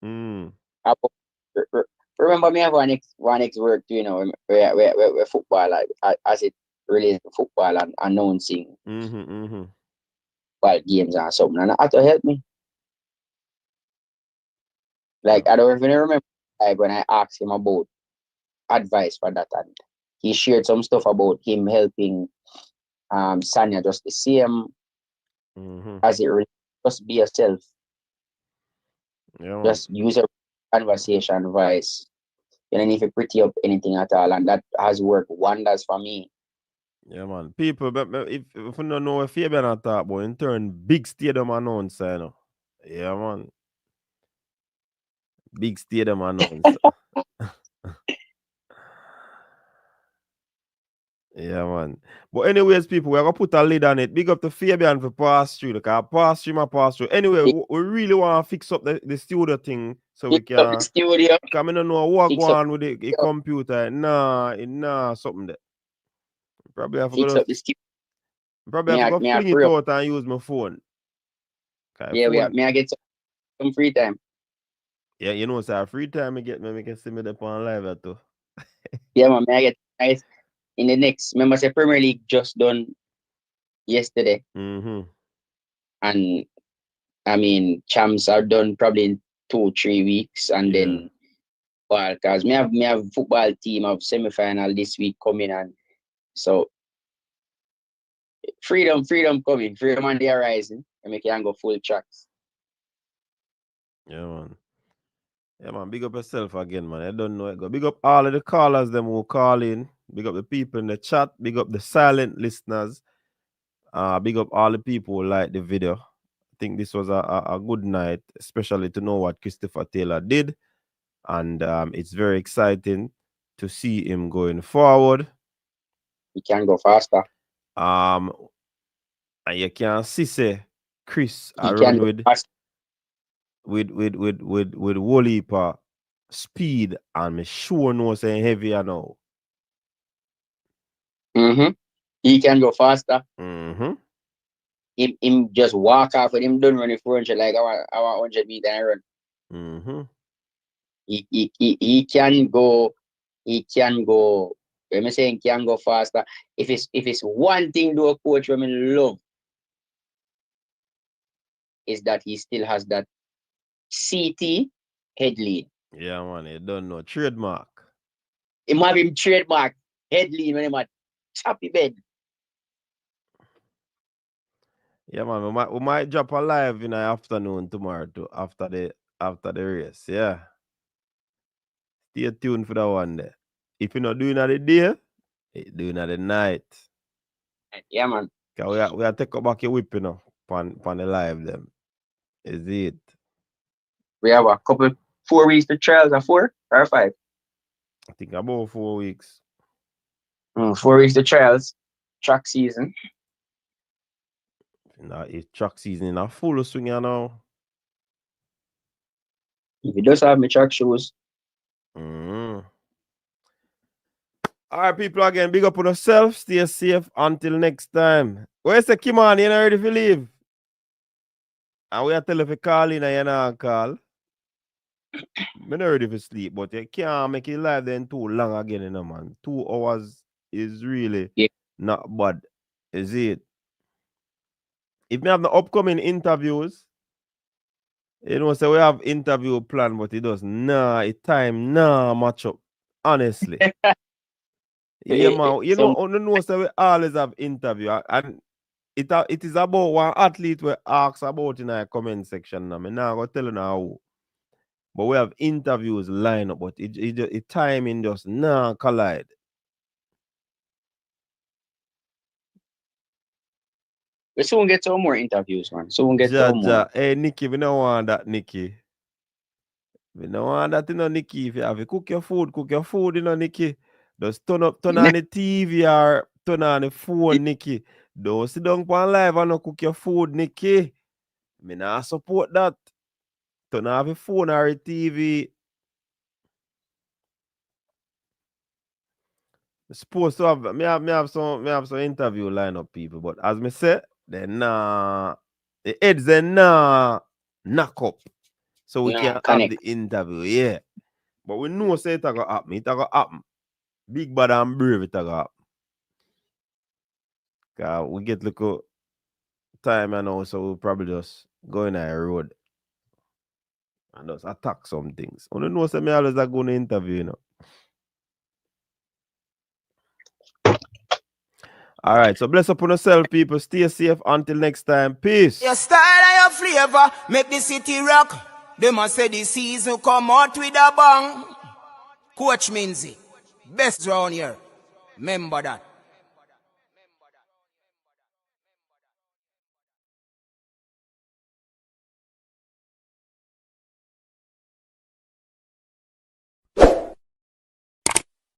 Remember me have one ex work too, you know, where football as it relates to football and announcing ball games and something, and that to help me. Like I don't even remember like when I asked him about advice for that, and he shared some stuff about him helping Sanya just the same as it relates. Just be yourself. Yeah, man. Just use a conversation voice. You don't need to pretty up anything at all, and that has worked wonders for me. Yeah, man. People, but if you don't know what Fabian are talk about, in turn, big stadium announcer, you know. Yeah, man. Big stadium announcer. Yeah, man. But anyways, people, we're gonna put a lid on it. Big up to Fabian for pass through. Because pass through my pass through. Anyway, we really want to fix up the studio thing so we Fix up the can. studio. Come in and know what Fix go up on with the computer. Nah, something there. Probably have to fix go. up the studio. Probably have to go Me I fling free it up. out and use my phone. Yeah, me I get some free time. Yeah, you know, so free time I get me can see me up on live too. Yeah, man, me I get nice in the next. Remember, say Premier League just done yesterday, and I mean, champs are done probably in 2-3 weeks, and then well, cause me have football team of semi-final this week coming, and so freedom coming, freedom on the horizon, and we can go full tracks. Yeah, man. Yeah, man. Big up yourself again, man. I don't know it go. Big up all of the callers them who call in. Big up the people in the chat. Big up the silent listeners. Big up all the people who like the video. I think this was a good night, especially to know what Christopher Taylor did. And it's very exciting to see him going forward. He can go faster. And you can see say Chris He run can go with faster. with Wally speed, and me sure know saying heavier now. He can go faster. Mm-hmm. Him just walk off with him done running 400 like I want 100 meter and run. Mm-hmm. He can go. He can go. When I saying can go faster, if it's one thing do a coach when I love is that he still has that CT head lead. Yeah, man, you don't know. Trademark. He might be trademark head lead when he might choppy bed. Yeah, man, we might drop a live in the afternoon tomorrow too, after the race. Yeah. Stay tuned for that one there. If you're not doing it the day, you're doing it the night. Yeah, man. Cause we are take up back your whip, you know, on the live them. Is it? We have a couple 4 weeks to trials, or 4 or 5. I think about 4 weeks. 4 weeks to trials, track season. Now it's track season in a full swing, you know. If he does have my track shoes. All right, people, again, big up on yourself. Stay safe until next time. Where's the Kimani? You not ready to leave? And we are telling if you call in and you not call. I'm not ready for sleep, but you can't make it live then too long again, you know, man. 2 hours is really not bad. Is it? If we have the upcoming interviews, you know, so we have interview plan, but it does time match up. Honestly. Yeah, man. You know, so we always have interview, and it is about one athlete we ask about in our comment section. I'm not gonna tell you now. But we have interviews line up, but it timing just collide. We soon get some more interviews, man. Soon get some more. Hey, Nikki, we don't want that, Nikki. We don't want that, you know, Nikki. If you have to cook your food, you know, Nikki. Just turn on the TV or turn on the phone, Nikki. Don't sit down on live and not cook your food, Nikki. Me not support that. Turn off your phone or your TV. Supposed to have me have some interview line up, people, but as me say, the heads they knock up. So we Yeah, can have connect. the interview, yeah. But we know say it gonna happen. It gonna happen. Big bad and brave it gonna happen. We get little time and now, so we'll probably just go in a road and just attack some things. I don't know say me always go in interview, you know. All right, so bless up on yourself, people. Stay safe until next time. Peace. Your style and your flavor make the city rock. They must say the season come out with a bang. Coach Minzy, best round here. Remember that.